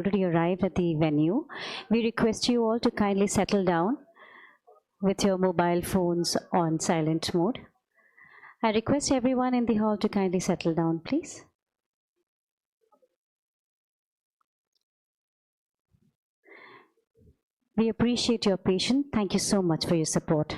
Already arrived at the venue. We request you all to kindly settle down with your mobile phones on silent mode. I request everyone in the hall to kindly settle down, please. We appreciate your patience. Thank you so much for your support.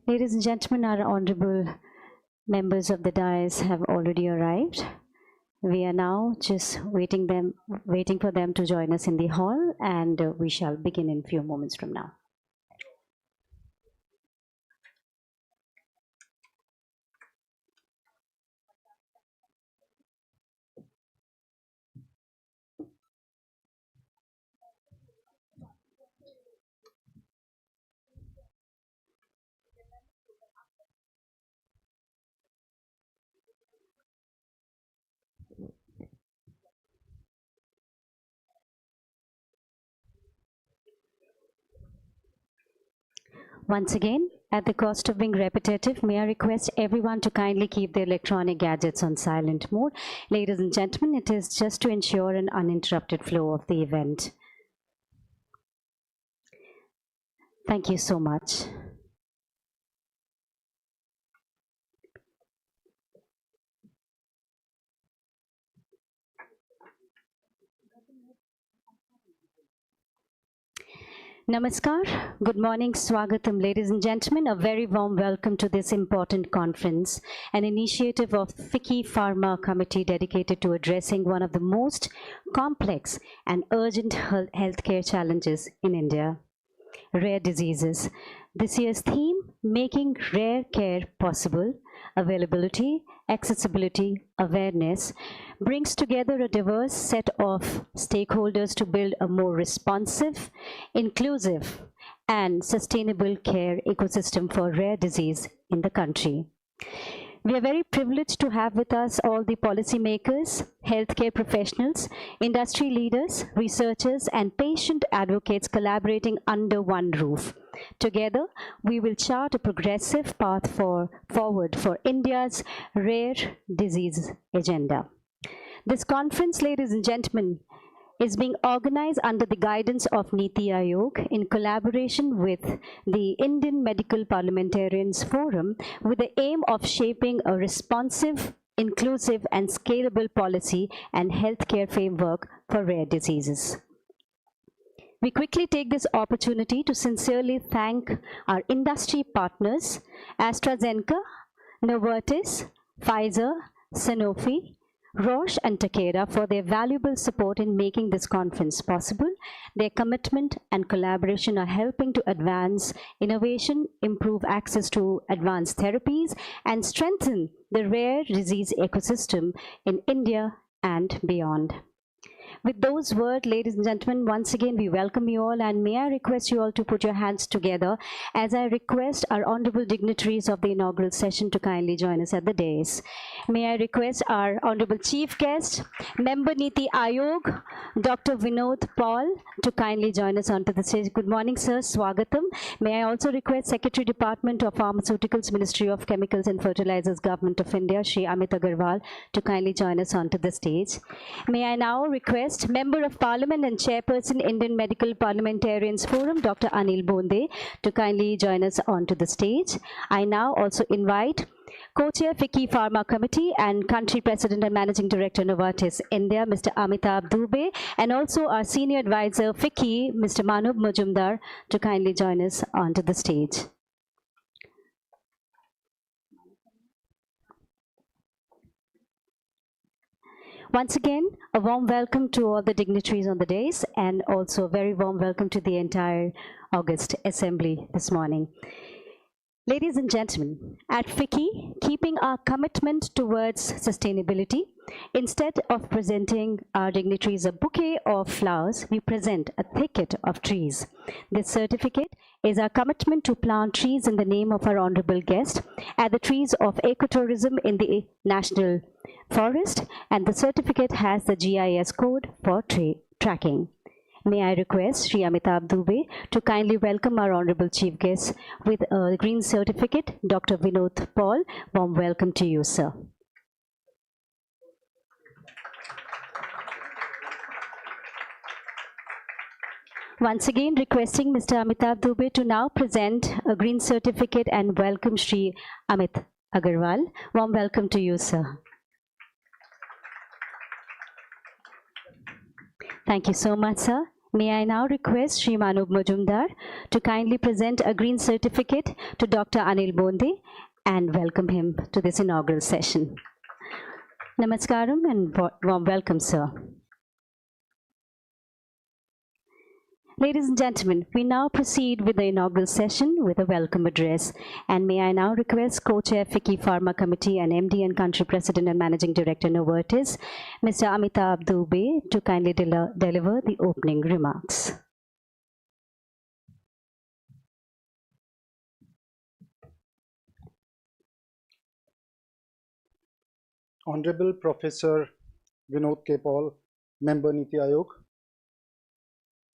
Ladies and gentlemen, our honorable members of the dais have already arrived. We are now just waiting for them to join us in the hall, and we shall begin in a few moments from now. Once again, at the cost of being repetitive, may I request everyone to kindly keep their electronic gadgets on silent mode. Ladies and gentlemen, it is just to ensure an uninterrupted flow of the event. Thank you so much. Namaskar, good morning, Swagatam, ladies and gentlemen. A very warm welcome to this important conference, an initiative of FICCI Pharma Committee dedicated to addressing one of the most complex and urgent healthcare challenges in India, rare diseases. This year's theme, Making Rare Care Possible, Availability, Accessibility, Awareness, brings together a diverse set of stakeholders to build a more responsive, inclusive, and sustainable care ecosystem for rare disease in the country. We are very privileged to have with us all the policymakers, healthcare professionals, industry leaders, researchers, and patient advocates collaborating under one roof. Together, we will chart a progressive path forward for India's rare disease agenda. This conference, ladies and gentlemen, is being organized under the guidance of Niti Aayog in collaboration with the Indian Medical Parliamentarians Forum with the aim of shaping a responsive, inclusive and scalable policy and healthcare framework for rare diseases. We quickly take this opportunity to sincerely thank our industry partners, AstraZeneca, Novartis, Pfizer, Sanofi, Roche and Takeda for their valuable support in making this conference possible. Their commitment and collaboration are helping to advance innovation, improve access to advanced therapies, and strengthen the rare disease ecosystem in India and beyond. With those words, ladies and gentlemen, once again we welcome you all, and may I request you all to put your hands together as I request our honorable dignitaries of the inaugural session to kindly join us at the dais. May I request our honorable chief guest, Member Niti Aayog, Dr. Vinod Paul, to kindly join us onto the stage. Good morning, sir. Swagatam. May I also request Secretary Department of Pharmaceuticals, Ministry of Chemicals and Fertilizers, Government of India, Shri Amit Agarwal, to kindly join us onto the stage. May I now request Member of Parliament and Chairperson, Indian Medical Parliamentarians Forum, Dr. Anil Bonde, to kindly join us onto the stage. I now also invite Co-Chair FICCI Pharma Committee and Country President and Managing Director Novartis India, Mr. Amitabh Dubey, and also our Senior Advisor FICCI, Mr. Manub Majumdar, to kindly join us onto the stage. Once again, a warm welcome to all the dignitaries on the dais, and also a very warm welcome to the entire August Assembly this morning. Ladies and gentlemen, at FICCI, keeping our commitment towards sustainability, instead of presenting our dignitaries a bouquet of flowers, we present a thicket of trees. This certificate is our commitment to plant trees in the name of our honorable guest at the trees of ecotourism in the National Forest, and the certificate has the GIS code for tracking. May I request Shri Amitabh Dubey to kindly welcome our honorable chief guest with a green certificate, Dr. Vinod Paul. Warm welcome to you, sir. Once again, requesting Mr. Amitabh Dubey to now present a green certificate and welcome Shri Amit Agarwal. Warm welcome to you, sir. Thank you so much, sir. May I now request Shri Manub Majumdar to kindly present a green certificate to Dr. Anil Bonde and welcome him to this inaugural session. Namaskaram and warm welcome, sir. Ladies and gentlemen, we now proceed with the inaugural session with a welcome address. And may I now request Co-Chair FICCI Pharma Committee and MD and Country President and Managing Director Novartis, Mr. Amitabh Dubey, to kindly deliver the opening remarks. Honorable Professor Vinod K. Paul, Member Niti Aayog,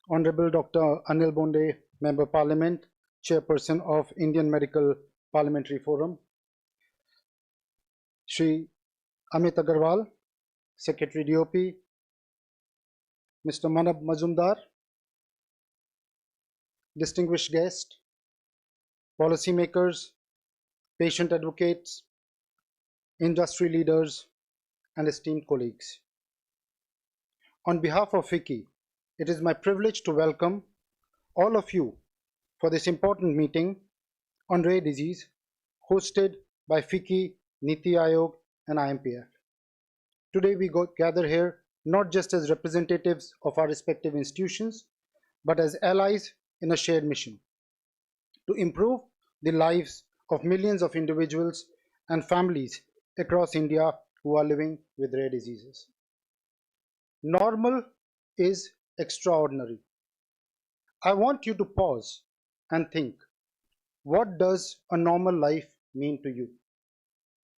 Honorable Dr. Anil Bonde, Member Parliament, Chairperson of Indian Medical Parliamentary Forum, Shri Amit Agarwal, Secretary DOP, Mr. Manab Majumdar, distinguished guests, policymakers, patient advocates, industry leaders, and esteemed colleagues. On behalf of FICCI, it is my privilege to welcome all of you for this important meeting on rare disease hosted by FICCI, Niti Aayog, and IMPF. Today we gather here not just as representatives of our respective institutions, but as allies in a shared mission to improve the lives of millions of individuals and families across India who are living with rare diseases. Normal is extraordinary. I want you to pause and think, what does a normal life mean to you?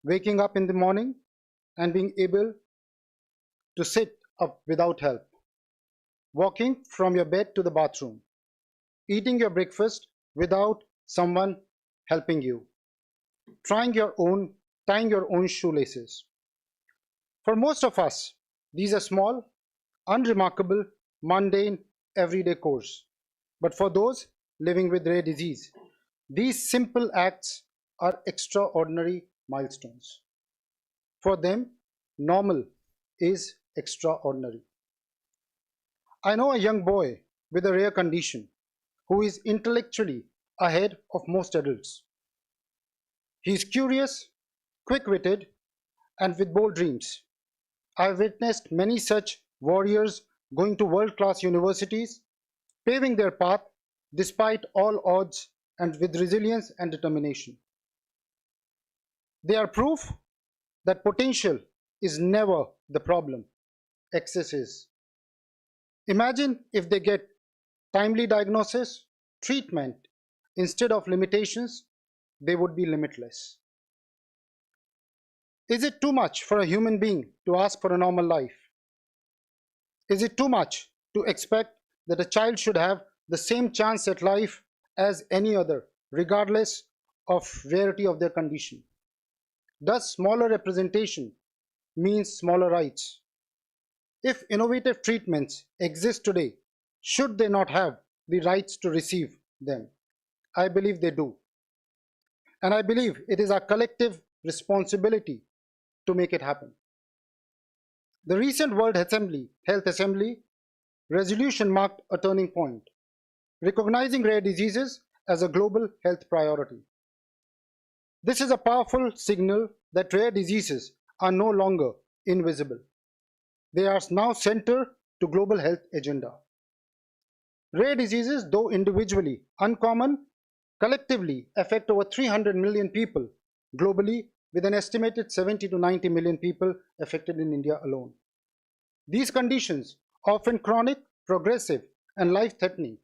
Waking up in the morning and being able to sit up without help, walking from your bed to the bathroom, eating your breakfast without someone helping you, tying your own shoelaces. For most of us, these are small, unremarkable, mundane, everyday chores. But for those living with rare disease, these simple acts are extraordinary milestones. For them, normal is extraordinary. I know a young boy with a rare condition who is intellectually ahead of most adults. He is curious, quick-witted, and with bold dreams. I've witnessed many such warriors going to world-class universities, paving their path despite all odds and with resilience and determination. They are proof that potential is never the problem, excess is. Imagine if they get timely diagnosis, treatment, instead of limitations, they would be limitless. Is it too much for a human being to ask for a normal life? Is it too much to expect that a child should have the same chance at life as any other, regardless of rarity of their condition? Does smaller representation mean smaller rights? If innovative treatments exist today, should they not have the rights to receive them? I believe they do. And I believe it is our collective responsibility to make it happen. The recent World Health Assembly resolution marked a turning point, recognizing rare diseases as a global health priority. This is a powerful signal that rare diseases are no longer invisible. They are now central to global health agenda. Rare diseases, though individually uncommon, collectively affect over 300 million people globally, with an estimated 70 to 90 million people affected in India alone. These conditions, often chronic, progressive, and life-threatening,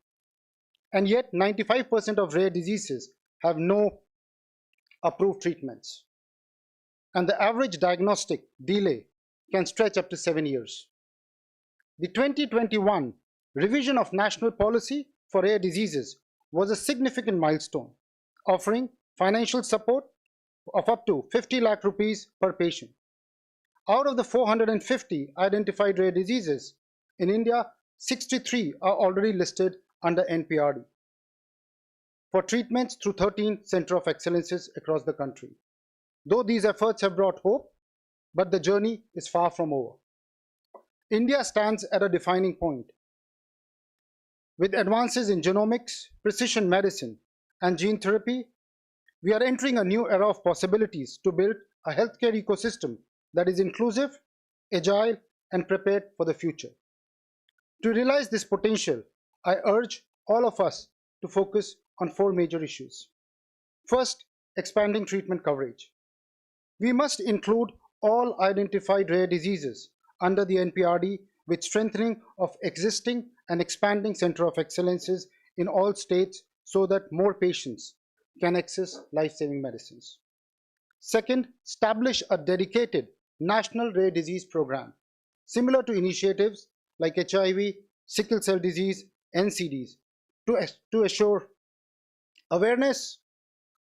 and yet 95% of rare diseases have no approved treatments. And the average diagnostic delay can stretch up to 7 years. The 2021 revision of national policy for rare diseases was a significant milestone, offering financial support of up to 50 lakh rupees per patient. Out of the 450 identified rare diseases in India, 63 are already listed under NPRD for treatments through 13 Center of Excellences across the country. Though these efforts have brought hope, but the journey is far from over. India stands at a defining point. With advances in genomics, precision medicine, and gene therapy, we are entering a new era of possibilities to build a healthcare ecosystem that is inclusive, agile, and prepared for the future. To realize this potential, I urge all of us to focus on 4 major issues. First, expanding treatment coverage. We must include all identified rare diseases under the NPRD, with strengthening of existing and expanding Center of Excellences in all states so that more patients can access life-saving medicines. Second, establish a dedicated national rare disease program, similar to initiatives like HIV, sickle cell disease, NCDs, to assure awareness,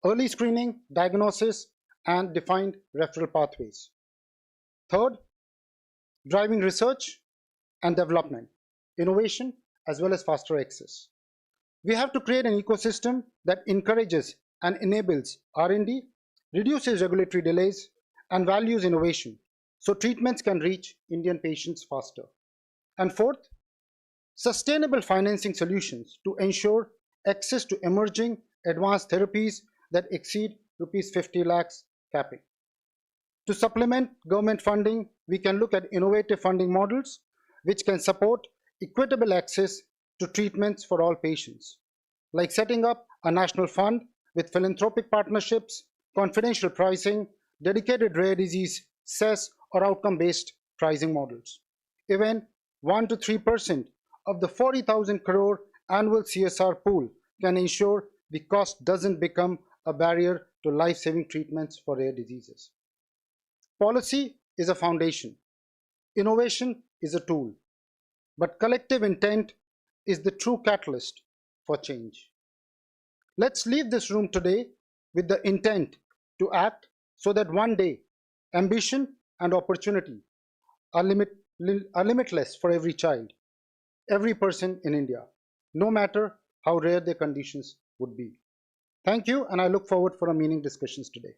early screening, diagnosis, and defined referral pathways. Third, driving research and development, innovation, as well as faster access. We have to create an ecosystem that encourages and enables R&D, reduces regulatory delays, and values innovation, so treatments can reach Indian patients faster. And fourth, sustainable financing solutions to ensure access to emerging advanced therapies that exceed rupees 50 lakhs capping. To supplement government funding, we can look at innovative funding models which can support equitable access to treatments for all patients, like setting up a national fund with philanthropic partnerships, confidential pricing, dedicated rare disease cess or outcome-based pricing models. Even 1 to 3% of the 40,000 crore annual CSR pool can ensure the cost doesn't become a barrier to life-saving treatments for rare diseases. Policy is a foundation, innovation is a tool, but collective intent is the true catalyst for change. Let's leave this room today with the intent to act so that one day ambition and opportunity are, limitless for every child, every person in India, no matter how rare their conditions would be. Thank you, and I look forward for a meaningful discussions today.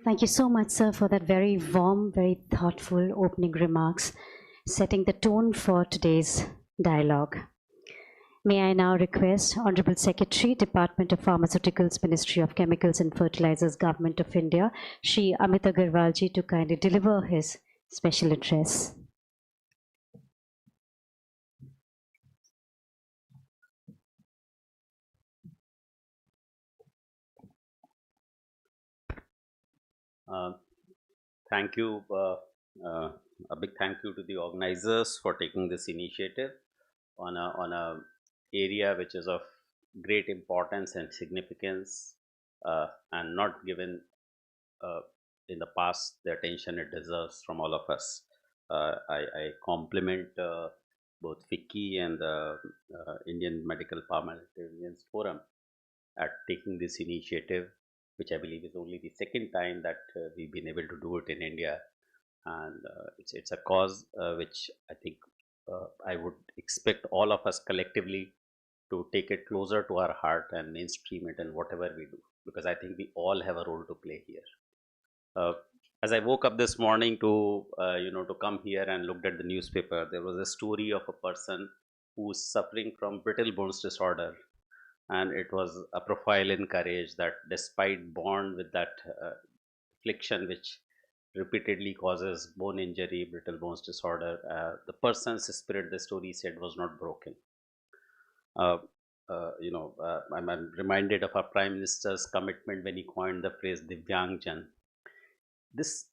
Thank you so much, sir, for that very warm, very thoughtful opening remarks, setting the tone for today's dialogue. May I now request Honorable Secretary, Department of Pharmaceuticals, Ministry of Chemicals and Fertilizers, Government of India, Shri Amit Agarwal ji, to kindly deliver his special address. Thank you. A big thank you to the organizers for taking this initiative on a area which is of great importance and significance, and not given in the past the attention it deserves from all of us. I compliment both FICCI and the Indian Medical Parliamentarians Forum at taking this initiative, which I believe is only the second time that we've been able to do it in India. And it's a cause which I think I would expect all of us collectively to take it closer to our heart and mainstream it in whatever we do, because I think we all have a role to play here. As I woke up this morning to to come here and looked at the newspaper, there was a story of a person who's suffering from brittle bones disorder, and it was a profile in courage that despite born with that affliction which repeatedly causes bone injury, brittle bones disorder, the person's spirit, the story said, was not broken. uh, I'm reminded of our Prime Minister's commitment when he coined the phrase Divyangjan. This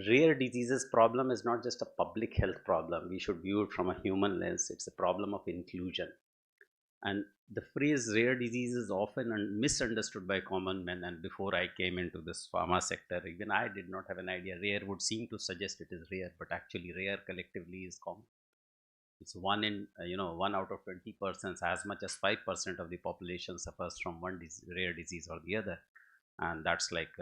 rare diseases problem is not just a public health problem. We should view it from a human lens. It's a problem of inclusion. And the phrase rare disease is often misunderstood by common men. And before I came into this pharma sector, even I did not have an idea. Rare would seem to suggest it is rare, but actually rare collectively is common. It's one in 1 out of 20 persons, as much as 5% of the population suffers from one rare disease or the other. And that's like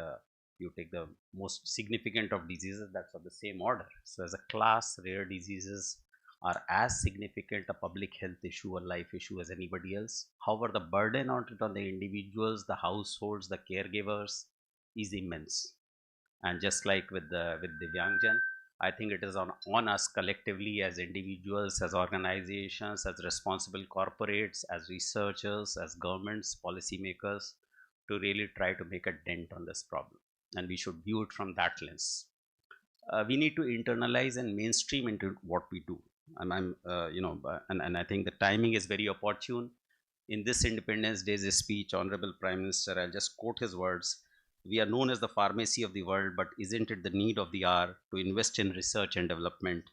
you take the most significant of diseases, that's of the same order. So as a class, rare diseases are as significant a public health issue or life issue as anybody else. However, the burden on it on the individuals, the households, the caregivers is immense. And just like with Divyangjan, I think it is on us collectively as individuals, as organizations, as responsible corporates, as researchers, as governments, policymakers, to really try to make a dent on this problem. And we should view it from that lens. We need to internalize and mainstream into what we do. And I think the timing is very opportune. In this Independence Day's speech, Honorable Prime Minister, I'll just quote his words: "We are known as the pharmacy of the world, but isn't it the need of the hour to invest in research and development?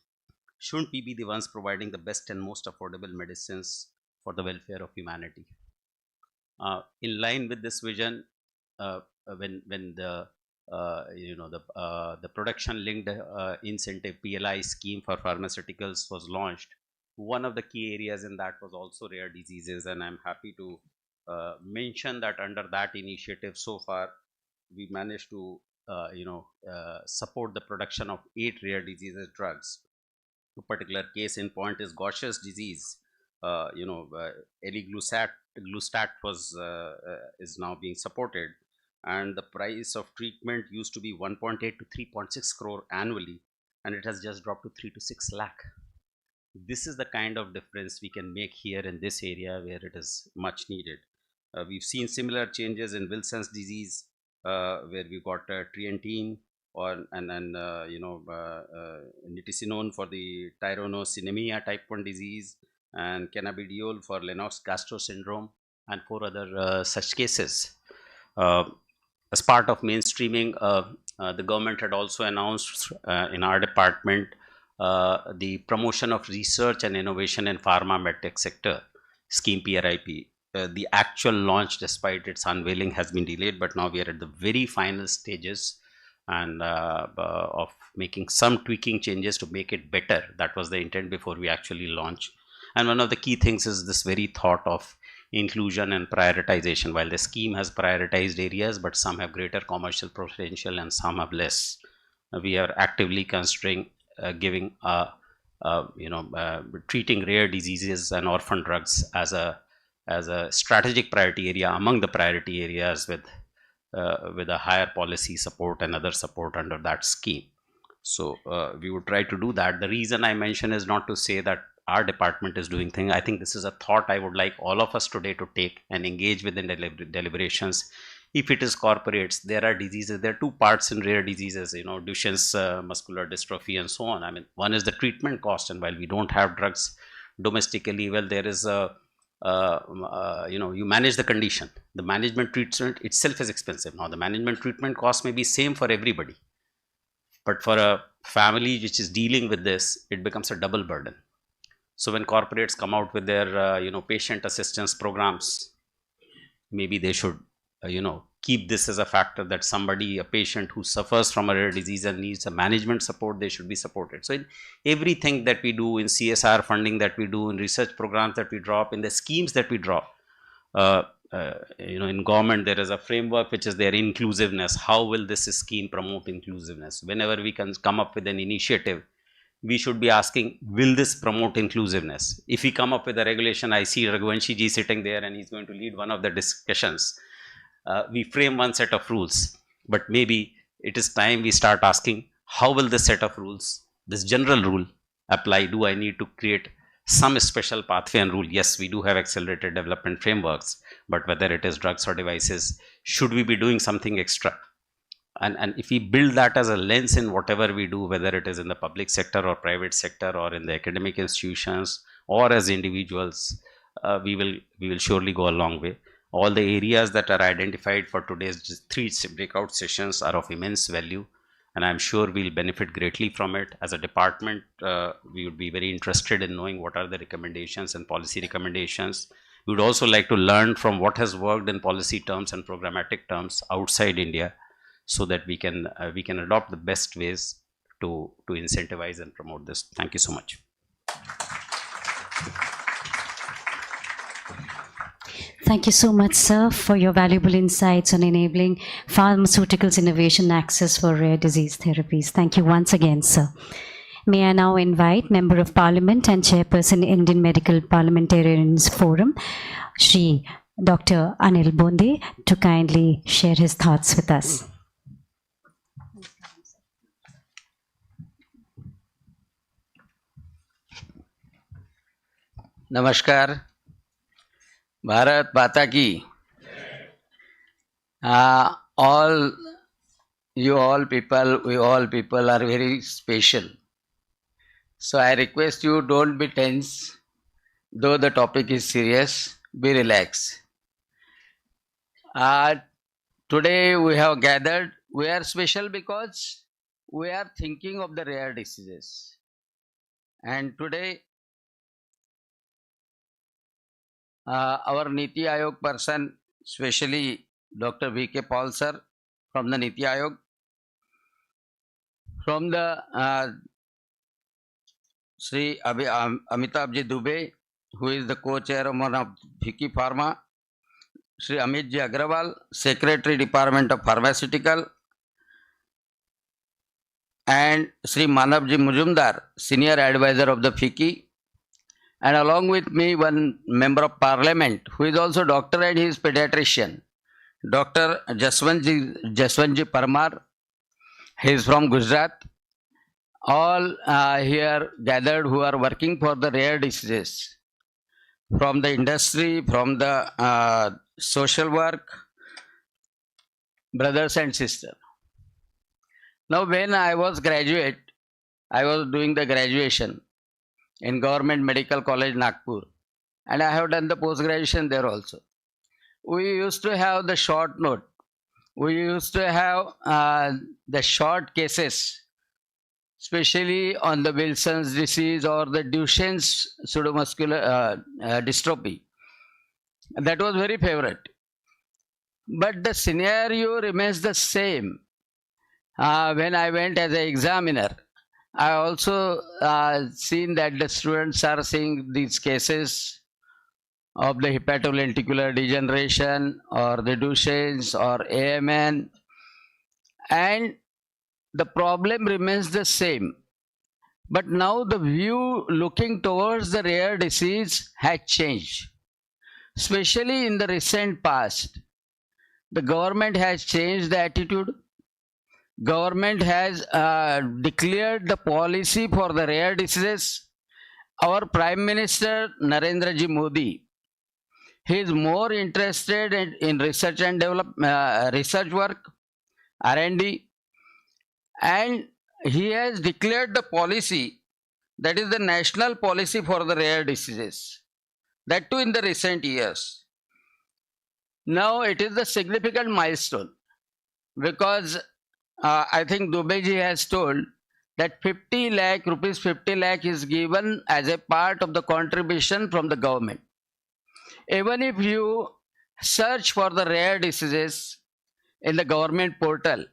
Shouldn't we be the ones providing the best and most affordable medicines for the welfare of humanity?" In line with this vision, when the production linked incentive PLI scheme for pharmaceuticals was launched, one of the key areas in that was also rare diseases. And I'm happy to mention that under that initiative, so far we managed to support the production of 8 rare diseases drugs. A particular case in point is Gaucher's disease. Eliglustat is now being supported, and the price of treatment used to be 1.8 to 3.6 crore annually, and it has just dropped to 3 to 6 lakh. This is the kind of difference we can make here in this area where it is much needed. We've seen similar changes in Wilson's disease, where we got trientine nitisinone for the tyrosinemia type 1 disease, and cannabidiol for Lennox-Gastaut syndrome, and 4 other such cases. As part of mainstreaming, the government had also announced in our department the promotion of research and innovation in pharma medtech sector scheme PRIP. The actual launch, despite its unveiling, has been delayed, but now we are at the very final stages and of making some tweaking changes to make it better. That was the intent before we actually launch. And one of the key things is this very thought of inclusion and prioritization. While the scheme has prioritized areas, but some have greater commercial potential and some have less. We are actively considering giving treating rare diseases and orphan drugs as a strategic priority area among the priority areas with a higher policy support and other support under that scheme. So we would try to do that. The reason I mention is not to say that our department is doing things. I think this is a thought I would like all of us today to take and engage within deliberations. If it is corporates, there are diseases, there are two parts in rare diseases, Duchenne's muscular dystrophy and so on. I mean, one is the treatment cost, and while we don't have drugs domestically, well, there is a you manage the condition. The management treatment itself is expensive. Now the management treatment cost may be same for everybody, but for a family which is dealing with this, it becomes a double burden. So when corporates come out with their patient assistance programs, maybe they should keep this as a factor, that somebody, a patient who suffers from a rare disease and needs a management support, they should be supported. So in everything that we do, in CSR funding that we do, in research programs that we drop, in the schemes that we drop, in government there is a framework which is their inclusiveness. How will this scheme promote inclusiveness? Whenever we can come up with an initiative, we should be asking, will this promote inclusiveness? If we come up with a regulation, I see Raghuvanshi ji sitting there and he's going to lead one of the discussions. We frame one set of rules, but maybe it is time we start asking, how will this set of rules, this general rule, apply? Do I need to create some special pathway and rule? Yes, we do have accelerated development frameworks, but whether it is drugs or devices, should we be doing something extra? And if we build that as a lens in whatever we do, whether it is in the public sector or private sector or in the academic institutions or as individuals, we will surely go a long way. All the areas that are identified for today's 3 breakout sessions are of immense value, and I'm sure we'll benefit greatly from it. As a department, we would be very interested in knowing what are the recommendations and policy recommendations. We would also like to learn from what has worked in policy terms and programmatic terms outside India, so that we can adopt the best ways to incentivize and promote this. Thank you so much. Thank you so much, sir, for your valuable insights on enabling pharmaceuticals innovation access for rare disease therapies. Thank you once again, sir. May I now invite Member of Parliament and Chairperson, Indian Medical Parliamentarians Forum, Shri Dr. Anil Bonde, to kindly share his thoughts with us. नमस्कार, भारत माता की. All people, we all people are very special. So I request you, don't be tense. Though the topic is serious, be relaxed. Today we have gathered. We are special because we are thinking of the rare diseases. And today our Niti Aayog person, especially Dr. V.K. Paul sir from the Niti Aayog, from the Sri Amitabh Dubey, who is the co-chairman of FICCI Pharma, Sri Amit Ji Agrawal, Secretary Department of Pharmaceutical, and Sri Manav Ji Mujumdar, Senior Advisor of the FICCI, and along with me one Member of Parliament who is also doctor and he is pediatrician, Dr. Jaswantji Parmar. He is from Gujarat. All here gathered who are working for the rare diseases, from the industry, from the social work, brothers and sisters. Now when I was graduate, I was doing the graduation in Government Medical College, Nagpur, and I have done the post-graduation there also. We used to have the short note. We used to have the short cases especially on the Wilson's disease or the Duchenne's pseudomuscular dystrophy. That was very favorite. But the scenario remains the same. When I went as an examiner, I also seen that the students are seeing these cases of the hepatolenticular degeneration or the Duchenne's or AMN, and the problem remains the same. But now the view looking towards the rare disease has changed, especially in the recent past. The government has changed the attitude. Government has declared the policy for the rare diseases. Our Prime Minister Narendra Ji Modi, he is more interested in research and research work, R&D, and he has declared the policy, that is the national policy for the rare diseases, that too in the recent years. Now it is a significant milestone because I think Dubeji has told that 50 lakh rupees, 50 lakh is given as a part of the contribution from the government. Even if you search for the rare diseases in the government portal,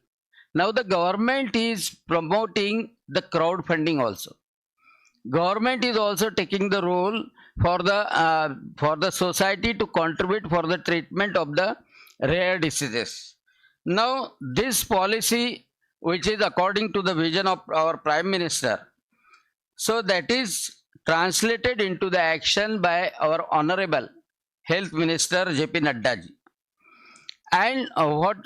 now the government is promoting the crowdfunding also. Government is also taking the role for the society to contribute for the treatment of the rare diseases. Now this policy, which is according to the vision of our Prime Minister, so that is translated into the action by our Honorable Health Minister J.P. Nadda ji. And what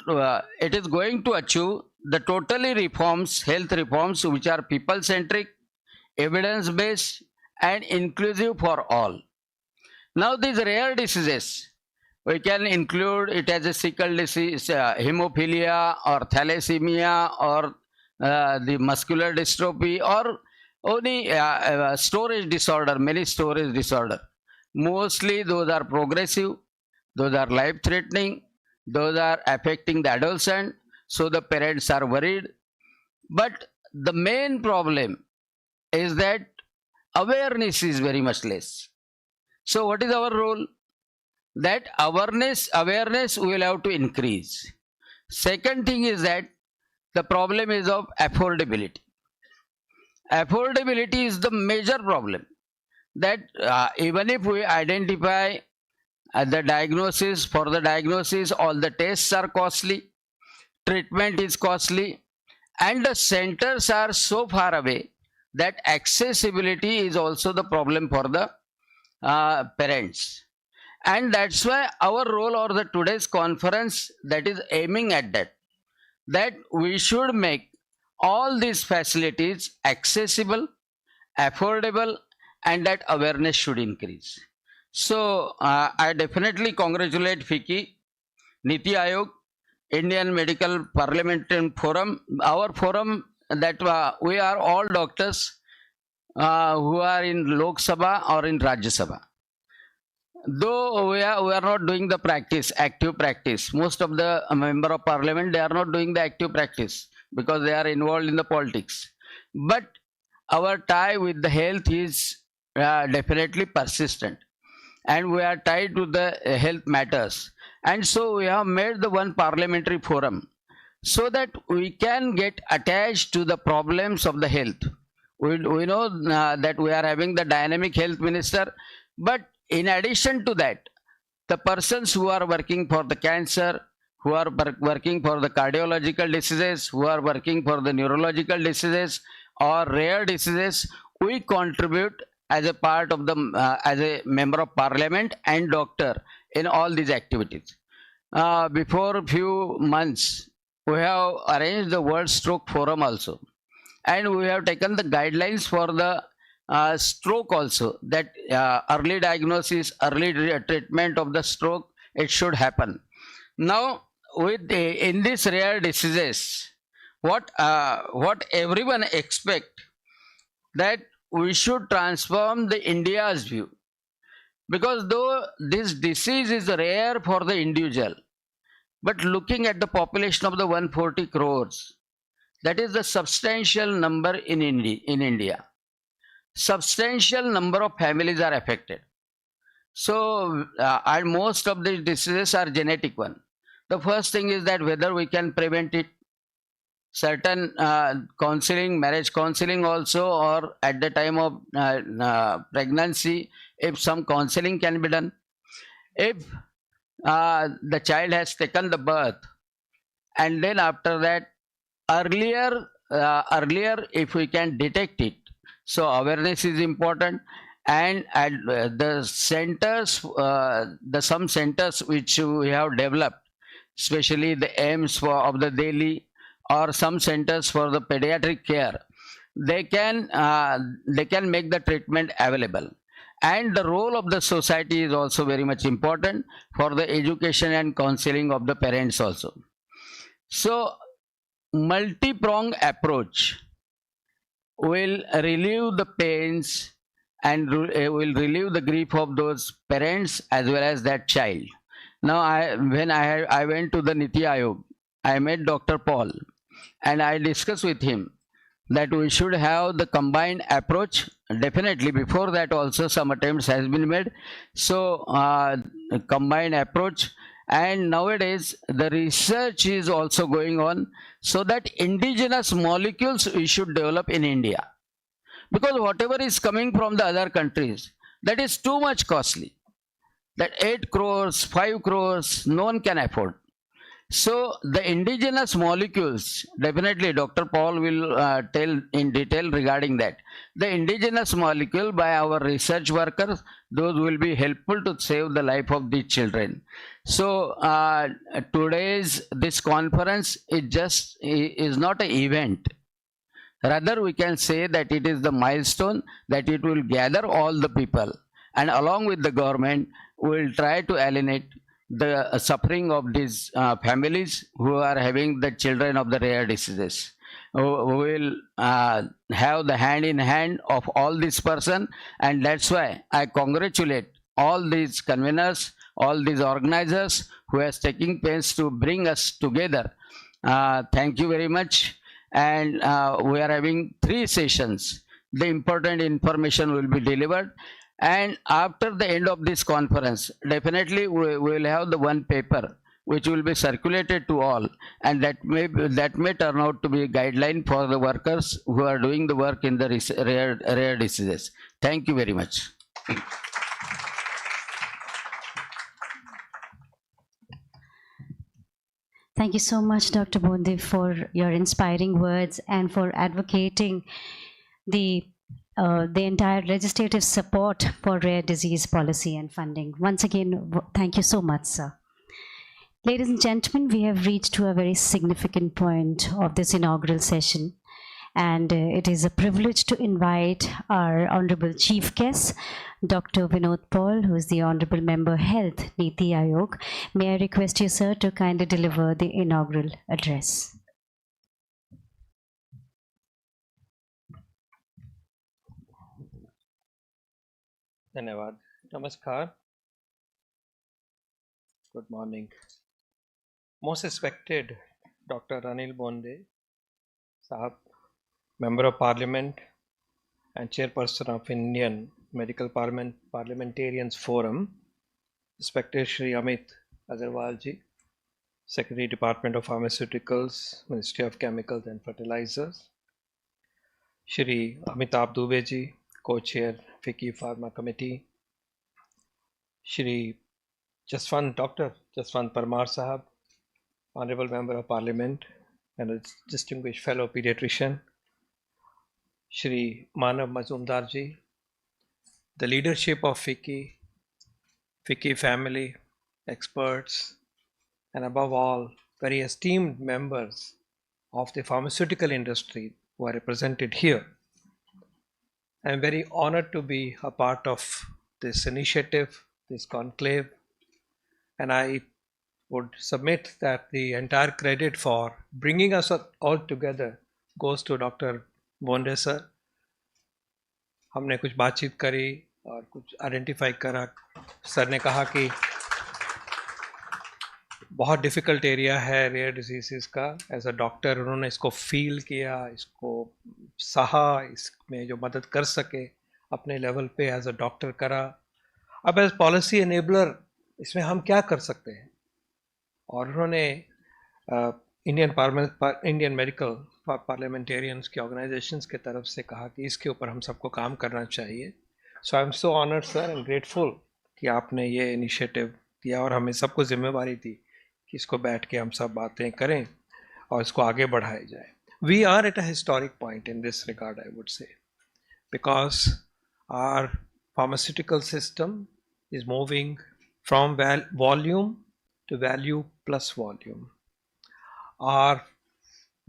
it is going to achieve, the totally reforms, health reforms, which are people-centric, evidence-based and inclusive for all. Now these rare diseases, we can include it as a sickle disease, hemophilia or thalassemia or the muscular dystrophy or only storage disorder, many storage disorder. Mostly those are progressive, those are life-threatening, those are affecting the adolescent, so the parents are worried. But the main problem is that awareness is very much less. So what is our role? That awareness we will have to increase. Second thing is that the problem is of affordability. Affordability is the major problem. That even if we identify the diagnosis, for the diagnosis all the tests are costly, treatment is costly, and the centers are so far away that accessibility is also the problem for the parents. And that's why our role or the today's conference that is aiming at that we should make all these facilities accessible, affordable, and that awareness should increase. So I definitely congratulate FICCI, Niti Ayog, Indian Medical Parliamentary Forum, our forum that we are all doctors who are in Lok Sabha or in Rajya Sabha. Though we are not doing the practice, active practice, most of the member of parliament, they are not doing the active practice because they are involved in the politics. But our tie with the health is definitely persistent, and we are tied to the health matters. And so we have made the one parliamentary forum so that we can get attached to the problems of the health. We know that we are having the dynamic health minister, but in addition to that, the persons who are working for the cancer, who are working for the cardiological diseases, who are working for the neurological diseases or rare diseases, we contribute as a part of the as a member of parliament and doctor in all these activities. Before a few months, we have arranged the World Stroke Forum also, and we have taken the guidelines for the stroke also, that early diagnosis, early treatment of the stroke, it should happen. Now with in these rare diseases, what everyone expect, that we should transform the India's view, because though this disease is rare for the individual, but looking at the population of the 140 crores, That is the substantial number in India. Substantial number of families are affected. So, and most of the diseases are genetic one. The first thing is that whether we can prevent it. Certain counseling, marriage counseling also, or at the time of pregnancy, if some counseling can be done. If the child has taken the birth, and then after that, earlier if we can detect it, so awareness is important. And at the centers, some centers which we have developed, especially the aims of the Delhi, or some centers for the pediatric care, they can make the treatment available. And the role of the society is also very much important for the education and counseling of the parents also. So multi-pronged approach will relieve the pains and will relieve the grief of those parents as well as that child. Now, when I went to the Niti Aayog, I met Dr. Paul, and I discussed with him that we should have the combined approach. Definitely, before that also some attempts has been made. So, combined approach. And nowadays, the research is also going on, so that indigenous molecules we should develop in India. Because whatever is coming from the other countries, that is too much costly. That 8 crores, 5 crores, no one can afford. So the indigenous molecules, definitely Dr. Paul will tell in detail regarding that. The indigenous molecule by our research workers, those will be helpful to save the life of the children. So this conference is not an event. Rather, we can say that it is the milestone, that it will gather all the people, and along with the government, we will try to alienate the suffering of these families who are having the children of the rare diseases. We will have the hand in hand of all these person, and that's why I congratulate all these conveners, all these organizers who has taken pains to bring us together. Thank you very much. And we are having 3 sessions. The important information will be delivered. And after the end of this conference, definitely we will have the one paper which will be circulated to all, and that may turn out to be a guideline for the workers who are doing the work in the rare diseases. Thank you very much. Thank you so much, Dr. Bonde, for your inspiring words and for advocating the entire legislative support for rare disease policy and funding. Once again, thank you so much, sir. Ladies and gentlemen, we have reached to a very significant point of this inaugural session, and it is a privilege to invite our Honorable Chief Guest, Dr. Vinod Paul, who is the Honorable Member Health, Niti Aayog. May I request you, sir, to kindly deliver the inaugural address. धन्यवाद. Namaskar. Good morning. Most respected Dr. Anil Bonde Sahab, Member of Parliament and Chairperson of Indian Medical Parliamentarians Forum, respected Shri Amit Agarwal ji, Secretary Department of Pharmaceuticals, Ministry of Chemicals and Fertilizers, Shri Amitabh Dubey ji, Co-Chair FICCI Pharma Committee, Shri Dr. Jaswant Parmar Sahab, Honorable Member of Parliament and a distinguished fellow pediatrician, Shri Manav Majumdar ji, the leadership of FICCI family, experts, and above all, very esteemed members of the pharmaceutical industry who are represented here. I am very honored to be a part of this initiative, this conclave, and I would submit that the entire credit for bringing us all together goes to Dr. Bonde sir. हमने कुछ बातचीत करी और कुछ identify करा. Sir ने कहा कि बहुत डिफ़िकल्ट एरिया है रेयर डिजीज़ का। एज अ डॉक्टर उन्होंने इसको फील किया, इसको सहा, इसमें जो मदद कर सके अपने लेवल पे एज अ डॉक्टर करा। अब एज पॉलिसी एनेबलर इसमें हम क्या कर सकते हैं, और उन्होंने इंडियन मेडिकल पार्लियामेंटेरियंस के ऑर्गेनाइजेशंस के तरफ से कहा कि इसके ऊपर हम सबको काम करना चाहिए। So I am so honoured sir and grateful कि आपने ये इनिशिएटिव दिया और हमें सबको जिम्मेवारी दी कि इसको बैठ के हम सब बातें करें और इसको आगे बढ़ाया जाए। We are at a historic point in this regard, I would say, because our pharmaceutical system is moving from volume to value plus volume. Our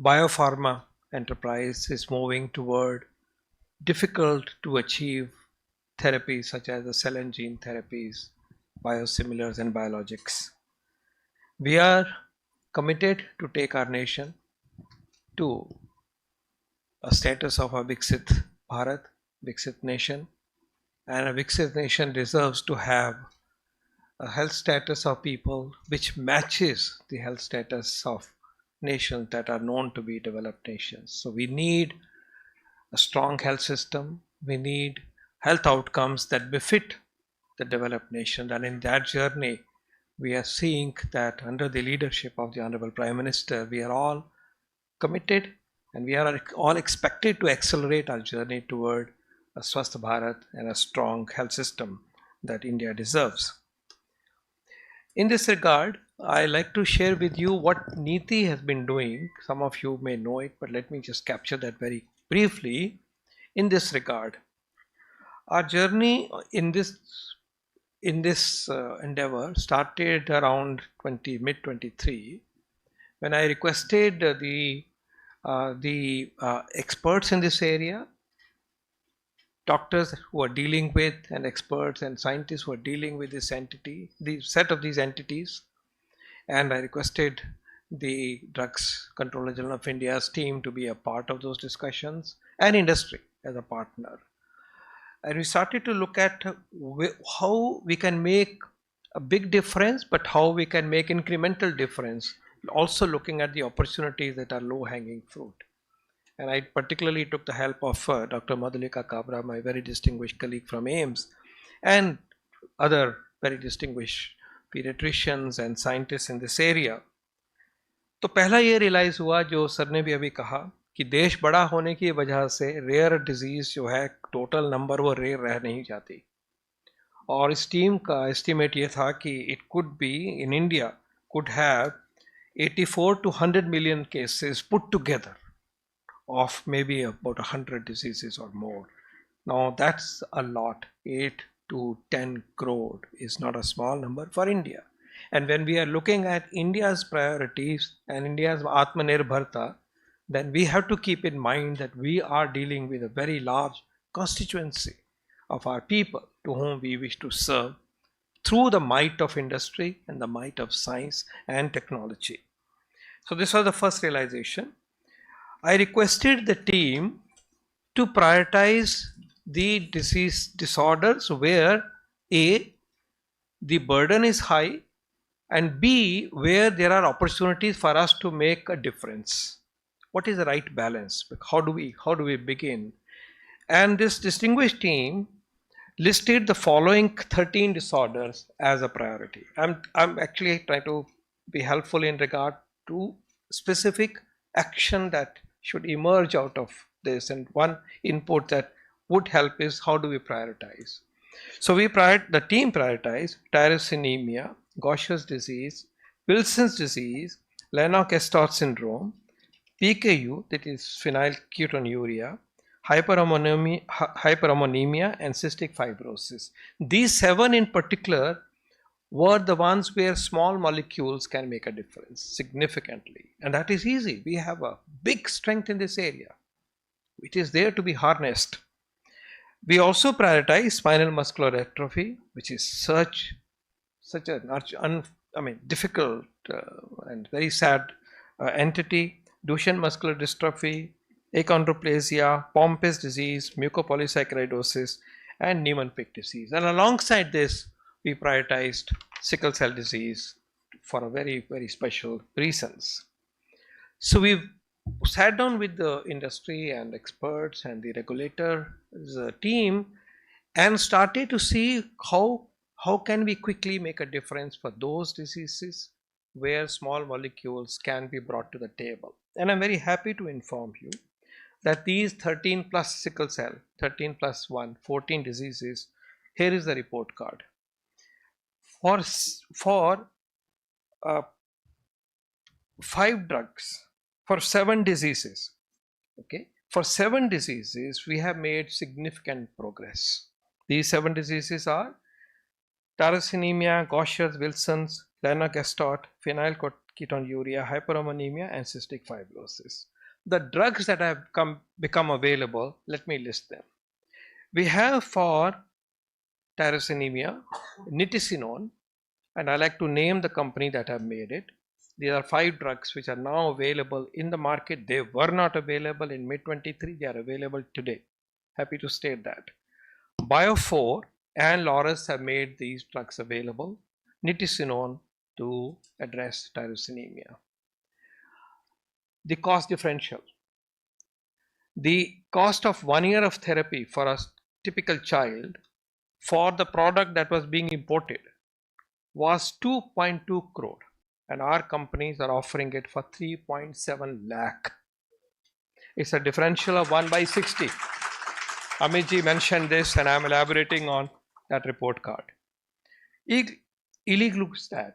biopharma enterprise is moving toward difficult to achieve therapies such as the cell and gene therapies, biosimilars, and biologics. We are committed to take our nation to a status of a Viksit Bharat, Viksit nation, and a Viksit nation deserves to have a health status of people which matches the health status of nations that are known to be developed nations. So we need a strong health system. We need health outcomes that befit the developed nation. And in that journey, we are seeing that under the leadership of the Honorable Prime Minister, we are all committed and we are all expected to accelerate our journey toward a Swasth Bharat and a strong health system that India deserves. In this regard, I like to share with you what NITI has been doing. Some of you may know it, but let me just capture that very briefly. In this regard, our journey in this endeavor started around mid 23, when I requested the experts in this area, doctors who are dealing with, and experts and scientists who are dealing with this entity, the set of these entities, and I requested the Drugs Controller General of India's team to be a part of those discussions, and industry as a partner. And we started to look at how we can make a big difference, but how we can make incremental difference, also looking at the opportunities that are low-hanging fruit. And I particularly took the help of Dr. Madhulika Kabra, my very distinguished colleague from AIIMS, and other very distinguished pediatricians and scientists in this area. तो पहला ये realise हुआ, जो sir ने भी अभी कहा, कि देश बड़ा होने की वजह से रेयर डिजीज जो है टोटल नंबर वो रेयर रह नहीं जाती, और इस टीम का एस्टिमेट ये था कि it could be in India could have 84 to 100 million cases put together of maybe about 100 diseases or more. Now that's a lot. 8 to 10 crore is not a small number for India. And when we are looking at India's priorities and India's Atmanirbharta, then we have to keep in mind that we are dealing with a very large constituency of our people to whom we wish to serve through the might of industry and the might of science and technology. So this was the first realization. I requested the team to prioritize the disease disorders where A, the burden is high, and B, where there are opportunities for us to make a difference. What is the right balance? How do we begin? And this distinguished team listed the following 13 disorders as a priority. I'm actually trying to be helpful in regard to specific action that should emerge out of this, and one input that would help is how do we prioritize. So the team prioritized tyrosinemia, Gaucher's disease, Wilson's disease, Lennox-Gastaut syndrome, PKU, that is phenylketonuria, hyperammonemia, and cystic fibrosis. These 7 in particular were the ones where small molecules can make a difference significantly. And that is easy. We have a big strength in this area, which is there to be harnessed. We also prioritize spinal muscular atrophy, which is such a difficult and very sad entity. Duchenne muscular dystrophy, achondroplasia, Pompe's disease, mucopolysaccharidosis, and Niemann-Pick disease. And alongside this, we prioritized sickle cell disease for a very, very special reasons. So we've sat down with the industry and experts and the regulator's team and started to see how can we quickly make a difference for those diseases where small molecules can be brought to the table. And I'm very happy to inform you that these 13 plus sickle cell, 13 plus 1, 14 diseases, here is the report card. For 5 drugs, for 7 diseases, okay, for 7 diseases, we have made significant progress. These 7 diseases are tyrosinemia, Gaucher's, Wilson's, Lennox-Gastaut, phenylketonuria, hyperammonemia, and cystic fibrosis. The drugs that have become available, let me list them. We have for tyrosinemia, nitisinone, and I like to name the company that have made it. There are 5 drugs which are now available in the market. They were not available in mid-23. They are available today. Happy to state that. Bio4 and Laurus have made these drugs available. Nitisinone to address tyrosinemia. The cost differential. The cost of 1 year of therapy for a typical child for the product that was being imported was 2.2 crore. And our companies are offering it for 3.7 lakh. It's a differential of 1 by 60. Amit ji mentioned this and I'm elaborating on that report card. Iliglustat.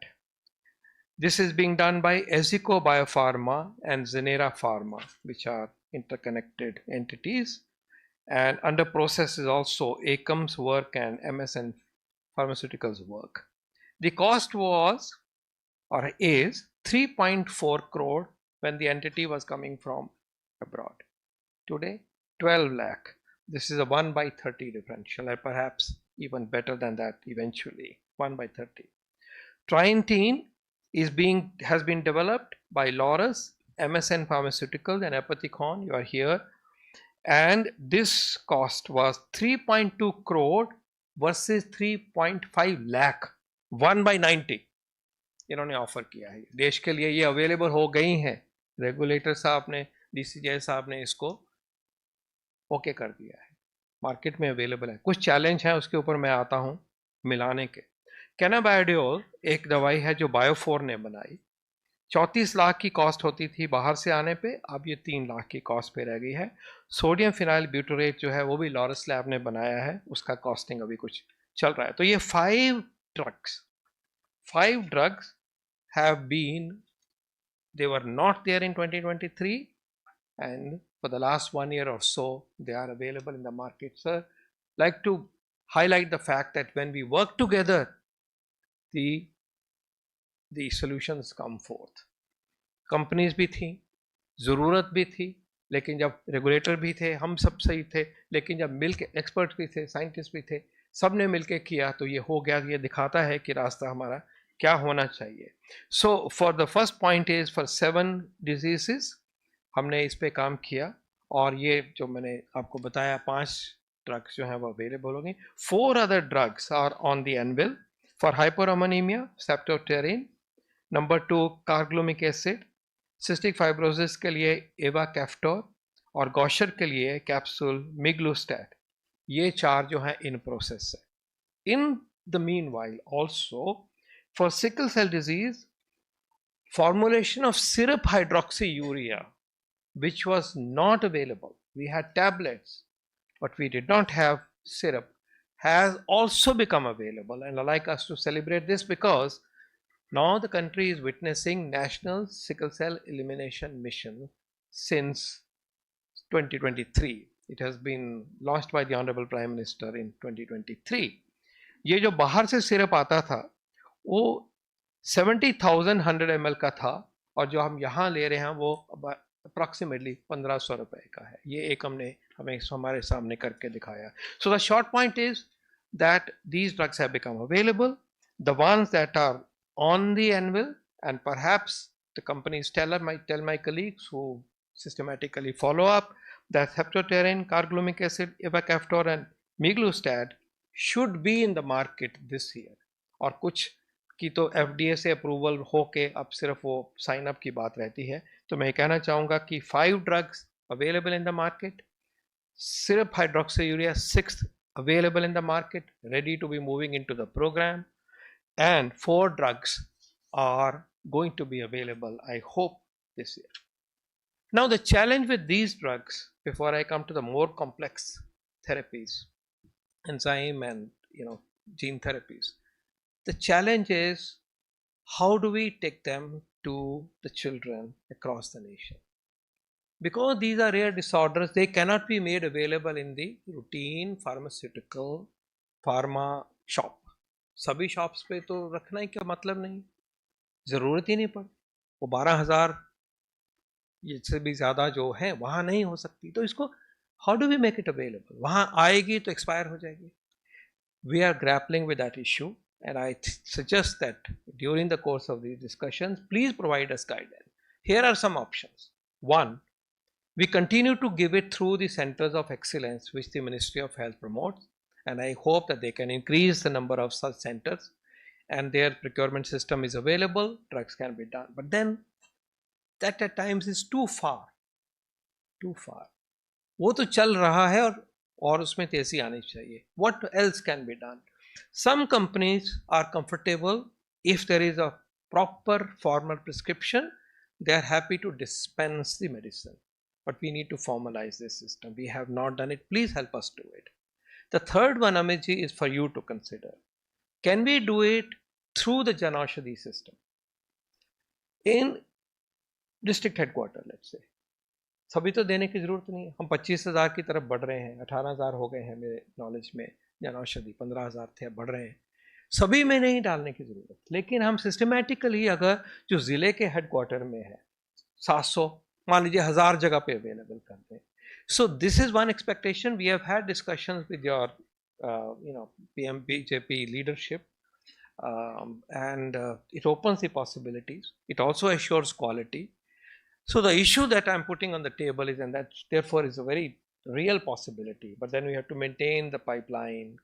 This is being done by Ezico Biopharma and Zenera Pharma, which are interconnected entities. And under process is also ACOM's work and MSN Pharmaceuticals work. The cost was or is 3.4 crore when the entity was coming from abroad. Today, 12 lakh. This is a 1 by 30 differential, or perhaps even better than that eventually, 1 by 30. Trientine has been developed by Laurus, MSN Pharmaceuticals, and Apothecon. You are here. And this cost was 3.2 crore versus 3.5 lakh, 1 by 90. इन्होंने offer किया है देश के लिए, ये available हो गई हैं. रेगुलेटर साहब ने, DCGI साहब ने इसको ओके कर दिया है, मार्केट में अवेलेबल है. कुछ चैलेंज है, उसके ऊपर मैं आता हूं मिलाने के. कैनाबायोडियोल एक दवाई है जो बायो4 ने बनाई. 34 लाख की कॉस्ट होती थी बाहर से आने पे, अब ये 3 लाख की कॉस्ट पे रह गई है. सोडियम फिनाइल ब्यूटरेट जो है वो भी लॉरस लैब ने बनाया है, उसका कॉस्टिंग अभी कुछ चल रहा है. तो ये 5 drugs have been, they were not there in 2023, and for the last 1 year or so they are available in the market. Sir, like to highlight the fact that when we work together, the solutions come forth. Companies भी थी, ज़रूरत भी थी, लेकिन जब regulator भी थे, हम सब सही थे, लेकिन जब मिल के एक्सपर्ट भी थे, साइंटिस्ट भी थे, सब ने मिल के किया तो ये हो गया. ये दिखाता है कि रास्ता हमारा क्या होना चाहिए. So for the first point is for 7 diseases हमने इस पे काम किया, और ये जो मैंने आपको बताया 5 ड्रग्स जो हैं वो अवेलेबल होंगे. 4 other drugs are on the anvil. For hyperammonemia sapropterin, number 2 carglumic acid, cystic fibrosis के लिए एवाकैफ्टोर, और गॉशर के लिए कैप्सूल मिग्लूस्टैट. ये 4 जो हैं इन प्रोसेस है. In the mean while also for sickle cell disease, formulation of syrup hydroxyurea, which was not available. We had tablets, but we did not have syrup, has also become available. And I'd like us to celebrate this because now the country is witnessing National Sickle Cell Elimination Mission since 2023. It has been launched by the Honorable Prime Minister in 2023. ये जो बाहर से syrup आता था वो 70,100 ml का था, और जो हम यहाँ ले रहे हैं वो अप्रॉक्सीमेटली 1500 रुपए का है. ये एक हमने हमें हमारे सामने करके दिखाया. So the short point is that these drugs have become available. The ones that are on the anvil, and perhaps the companies tell my colleagues who systematically follow up that heptoterin, carglumic acid, ivacaftor and miglustat should be in the market this year. और कुछ की तो FDA से approval होके अब सिर्फ वो sign up की बात रहती है। तो मैं कहना चाहूँगा कि 5 drugs available in the market, syrup hydroxyurea 6th available in the market, ready to be moving into the program, and 4 drugs are going to be available, I hope, this year. Now the challenge with these drugs, before I come to the more complex therapies, enzyme and gene therapies, the challenge is how do we take them to the children across the nation? Because these are rare disorders, they cannot be made available in the routine pharmaceutical pharma shop. सभी shops पे तो रखना ही क्या मतलब नहीं, ज़रूरत ही नहीं पड़ी। वो 12,000 इससे भी ज़्यादा जो है वहाँ नहीं हो सकती, तो इसको how do we make it available? वहाँ आएगी तो एक्सपायर हो जाएगी। We are grappling with that issue, and I suggest that during the course of these discussions, please provide us guidance. Here are some options. One, we continue to give it through the centers of excellence which the Ministry of Health promotes, and I hope that they can increase the number of such centers and their procurement system is available, drugs can be done. But then that at times is too far. Too far. वो तो चल रहा है और उसमें तेजी आनी चाहिए. What else can be done? Some companies are comfortable if there is a proper formal prescription, they are happy to dispense the medicine. But we need to formalize this system. We have not done it. Please help us do it. The third one, Amitji, is for you to consider. Can we do it through the Jan Aushadhi system? In district headquarters, let's say. सभी तो देने की जरूरत नहीं है, हम 25,000 की तरफ बढ़ रहे हैं, 18,000 हो गए हैं मेरे नॉलेज में, जन औषधि 15,000 थे, बढ़ रहे हैं, सभी में नहीं डालने की जरूरत, लेकिन हम सिस्टमैटिकली अगर जो ज़िले के हेडक्वार्टर में है 700 मान लीजिए 1000 जगह पे अवेलेबल कर दें. So this is one expectation. We have had discussions with your PM BJP leadership, and it opens the possibilities, it also assures quality. So the issue that I'm putting on the table is, and that therefore is a very real possibility, but then we have to maintain the pipeline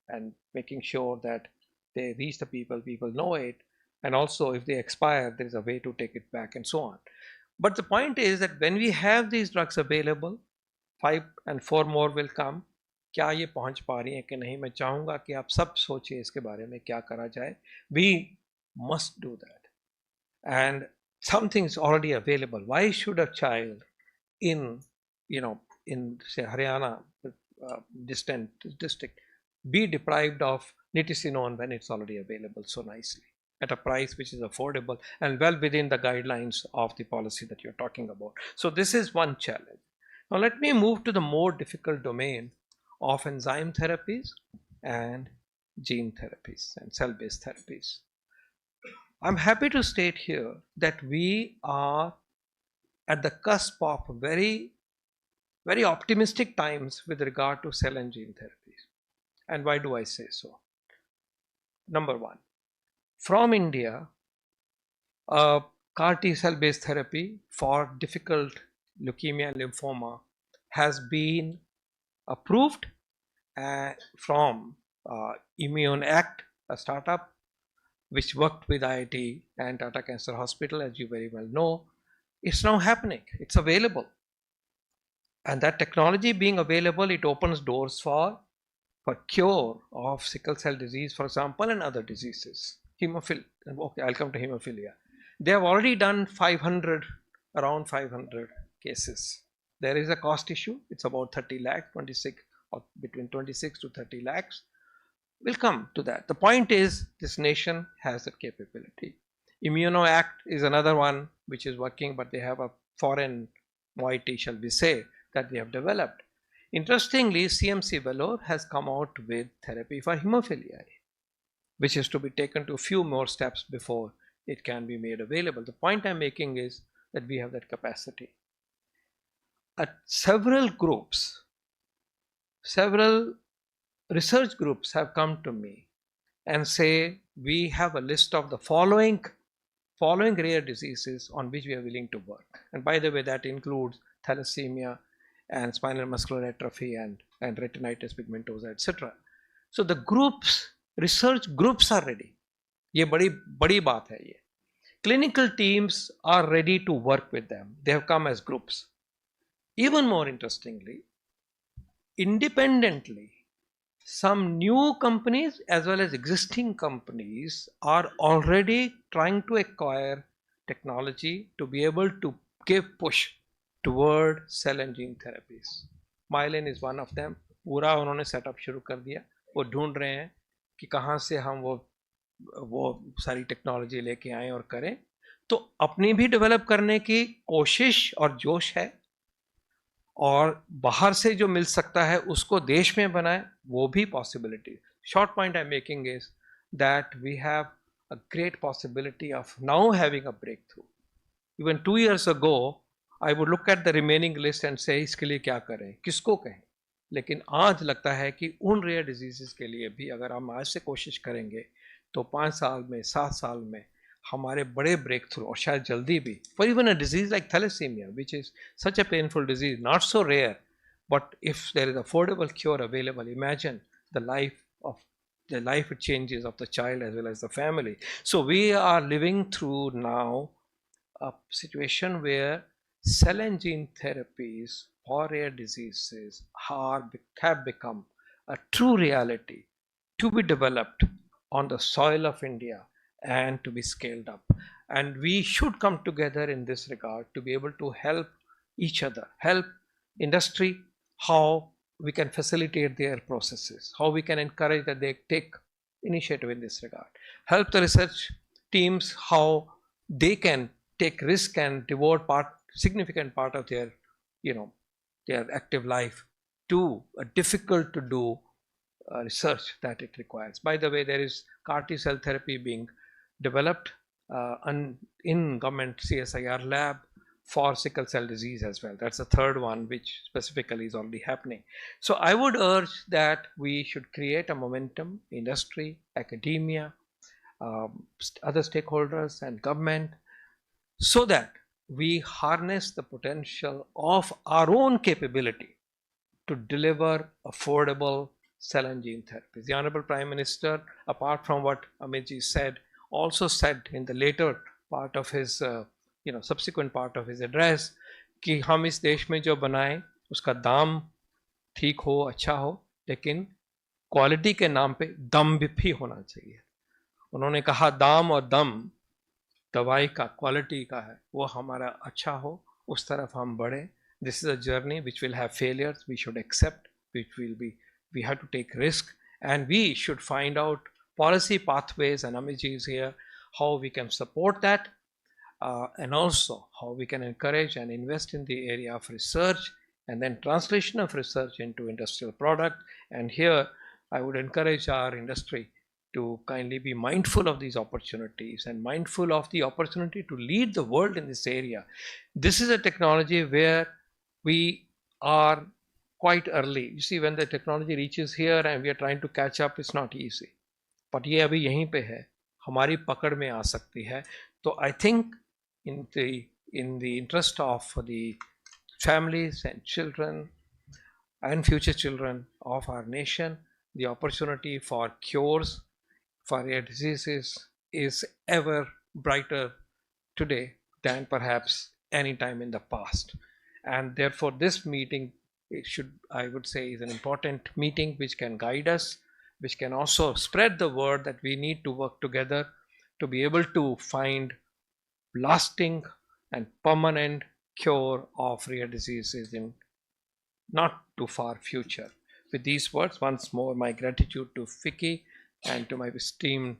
and making sure that they reach the people, people know it, and also if they expire, there is a way to take it back and so on. But the point is that when we have these drugs available, 5 and 4 more will come. क्या ये पहुंच पा रही हैं कि नहीं, मैं चाहूँगा कि आप सब सोचिए इसके बारे में क्या करा जाए. We must do that. And something is already available. Why should a child in say Haryana, distant district, be deprived of nitisinone when it's already available so nicely at a price which is affordable and well within the guidelines of the policy that you're talking about? So this is one challenge. Now let me move to the more difficult domain of enzyme therapies and gene therapies and cell-based therapies. I'm happy to state here that we are at the cusp of very, very optimistic times with regard to cell and gene therapies. And why do I say so? Number one, from India, CAR T cell based therapy for difficult leukemia and lymphoma has been approved from Immune Act, a startup which worked with IIT and Tata Cancer Hospital, as you very well know. It's now happening, it's available. And that technology being available, it opens doors for cure of sickle cell disease, for example, and other diseases. Hemophilia, okay, I'll come to hemophilia. They have already done around 500 cases. There is a cost issue, it's about 30 lakhs, 26 or between 26 to 30 lakhs. We'll come to that. The point is, this nation has that capability. Immuno Act is another one which is working, but they have a foreign moiety, shall we say, that they have developed. Interestingly, CMC Vellore has come out with therapy for hemophilia, which is to be taken to a few more steps before it can be made available. The point I'm making is that we have that capacity. Several groups, several research groups have come to me and say, we have a list of the following rare diseases on which we are willing to work. And by the way, that includes thalassemia and spinal muscular atrophy and retinitis pigmentosa, etc. So the research groups are ready. ये बड़ी बात है ये. Clinical teams are ready to work with them. They have come as groups. Even more interestingly, independently, some new companies as well as existing companies are already trying to acquire technology to be able to give push toward cell and gene therapies. Mylan is one of them. पूरा उन्होंने setup शुरू कर दिया. वो ढूंढ रहे हैं कि कहाँ से हम वो सारी टेक्नोलॉजी लेके आए और करें. तो अपनी भी डेवलप करने की कोशिश और जोश है, और बाहर से जो मिल सकता है उसको देश में बनाए, वो भी possibility. Short point I am making is that we have a great possibility of now having a breakthrough. Even 2 years ago I would look at the remaining list and say इसके लिए क्या करें, किसको कहें. लेकिन आज लगता है कि उन रेयर डिजीज़ के लिए भी अगर हम आज से कोशिश करेंगे तो 5 साल में 7 साल में हमारे बड़े ब्रेक थ्रू, और शायद जल्दी भी. For even a disease like thalassaemia which is such a painful disease, not so rare, but if there is affordable cure available, imagine the life changes of the child as well as the family. So we are living through now a situation where cell and gene therapies for rare diseases have become a true reality to be developed on the soil of India and to be scaled up. And we should come together in this regard to be able to help each other, help industry, how we can facilitate their processes, how we can encourage that they take initiative in this regard, help the research teams, how they can take risk and devote significant part of their, their active life to a difficult to do research that it requires. By the way, there is CAR T cell therapy being developed in government CSIR lab for sickle cell disease as well. That's the third one which specifically is already happening. So I would urge that we should create a momentum, industry, academia, other stakeholders and government, so that we harness the potential of our own capability to deliver affordable cell and gene therapies. The Honorable Prime Minister, apart from what Amitji said, also said in the later part of his, subsequent part of his address, कि हम इस देश में जो बनाएं उसका दाम ठीक हो, अच्छा हो, लेकिन क्वालिटी के नाम पे दम भी होना चाहिए. उन्होंने कहा दाम और दम दवाई का, क्वालिटी का है, वो हमारा अच्छा हो, उस तरफ हम बढ़े. This is a journey which will have failures, we should accept, we have to take risk, and we should find out policy pathways, and Amitji is here, how we can support that, and also how we can encourage and invest in the area of research, and then translation of research into industrial product. And here I would encourage our industry to kindly be mindful of these opportunities and mindful of the opportunity to lead the world in this area. This is a technology where we are quite early. You see, when the technology reaches here and we are trying to catch up, it's not easy. But ये अभी यहीं पे है, हमारी पकड़ में आ सकती है. तो I think in the interest of the families and children and future children of our nation, the opportunity for cures for rare diseases is ever brighter today than perhaps any time in the past. And therefore this meeting, I would say, is an important meeting which can guide us, which can also spread the word that we need to work together to be able to find lasting and permanent cure of rare diseases in not too far future. With these words, once more my gratitude to FICCI and to my esteemed,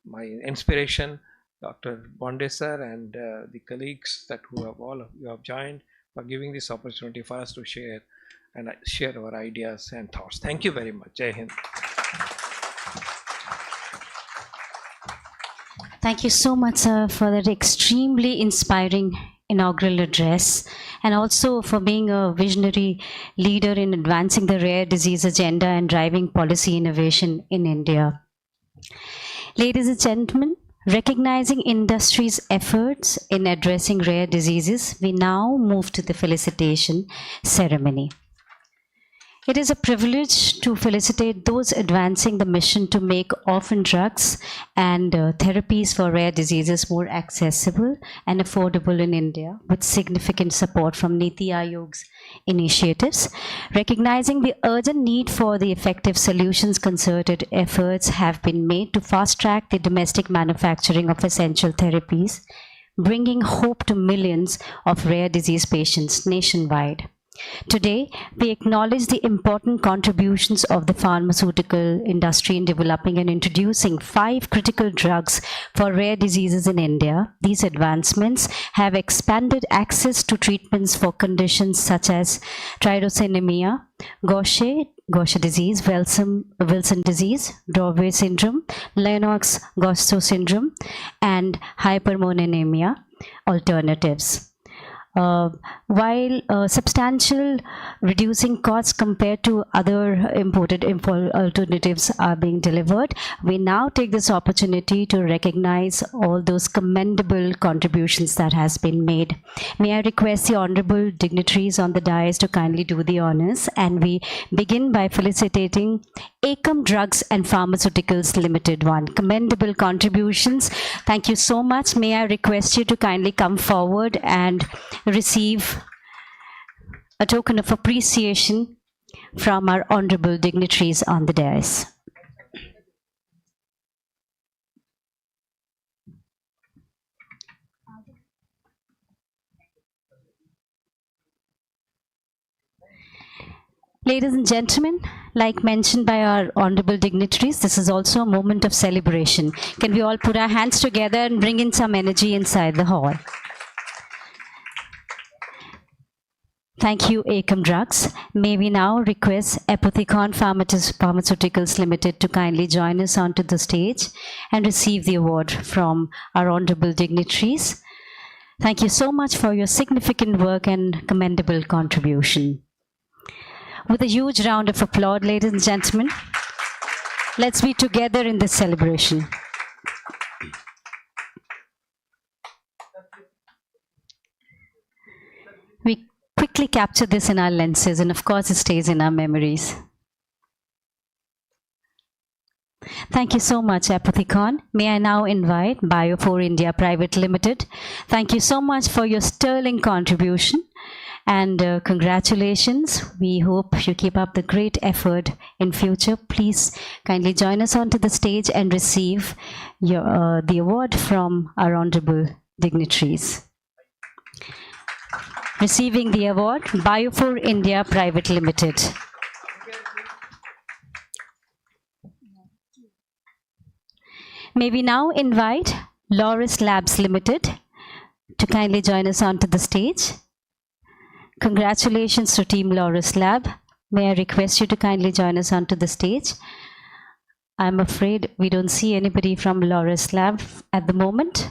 my inspiration, Dr. Bonde sir, and the colleagues that you have joined, for giving this opportunity for us to share our ideas and thoughts. Thank you very much. Jai Hind. Thank you so much, sir, for that extremely inspiring inaugural address, and also for being a visionary leader in advancing the rare disease agenda and driving policy innovation in India. Ladies and gentlemen, recognizing industry's efforts in addressing rare diseases, we now move to the felicitation ceremony. It is a privilege to felicitate those advancing the mission to make orphan drugs and therapies for rare diseases more accessible and affordable in India, with significant support from Niti Aayog's initiatives. Recognizing the urgent need for the effective solutions, concerted efforts have been made to fast-track the domestic manufacturing of essential therapies, bringing hope to millions of rare disease patients nationwide. Today, we acknowledge the important contributions of the pharmaceutical industry in developing and introducing 5 critical drugs for rare diseases in India. These advancements have expanded access to treatments for conditions such as tyrosinemia, Gaucher disease, Wilson disease, Dravet syndrome, Lennox-Gastaut syndrome, and hypermonanemia alternatives. While substantial reducing costs compared to other imported alternatives are being delivered, we now take this opportunity to recognize all those commendable contributions that has been made. May I request the honorable dignitaries on the dais to kindly do the honors, and we begin by felicitating Ekam Drugs and Pharmaceuticals Limited. One commendable contributions. Thank you so much. May I request you to kindly come forward and receive a token of appreciation from our honorable dignitaries on the dais. Ladies and gentlemen, like mentioned by our honorable dignitaries, this is also a moment of celebration. Can we all put our hands together and bring in some energy inside the hall? Thank you, Ekam Drugs. May we now request Apothecon Pharmaceuticals Limited to kindly join us onto the stage and receive the award from our honorable dignitaries. Thank you so much for your significant work and commendable contribution. With a huge round of applause, ladies and gentlemen, let's be together in this celebration. We quickly capture this in our lenses, and of course it stays in our memories. Thank you so much, Apothecon. May I now invite Bio4 India Private Limited. Thank you so much for your sterling contribution. And congratulations. We hope you keep up the great effort in future. Please kindly join us onto the stage and receive the award from our honorable dignitaries. Receiving the award, Bio4 India Private Limited. May we now invite Loris Labs Limited to kindly join us onto the stage. Congratulations to Team Loris Lab. May I request you to kindly join us onto the stage. I'm afraid we don't see anybody from Loris Lab at the moment.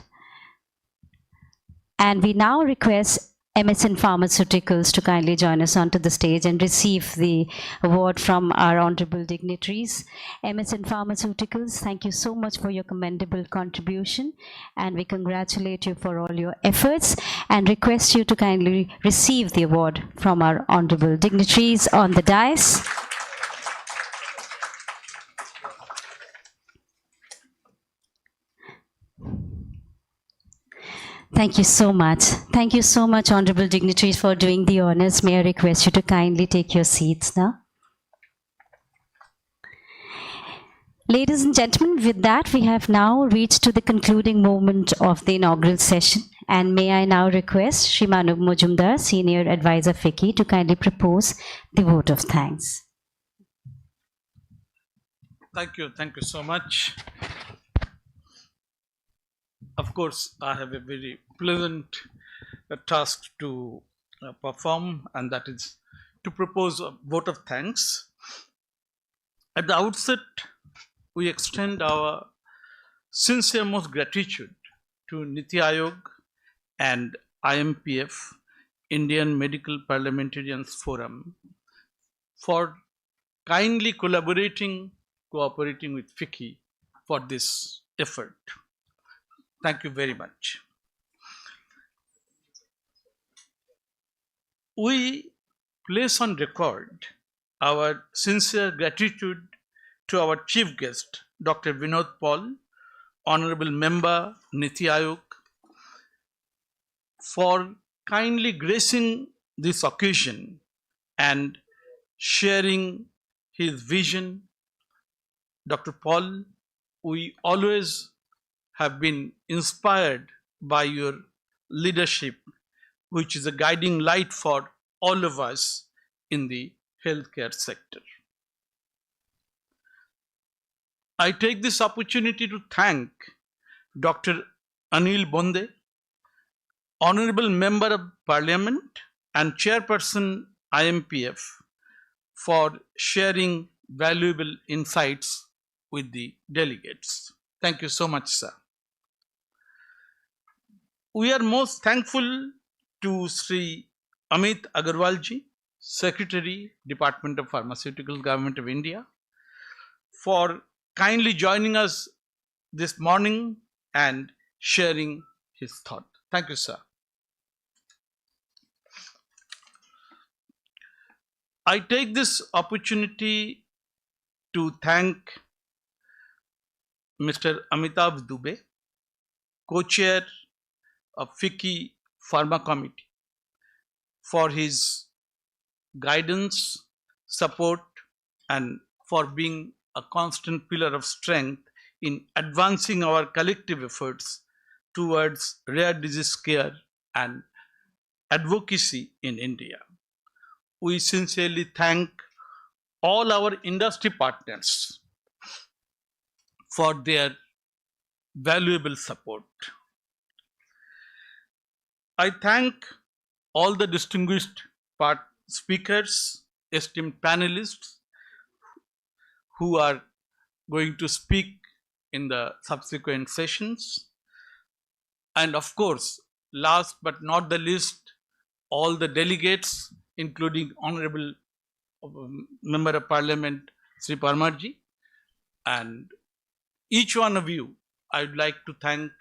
And we now request MSN Pharmaceuticals to kindly join us onto the stage and receive the award from our honorable dignitaries. MSN Pharmaceuticals, thank you so much for your commendable contribution, and we congratulate you for all your efforts and request you to kindly receive the award from our honorable dignitaries on the dais. Thank you so much. Thank you so much, honorable dignitaries, for doing the honors. May I request you to kindly take your seats now. Ladies and gentlemen, with that, we have now reached to the concluding moment of the inaugural session. And may I now request Shri Manav Mujumdar, Senior Advisor FICCI, to kindly propose the vote of thanks. Thank you so much. Of course, I have a very pleasant task to perform, and that is to propose a vote of thanks. At the outset, we extend our sincere most gratitude to Niti Aayog and IMPF, Indian Medical Parliamentarians Forum, for kindly cooperating with FICCI for this effort. Thank you very much. We place on record our sincere gratitude to our chief guest, Dr. Vinod Paul, Honorable Member Niti Aayog, for kindly gracing this occasion and sharing his vision. Dr. Paul, we always have been inspired by your leadership, which is a guiding light for all of us in the healthcare sector. I take this opportunity to thank Dr. Anil Bonde, Honorable Member of Parliament and Chairperson IMPF, for sharing valuable insights with the delegates. Thank you so much, sir. We are most thankful to Sri Amit Agarwalji, Secretary, Department of Pharmaceuticals, Government of India, for kindly joining us this morning and sharing his thought. Thank you, sir. I take this opportunity to thank Mr. Amitav Dubey, co-chair of FICCI Pharma Committee, for his guidance, support, and for being a constant pillar of strength in advancing our collective efforts towards rare disease care and advocacy in India. We sincerely thank all our industry partners for their valuable support. I thank all the distinguished speakers, esteemed panelists who are going to speak in the subsequent sessions. And of course, last but not the least, all the delegates, including Honorable Member of Parliament Sri Parmarji, and each one of you, I would like to thank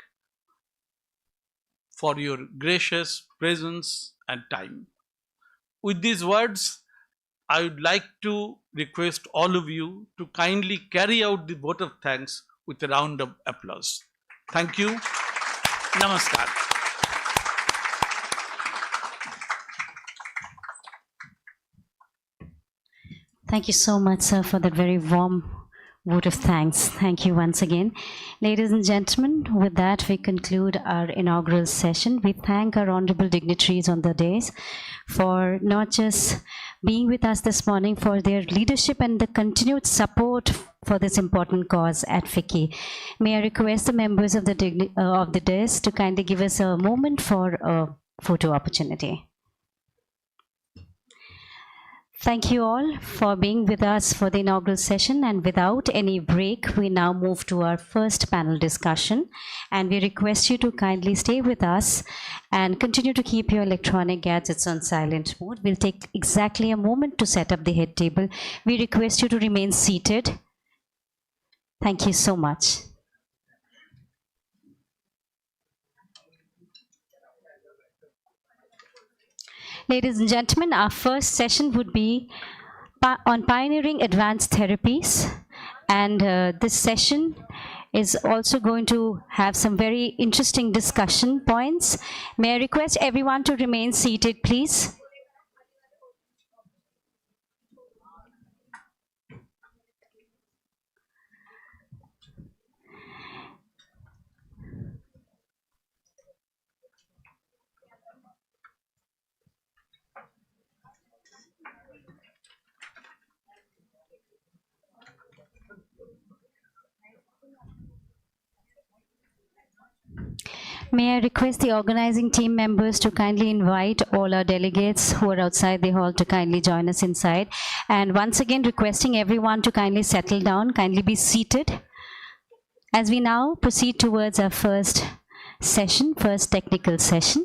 for your gracious presence and time. With these words, I would like to request all of you to kindly carry out the vote of thanks with a round of applause. Thank you. Namaskar. Thank you so much, sir, for that very warm vote of thanks. Thank you once again. Ladies and gentlemen, with that, we conclude our inaugural session. We thank our honorable dignitaries on the dais for not just being with us this morning, for their leadership and the continued support for this important cause at FICCI. May I request the members of the dais to kindly give us a moment for a photo opportunity. Thank you all for being with us for the inaugural session, and without any break, we now move to our first panel discussion, and we request you to kindly stay with us and continue to keep your electronic gadgets on silent mode. We'll take exactly a moment to set up the head table. We request you to remain seated. Thank you so much. Ladies and gentlemen, our first session would be on pioneering advanced therapies, and this session is also going to have some very interesting discussion points. May I request everyone to remain seated, please? May I request the organizing team members to kindly invite all our delegates who are outside the hall to kindly join us inside. And once again, requesting everyone to kindly settle down, kindly be seated. As we now proceed towards our first session, first technical session.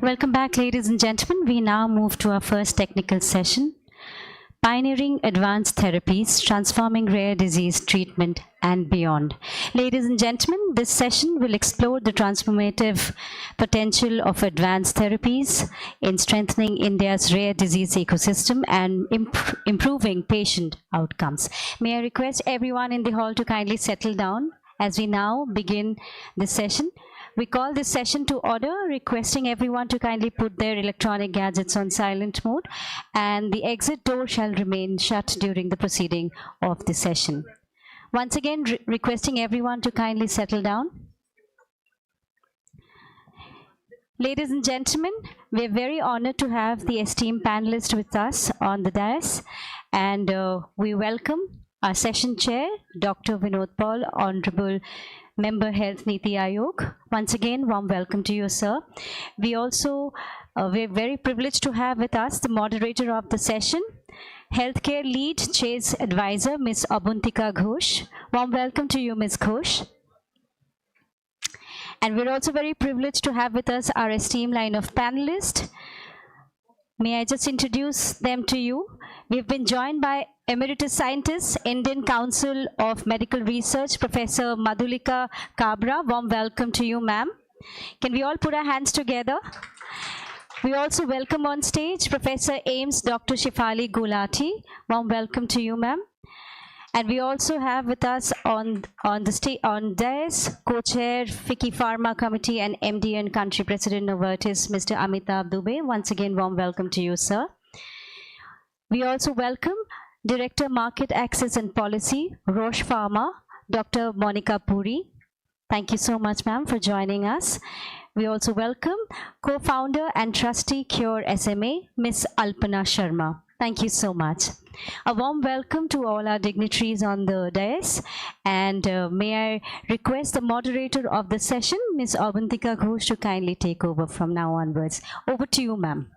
Welcome back, ladies and gentlemen. We now move to our first technical session, Pioneering Advanced Therapies, Transforming Rare Disease Treatment and Beyond. Ladies and gentlemen, this session will explore the transformative potential of advanced therapies in strengthening India's rare disease ecosystem and improving patient outcomes. May I request everyone in the hall to kindly settle down as we now begin this session. We call this session to order, requesting everyone to kindly put their electronic gadgets on silent mode, and the exit door shall remain shut during the proceeding of the session. Once again, requesting everyone to kindly settle down. Ladies and gentlemen, we're very honored to have the esteemed panelists with us on the dais, and we welcome our session chair, Dr. Vinod Paul, Honorable Member Health Niti Aayog. Once again, warm welcome to you, sir. We also, we're very privileged to have with us the moderator of the session, Healthcare Lead Chase Advisor, Ms. Abuntika Ghosh. Warm welcome to you, Ms. Ghosh. And we're also very privileged to have with us our esteemed line of panelists. May I just introduce them to you? We've been joined by Emeritus Scientist, Indian Council of Medical Research, Professor Madhulika Kabra. Warm welcome to you, ma'am. Can we all put our hands together? We also welcome on stage Professor Ames Dr. Shifali Gulati. Warm welcome to you, ma'am. And we also have with us on dais, co-chair, FICCI Pharma Committee and MD and Country President Novartis, Mr. Amitabh Dubey. Once again, warm welcome to you, sir. We also welcome Director Market Access and Policy, Roche Pharma, Dr. Monica Puri. Thank you so much, ma'am, for joining us. We also welcome co-founder and trustee Cure SMA, Ms. Alpana Sharma. Thank you so much. A warm welcome to all our dignitaries on the dais, and may I request the moderator of the session, Ms. Abantika Ghosh, to kindly take over from now onwards. Over to you, ma'am.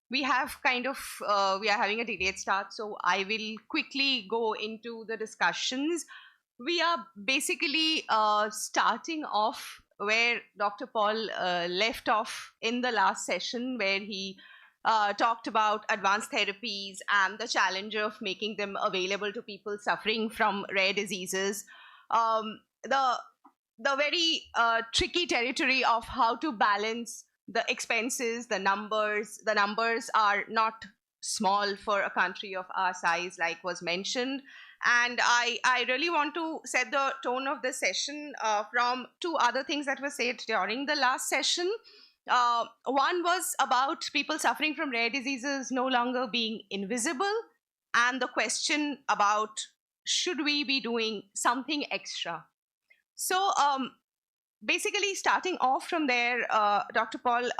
We have kind of we are having a delayed start, so I will quickly go into the discussions. We are basically starting off where Dr. Paul left off in the last session, where he talked about advanced therapies and the challenge of making them available to people suffering from rare diseases. The very tricky territory of how to balance the expenses, the numbers. The numbers are not small for a country of our size, like was mentioned. And I really want to set the tone of the session from two other things that were said during the last session. One was about people suffering from rare diseases no longer being invisible, and the question about should we be doing something extra. So basically, starting off from there, Dr. Paul,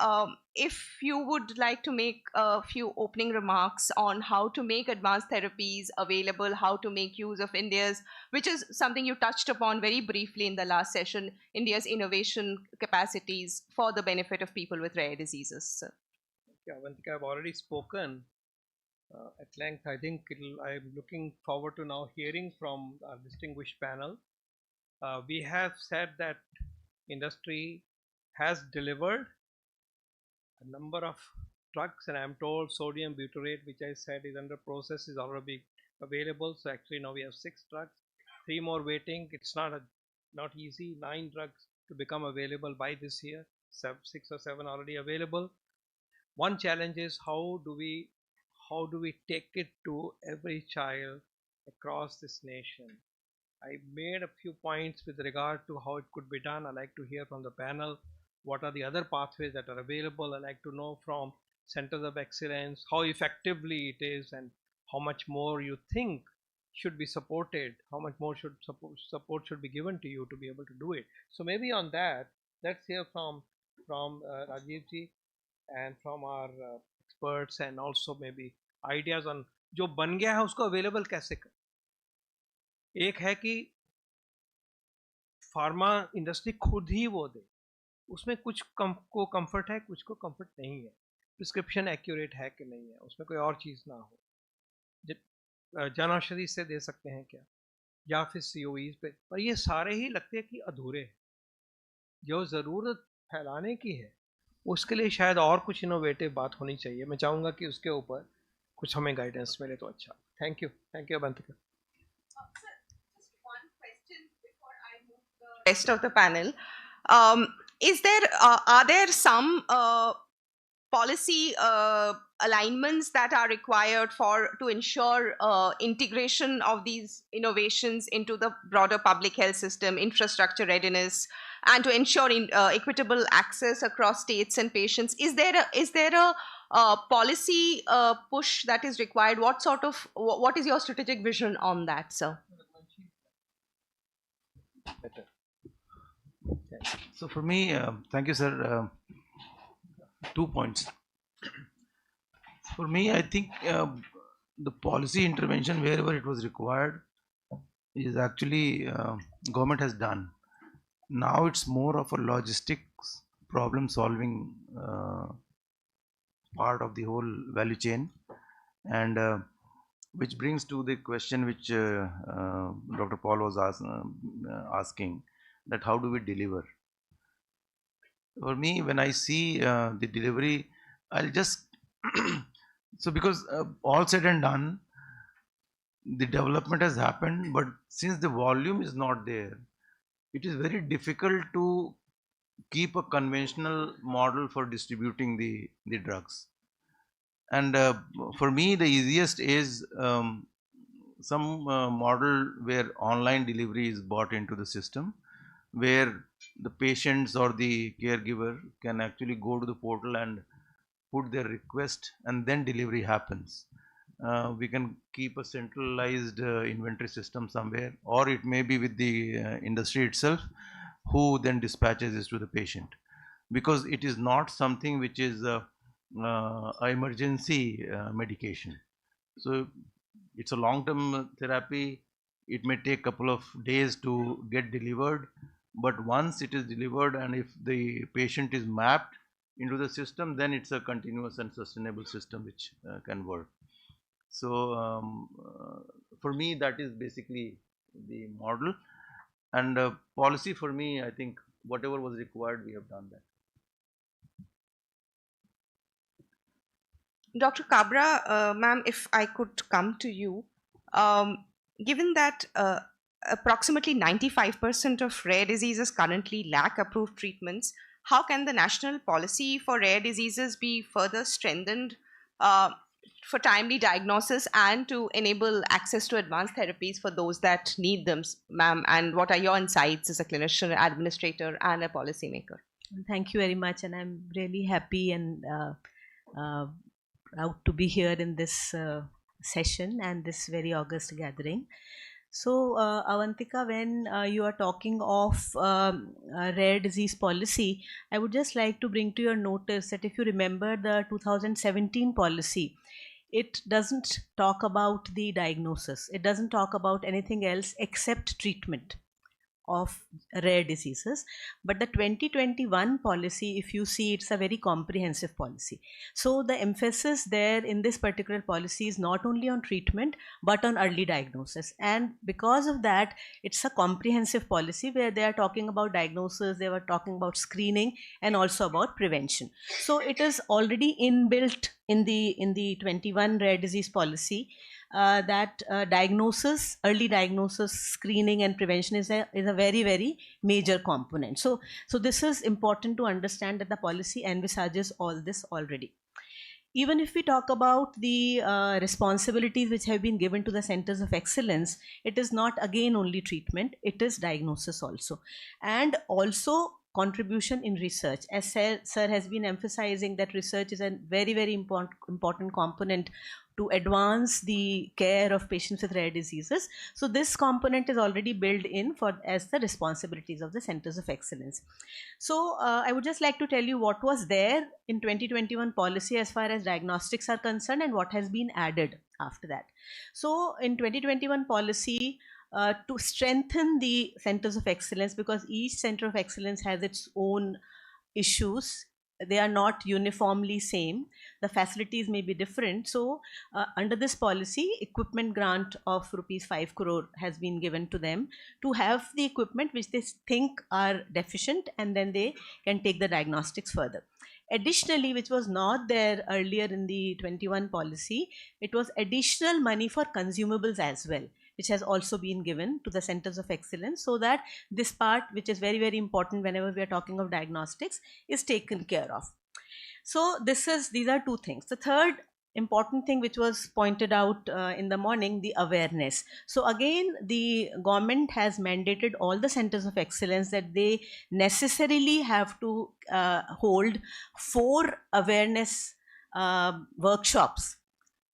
if you would like to make a few opening remarks on how to make advanced therapies available, how to make use of India's, which is something you touched upon very briefly in the last session, India's innovation capacities for the benefit of people with rare diseases. Yeah, Avantika, I've already spoken at length. I think I'm looking forward to now hearing from our distinguished panel. We have said that industry has delivered a number of drugs, and I'm told sodium butyrate, which I said is under process, is already available. So actually now we have 6 drugs, 3 more waiting. It's not easy. 9 drugs to become available by this year, 6 or 7 already available. One challenge is how do we take it to every child across this nation? I made a few points with regard to how it could be done. I'd like to hear from the panel what are the other pathways that are available. I'd like to know from centers of excellence how effectively it is and how much more you think should be supported, how much more support should be given to you to be able to do it. So maybe on that, let's hear from Rajiv ji and from our experts, and also maybe ideas on जो बन गया है उसको available कैसे कर. एक है कि फार्मा इंडस्ट्री खुद ही वो दे, उसमें कुछ को कंफर्ट है, कुछ को कंफर्ट नहीं है, प्रिस्क्रिप्शन एक्यूरेट है कि नहीं है, उसमें कोई और चीज़ ना हो, जन औषधि से दे सकते हैं क्या, या फिर COEs पे, पर ये सारे ही लगते हैं कि अधूरे हैं। जो ज़रूरत फैलाने की है उसके लिए शायद और कुछ इनोवेटिव बात होनी चाहिए। मैं चाहूँगा कि उसके ऊपर कुछ हमें गाइडेंस मिले तो अच्छा। Thank you Avantika. Rest of the panel. Are there some policy alignments that are required to ensure integration of these innovations into the broader public health system, infrastructure readiness, and to ensure equitable access across states and patients? Is there a policy push that is required? What is your strategic vision on that, sir? So for me, thank you, sir. 2 points. For me, I think the policy intervention wherever it was required is actually government has done. Now it's more of a logistics problem solving part of the whole value chain, and which brings to the question which Dr. Paul was asking, that how do we deliver? For me, when I see the delivery, I'll just so because all said and done, the development has happened, but since the volume is not there, it is very difficult to keep a conventional model for distributing the drugs. And for me, the easiest is some model where online delivery is brought into the system, where the patients or the caregiver can actually go to the portal and put their request, and then delivery happens. We can keep a centralized inventory system somewhere, or it may be with the industry itself, who then dispatches this to the patient, because it is not something which is a emergency medication. So it's a long-term therapy. It may take a couple of days to get delivered, but once it is delivered and if the patient is mapped into the system, then it's a continuous and sustainable system which can work. So for me, that is basically the model. And policy, for me, I think whatever was required, we have done that. Dr. Kabra, ma'am, if I could come to you, given that approximately 95% of rare diseases currently lack approved treatments, how can the national policy for rare diseases be further strengthened for timely diagnosis and to enable access to advanced therapies for those that need them, ma'am? And what are your insights as a clinician, administrator, and a policymaker? Thank you very much, and I'm really happy and proud to be here in this session and this very august gathering. So, Avantika, when you are talking of rare disease policy, I would just like to bring to your notice that if you remember the 2017 policy, it doesn't talk about the diagnosis. It doesn't talk about anything else except treatment of rare diseases. But the 2021 policy, if you see, it's a very comprehensive policy. So the emphasis there in this particular policy is not only on treatment but on early diagnosis, and because of that it's a comprehensive policy where they are talking about diagnosis, they were talking about screening, and also about prevention. So it is already inbuilt in the 21 rare disease policy that early diagnosis, screening, and prevention is a very, very major component. So this is important to understand, that the policy envisages all this already. Even if we talk about the responsibilities which have been given to the centers of excellence, it is not again only treatment, it is diagnosis also, and also contribution in research. As sir has been emphasizing, that research is a very, very important component to advance the care of patients with rare diseases. So this component is already built in as the responsibilities of the centers of excellence. So I would just like to tell you what was there in 2021 policy as far as diagnostics are concerned and what has been added after that. So in 2021 policy, to strengthen the centers of excellence, because each center of excellence has its own issues, they are not uniformly same. The facilities may be different. So under this policy, equipment grant of rupees 5 crore has been given to them to have the equipment which they think are deficient, and then they can take the diagnostics further. Additionally, which was not there earlier in the 21 policy, it was additional money for consumables as well, which has also been given to the centers of excellence, so that this part, which is very, very important whenever we are talking of diagnostics, is taken care of. So these are two things. The third important thing which was pointed out in the morning, the awareness. So again, the government has mandated all the centers of excellence that they necessarily have to hold 4 awareness workshops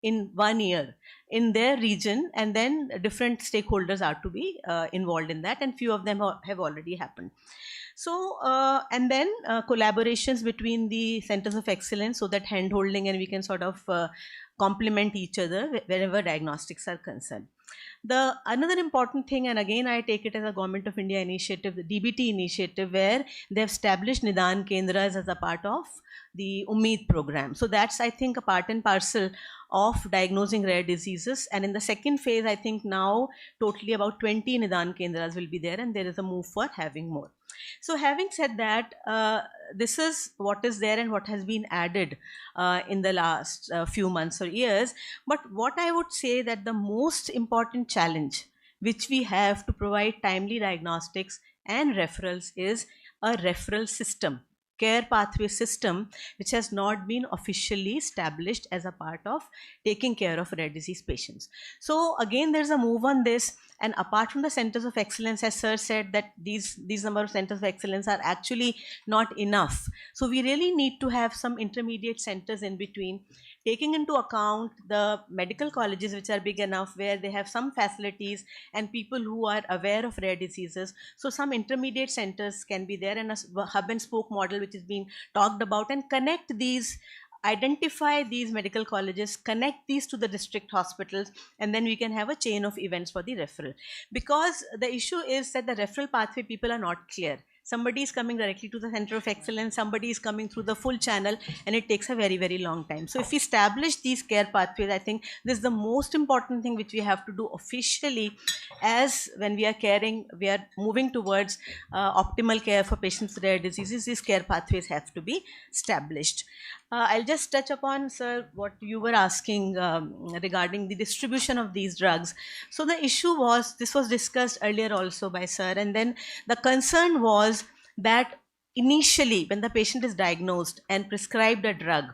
in 1 year in their region, and then different stakeholders are to be involved in that, and few of them have already happened. So and then collaborations between the centers of excellence, so that hand holding, and we can sort of complement each other wherever diagnostics are concerned. The another important thing, and again I take it as a Government of India initiative, the DBT initiative, where they have established Nidan Kendras as a part of the Ummeed program. So that's, I think, a part and parcel of diagnosing rare diseases. And in the second phase, I think now totally about 20 Nidan Kendras will be there, and there is a move for having more. So having said that, this is what is there and what has been added in the last few months or years. But what I would say that the most important challenge which we have to provide timely diagnostics and referrals is a referral system, care pathway system, which has not been officially established as a part of taking care of rare disease patients. So again, there's a move on this. And apart from the centers of excellence, as sir said, that these number of centers of excellence are actually not enough. So we really need to have some intermediate centers in between, taking into account the medical colleges which are big enough where they have some facilities and people who are aware of rare diseases. So some intermediate centers can be there, and a hub and spoke model which is being talked about, and connect these, identify these medical colleges, connect these to the district hospitals, and then we can have a chain of events for the referral. Because the issue is that the referral pathway, people are not clear. Somebody is coming directly to the center of excellence, somebody is coming through the full channel, and it takes a very, very long time. So if we establish these care pathways, I think this is the most important thing which we have to do officially, as when we are caring, we are moving towards optimal care for patients with rare diseases. These care pathways have to be established. I'll just touch upon, sir, what you were asking regarding the distribution of these drugs. So the issue was, this was discussed earlier also by sir, and then the concern was that initially when the patient is diagnosed and prescribed a drug,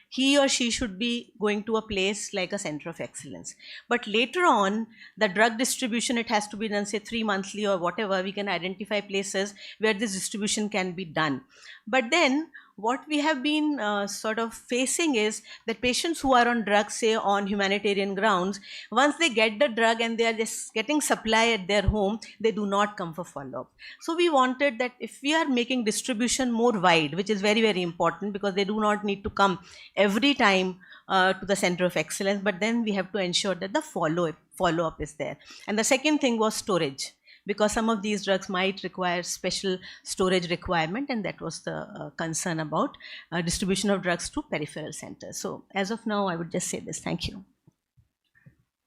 he or she should be going to a place like a center of excellence. But later on, the drug distribution, it has to be done, say 3 monthly or whatever. We can identify places where this distribution can be done. But then what we have been sort of facing is that patients who are on drugs, say on humanitarian grounds, once they get the drug and they are just getting supply at their home, they do not come for follow-up. So we wanted that if we are making distribution more wide, which is very, very important, because they do not need to come every time to the center of excellence, but then we have to ensure that the follow-up is there. And the second thing was storage, because some of these drugs might require special storage requirement, and that was the concern about distribution of drugs to peripheral centers. So as of now, I would just say this. Thank you.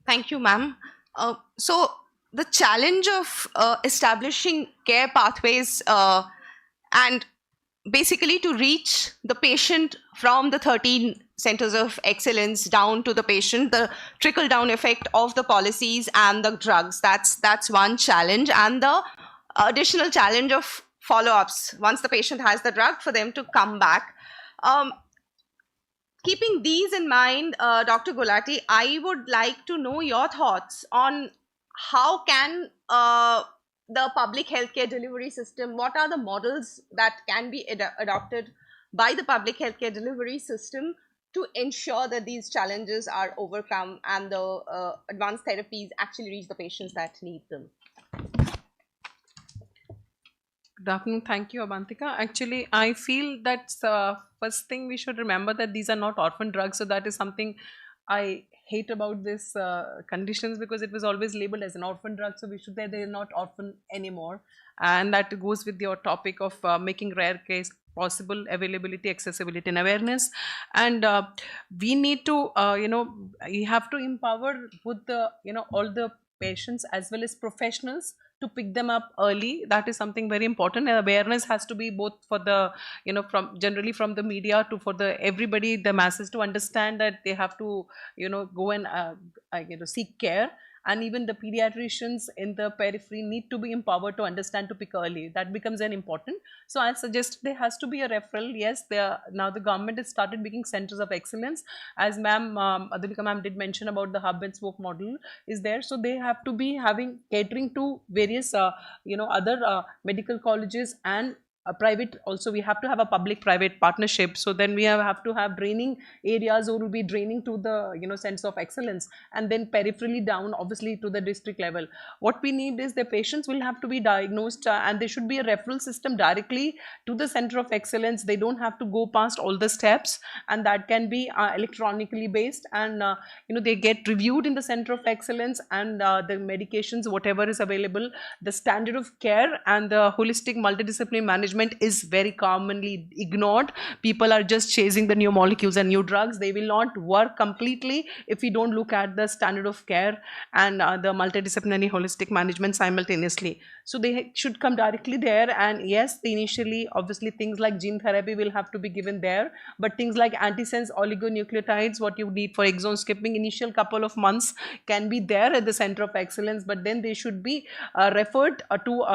Thank you, ma'am. So the challenge of establishing care pathways and basically to reach the patient from the 13 centers of excellence down to the patient, the trickle down effect of the policies and the drugs, that's one challenge. And the additional challenge of follow-ups once the patient has the drug, for them to come back. Keeping these in mind, Dr. Gulati, I would like to know your thoughts on how can the public healthcare delivery system, what are the models that can be adopted by the public healthcare delivery system to ensure that these challenges are overcome and the advanced therapies actually reach the patients that need them? Good afternoon. Thank you, Abantika. Actually, I feel that first thing we should remember that these are not orphan drugs. So that is something I hate about this conditions, because it was always labeled as an orphan drug. So we should say they are not orphan anymore. And that goes with your topic of making rare case possible availability, accessibility, and awareness. And we need to, you have to empower with the, all the patients as well as professionals to pick them up early. That is something very important. And awareness has to be both for the, from generally from the media to for the everybody, the masses, to understand that they have to, go and seek care. And even the pediatricians in the periphery need to be empowered to understand to pick early. That becomes an important. So I suggest there has to be a referral. Yes, now the government has started making centers of excellence, as ma'am Adulika ma'am did mention about the hub and spoke model is there. So they have to be having catering to various other medical colleges and private. Also we have to have a public private partnership. So then we have to have draining areas who will be draining to the sense of excellence, and then peripherally down obviously to the district level. What we need is the patients will have to be diagnosed, and there should be a referral system directly to the center of excellence. They don't have to go past all the steps, and that can be electronically based, and they get reviewed in the center of excellence, and the medications whatever is available, the standard of care and the holistic multidisciplinary management is very commonly ignored. People are just chasing the new molecules and new drugs. They will not work completely if we don't look at the standard of care and the multidisciplinary holistic management simultaneously. So they should come directly there. And yes, initially obviously things like gene therapy will have to be given there, but things like antisense oligonucleotides, what you need for exon skipping, initial couple of months can be there at the center of excellence, but then they should be referred to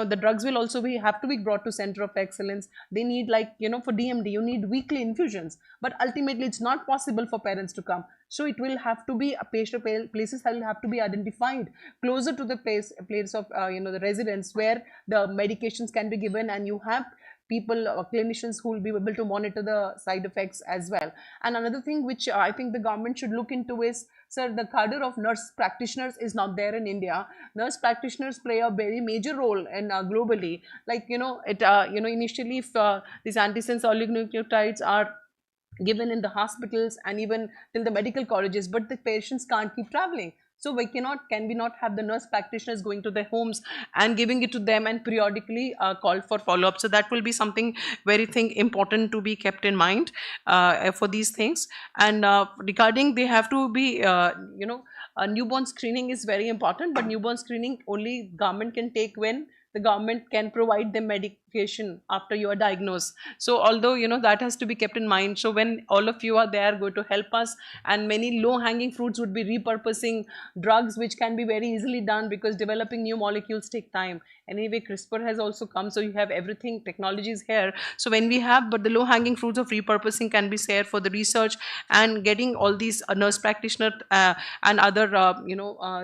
the drugs will also have to be brought to center of excellence. They need, like, for DMD you need weekly infusions, but ultimately it's not possible for parents to come. So it will have to be a patient places will have to be identified closer to the place of the residence, where the medications can be given, and you have people, clinicians who will be able to monitor the side effects as well. And another thing which I think the government should look into is, sir, the cadre of nurse practitioners is not there in India. Nurse practitioners play a very major role in globally. Like, initially if these antisense oligonucleotides are given in the hospitals and even till the medical colleges, but the patients can't keep traveling. So can we not have the nurse practitioners going to their homes and giving it to them and periodically call for follow-up? So that will be something very important to be kept in mind for these things. And regarding, they have to be, newborn screening is very important, but newborn screening only government can take when the government can provide them medication after you are diagnosed. So although that has to be kept in mind. So when all of you are there going to help us, and many low hanging fruits would be repurposing drugs, which can be very easily done, because developing new molecules take time. Anyway, CRISPR has also come, so you have everything, technology is here. So when we have, but the low hanging fruits of repurposing can be shared for the research and getting all these nurse practitioner and other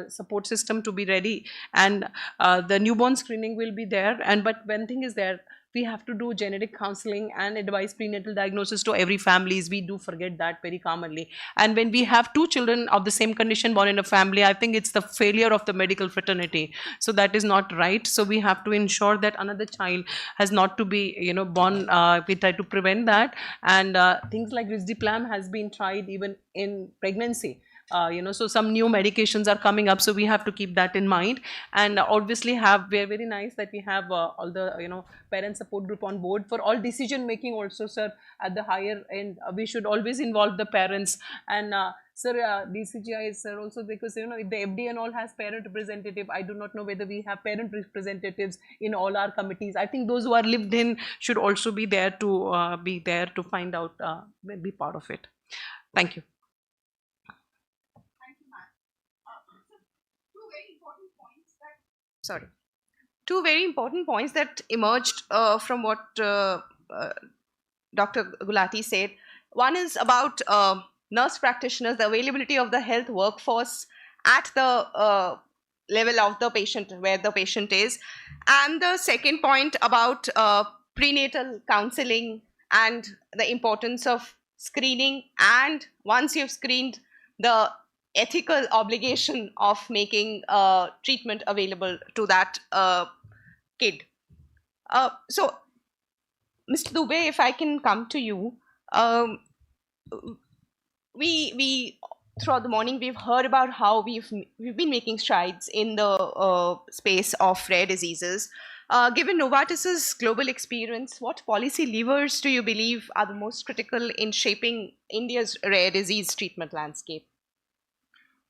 support system to be ready. And the newborn screening will be there. And but one thing is there, we have to do genetic counseling and advise prenatal diagnosis to every families. We do forget that very commonly. And when we have two children of the same condition born in a family, I think it's the failure of the medical fraternity. So that is not right. So we have to ensure that another child has not to be born. We try to prevent that. And things like risdiplam has been tried even in pregnancy. So some new medications are coming up, so we have to keep that in mind. And obviously we're very nice that we have all the parent support group on board for all decision making also, sir. At the higher end, we should always involve the parents. And sir, DCGI, sir, also, because if the FD and all has parent representative, I do not know whether we have parent representatives in all our committees. I think those who are lived in should also be there to find out, be part of it. Thank you. Two very important points that emerged from what Dr. Gulati said. One is about nurse practitioners, the availability of the health workforce at the level of the patient, where the patient is. And the second point about prenatal counseling and the importance of screening. And once you've screened, the ethical obligation of making treatment available to that kid. So, Mr. Dubey, if I can come to you, we throughout the morning we've heard about how we've been making strides in the space of rare diseases. Given Novartis's global experience, what policy levers do you believe are the most critical in shaping India's rare disease treatment landscape?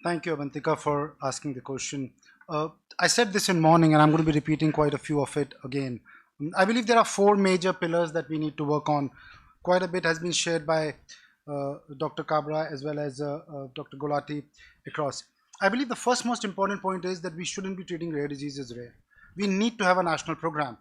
Thank you, Avantika, for asking the question. Uh, I said this in morning, and I'm going to be repeating quite a few of it again. I believe there are four major pillars that we need to work on. Quite a bit has been shared by Dr. Kabra as well as Dr. Golati across. I believe the first most important point is that we shouldn't be treating rare diseases rare. We need to have a national program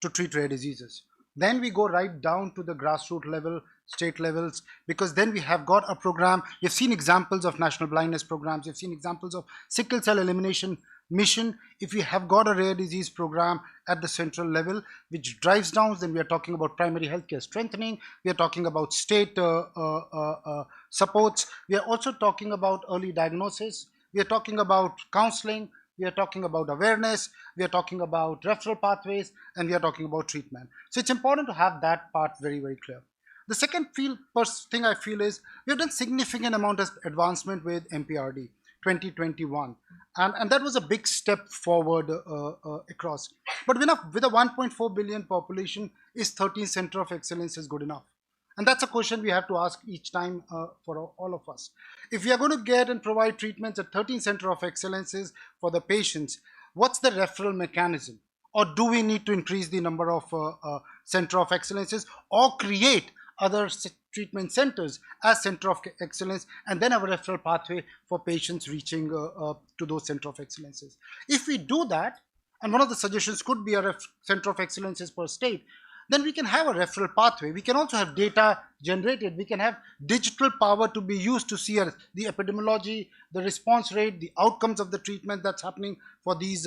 to treat rare diseases. Then we go right down to the grassroots level, state levels, because then we have got a program. You've seen examples of national blindness programs. You've seen examples of sickle cell elimination mission. If we have got a rare disease program at the central level, which drives down, then we are talking about primary healthcare strengthening. We are talking about state supports. We are also talking about early diagnosis. We are talking about counseling. We are talking about awareness, we are talking about referral pathways, and we are talking about treatment. So it's important to have that part very, very clear. The second thing I feel is we have done significant amount of advancement with MPRD 2021, and that was a big step forward across. But with a 1.4 billion population, is 13 center of excellence is good enough? And that's a question we have to ask each time for all of us. If we are going to get and provide treatments at 13 center of excellences for the patients, what's the referral mechanism? Or do we need to increase the number of center of excellences or create other treatment centers as center of excellence and then have a referral pathway for patients reaching to those center of excellences? If we do that, and one of the suggestions could be a center of excellences per state, then we can have a referral pathway. We can also have data generated. We can have digital power to be used to see the epidemiology, the response rate, the outcomes of the treatment that's happening for these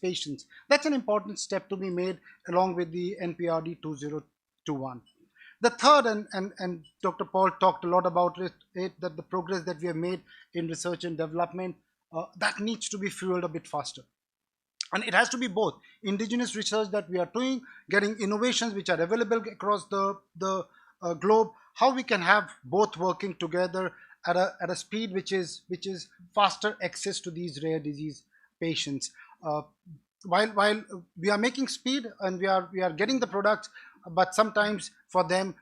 patients. That's an important step to be made along with the NPRD 2021. The third, and Dr. Paul talked a lot about it, that the progress that we have made in research and development, that needs to be fueled a bit faster. And it has to be both indigenous research that we are doing, getting innovations which are available across the globe, how we can have both working together at a speed which is faster access to these rare disease patients. While we are making speed and we are getting the products, but sometimes for them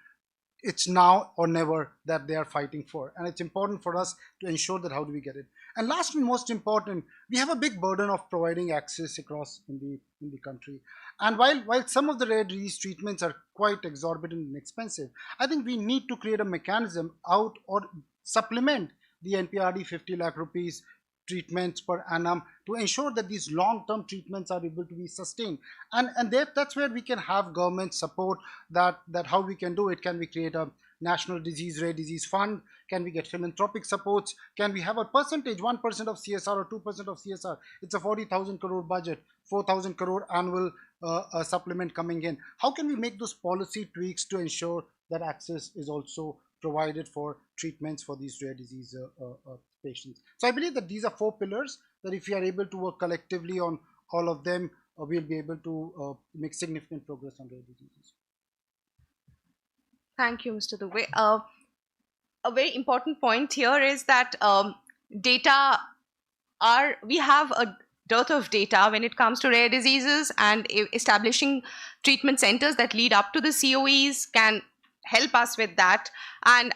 it's now or never that they are fighting for, and it's important for us to ensure that how do we get it. And last and most important, we have a big burden of providing access across in the country. And while some of the rare disease treatments are quite exorbitant and expensive, I think we need to create a mechanism out or supplement the NPRD 50 lakh rupees treatments per annum to ensure that these long-term treatments are able to be sustained. And that's where we can have government support, that how we can do it. Can we create a national rare disease fund? Can we get philanthropic supports? Can we have a percentage, 1% of CSR or 2% of CSR? It's a 40,000 crore budget, 4,000 crore annual supplement coming in. How can we make those policy tweaks to ensure that access is also provided for treatments for these rare disease patients? So I believe that these are four pillars that if we are able to work collectively on all of them, we'll be able to make significant progress on rare diseases. Thank you, Mr. Dubey. A very important point here is that we have a dearth of data when it comes to rare diseases, and establishing treatment centers that lead up to the COEs can help us with that. And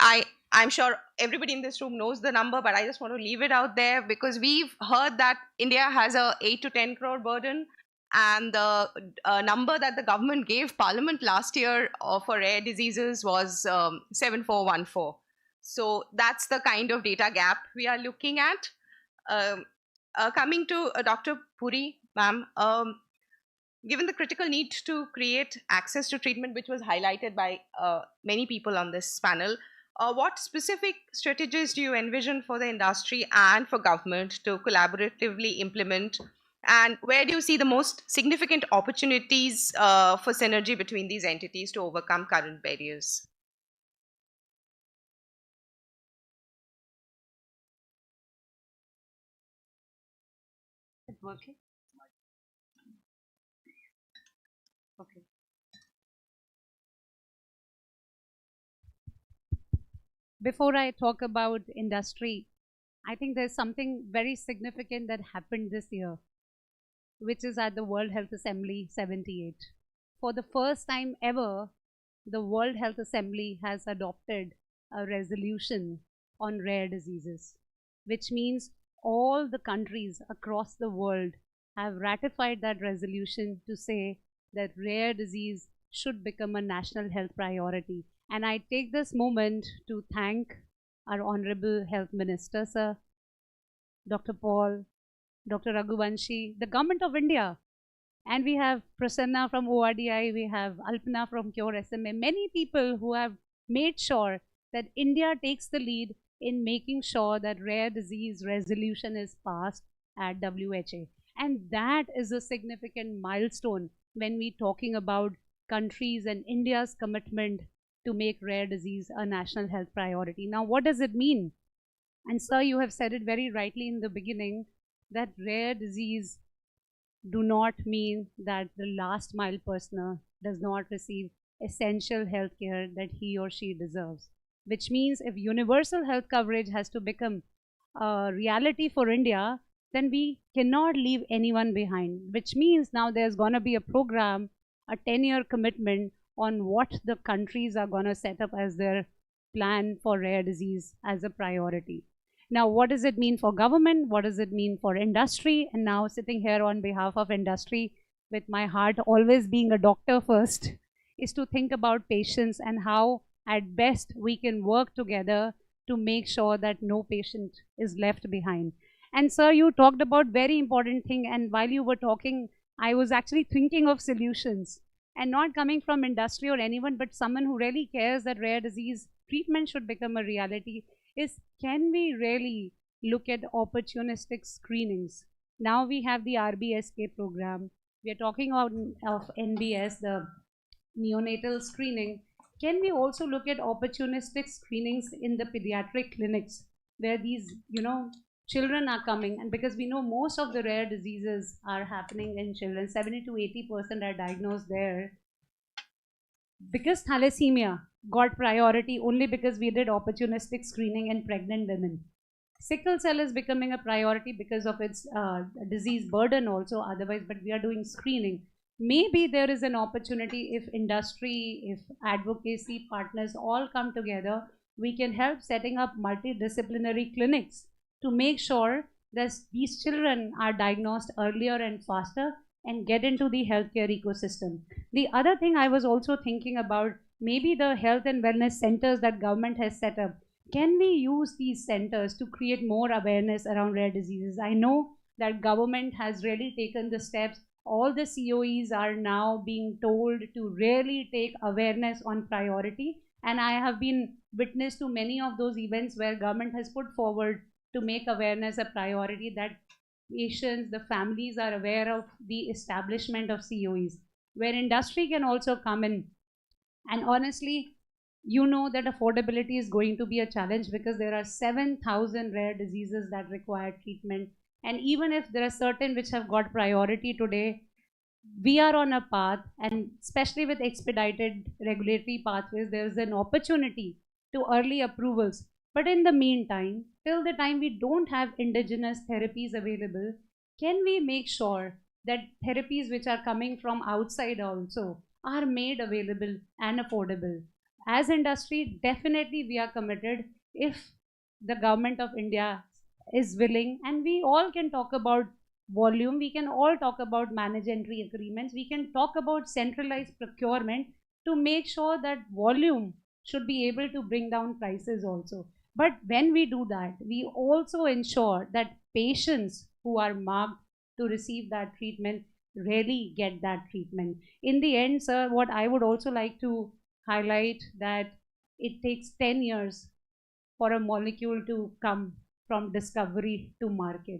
I'm sure everybody in this room knows the number, but I just want to leave it out there because we've heard that India has a 8 to 10 crore burden, and the number that the government gave Parliament last year for rare diseases was 7414. So that's the kind of data gap we are looking at. Coming to Dr. Puri, ma'am, given the critical need to create access to treatment, which was highlighted by many people on this panel, what specific strategies do you envision for the industry and for government to collaboratively implement? And where do you see the most significant opportunities for synergy between these entities to overcome current barriers? Is it working? Okay. Before I talk about industry, I think there's something very significant that happened this year. which is at the World Health Assembly 78. For the first time ever, the World Health Assembly has adopted a resolution on rare diseases, which means all the countries across the world have ratified that resolution to say that rare disease should become a national health priority. And I take this moment to thank our Honorable Health Minister, Sir, Dr. Paul, Dr. Raghuvanshi, the Government of India, and we have Prasanna from ORDI, we have Alpana from Cure SMA, many people who have made sure that India takes the lead in making sure that rare disease resolution is passed at WHO. And that is a significant milestone when we're talking about countries and India's commitment to make rare disease a national health priority. Now, what does it mean? And sir, you have said it very rightly in the beginning that rare disease do not mean that the last mile person does not receive essential health care that he or she deserves. Which means if universal health coverage has to become a reality for India, then we cannot leave anyone behind. Which means now there's going to be a program, a 10-year commitment on what the countries are going to set up as their plan for rare disease as a priority. Now, what does it mean for government? What does it mean for industry? And now sitting here on behalf of industry, with my heart always being a doctor first, is to think about patients and how at best we can work together to make sure that no patient is left behind. And sir, you talked about very important thing, and while you were talking, I was actually thinking of solutions, and not coming from industry or anyone, but someone who really cares that rare disease treatment should become a reality, is can we really look at opportunistic screenings? Now we have the RBSK program. We are talking of NBS, the neonatal screening. Can we also look at opportunistic screenings in the pediatric clinics where these, children are coming? And because we know most of the rare diseases are happening in children, 70 to 80% are diagnosed there. Because thalassemia got priority only because we did opportunistic screening in pregnant women. Sickle cell is becoming a priority because of its disease burden also otherwise, but we are doing screening. Maybe there is an opportunity if industry, if advocacy partners all come together, we can help setting up multidisciplinary clinics to make sure that these children are diagnosed earlier and faster and get into the healthcare ecosystem. The other thing I was also thinking about, maybe the health and wellness centers that government has set up, can we use these centers to create more awareness around rare diseases? I know that government has really taken the steps. All the COEs are now being told to really take awareness on priority. And I have been witness to many of those events where government has put forward to make awareness a priority, that patients, the families are aware of the establishment of COEs, where industry can also come in. And honestly, you know that affordability is going to be a challenge because there are 7,000 rare diseases that require treatment. And even if there are certain which have got priority today, we are on a path, and especially with expedited regulatory pathways, there is an opportunity to early approvals. But in the meantime, till the time we don't have indigenous therapies available, can we make sure that therapies which are coming from outside also are made available and affordable? As industry, definitely we are committed if the government of India is willing, and we all can talk about volume, we can all talk about managed entry agreements, we can talk about centralized procurement to make sure that volume should be able to bring down prices also. But when we do that, we also ensure that patients who are marked to receive that treatment really get that treatment. In the end, sir, what I would also like to highlight that it takes 10 years for a molecule to come from discovery to market,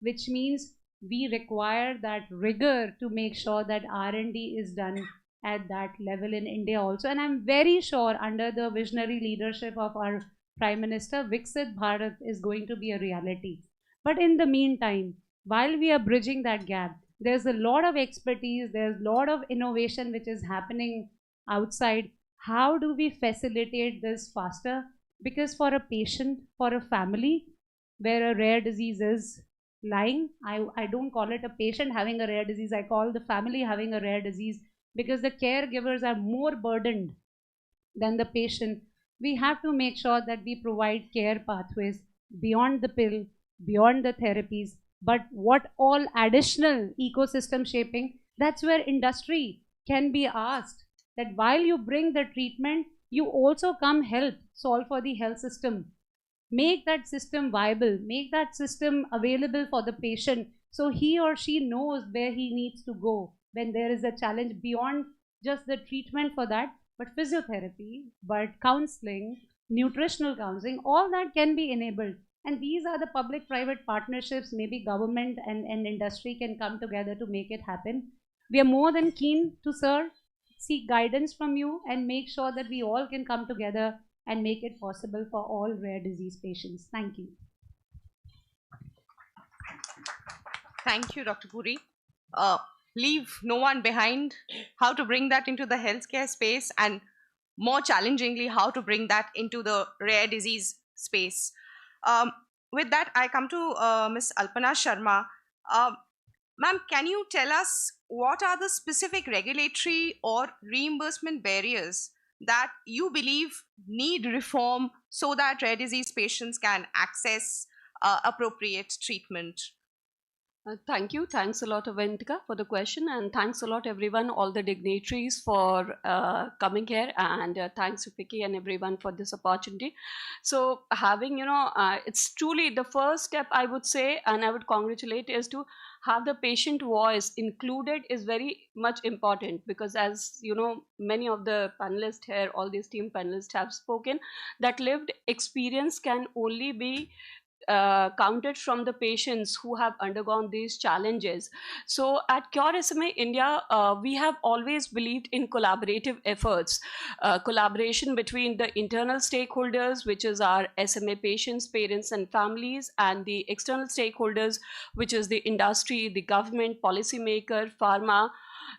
which means we require that rigor to make sure that R&D is done at that level in India also. And I'm very sure under the visionary leadership of our Prime Minister, Viksit Bharat is going to be a reality. But in the meantime, while we are bridging that gap, there's a lot of expertise, there's a lot of innovation which is happening outside. How do we facilitate this faster? Because for a patient, for a family, where a rare disease is, lying. I don't call it a patient having a rare disease, I call the family having a rare disease, because the caregivers are more burdened than the patient. We have to make sure that we provide care pathways beyond the pill, beyond the therapies, but what all additional ecosystem shaping, that's where industry can be asked that while you bring the treatment, you also come help solve for the health system. Make that system viable, make that system available for the patient so he or she knows where he needs to go when there is a challenge beyond just the treatment for that, but physiotherapy, but counseling, nutritional counseling, all that can be enabled. And these are the public private partnerships, maybe government and industry can come together to make it happen. We are more than keen to, sir, seek guidance from you and make sure that we all can come together and make it possible for all rare disease patients. Thank you. Thank you, Dr. Puri. Leave no one behind, how to bring that into the healthcare space, and more challengingly, how to bring that into the rare disease space. With that, I come to Ms. Alpana Sharma. Ma'am, can you tell us what are the specific regulatory or reimbursement barriers that you believe need reform so that rare disease patients can access appropriate treatment? Thank you. Thanks a lot, Avantika, for the question, and thanks a lot, everyone, all the dignitaries for coming here, and thanks to Vicky and everyone for this opportunity. So, having, it's truly the first step, I would say, and I would congratulate, is to have the patient voice included is very much important, because as you know, many of the panelists here, all these team panelists have spoken, that lived experience can only be counted from the patients who have undergone these challenges. So at Cure SMA India, we have always believed in collaborative efforts, collaboration between the internal stakeholders, which is our SMA patients, parents and families, and the external stakeholders, which is the industry, the government, policymaker, pharma,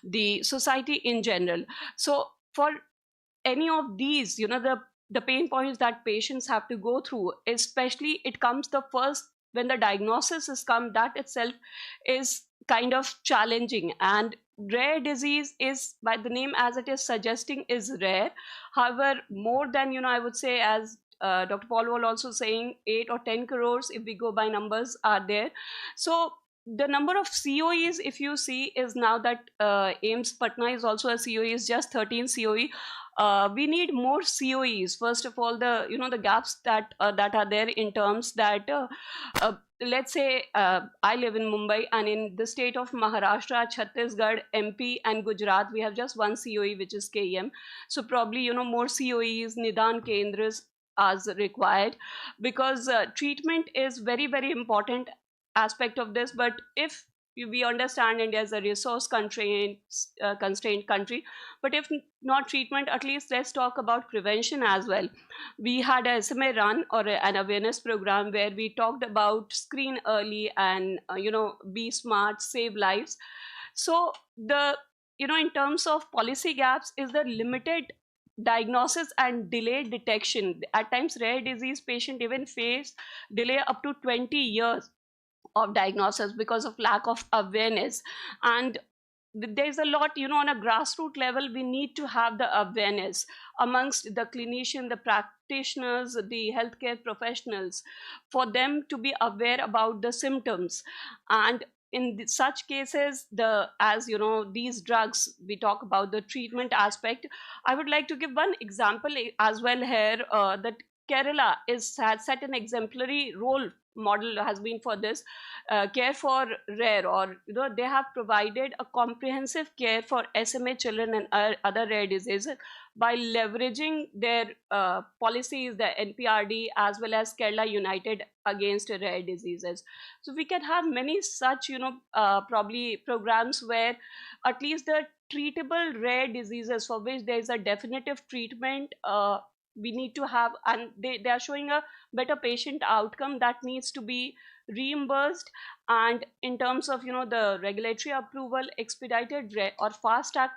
the society in general. So for any of these, the pain points that patients have to go through, especially it comes the first when the diagnosis is come, that itself is kind of challenging. And rare disease is, by the name as it is suggesting, is rare. However, more than, I would say, as Dr. Paul was also saying, 8 or 10 crores, if we go by numbers, are there. So the number of COEs, if you see, is now that AIMS Patna is also a COE, is just 13 COE. We need more COEs. First of all, the gaps that are there in terms that let's say I live in Mumbai, and in the state of Maharashtra, Chhattisgarh, MP and Gujarat, we have just one COE, which is KEM. So probably more COEs, Nidan Kendras as required, because treatment is very, very important aspect of this. But if we understand India is a resource constrained country, but if not treatment, at least let's talk about prevention as well. We had a SMA run, or an awareness program, where we talked about screen early and be smart, save lives. So the in terms of policy gaps is the limited diagnosis and delayed detection. At times rare disease patient even face delay up to 20 years of diagnosis because of lack of awareness. And there's a lot, on a grassroots level, we need to have the awareness amongst the clinician, the practitioners, the healthcare professionals, for them to be aware about the symptoms. And in such cases, these drugs, we talk about the treatment aspect. I would like to give one example as well here, that Kerala has set an exemplary role model has been for this care for rare, or they have provided a comprehensive care for SMA children and other rare diseases by leveraging their policies, the NPRD, as well as Kerala United Against Rare Diseases. So we can have many such probably programs where at least the treatable rare diseases for which there is a definitive treatment we need to have, and they are showing a better patient outcome, that needs to be reimbursed. And in terms of the regulatory approval, expedited or fast track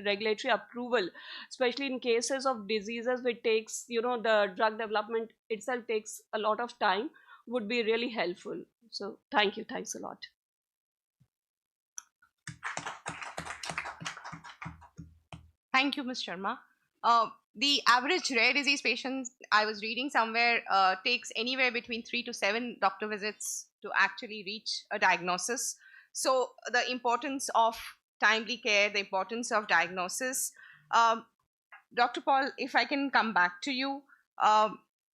regulatory approval, especially in cases of diseases which takes the drug development itself takes a lot of time, would be really helpful. So thank you. Thanks a lot. Thank you, Ms. Sharma. The average rare disease patient, I was reading somewhere, takes anywhere between 3 to 7 doctor visits to actually reach a diagnosis. So, the importance of timely care, the importance of diagnosis. Dr. Paul, if I can come back to you,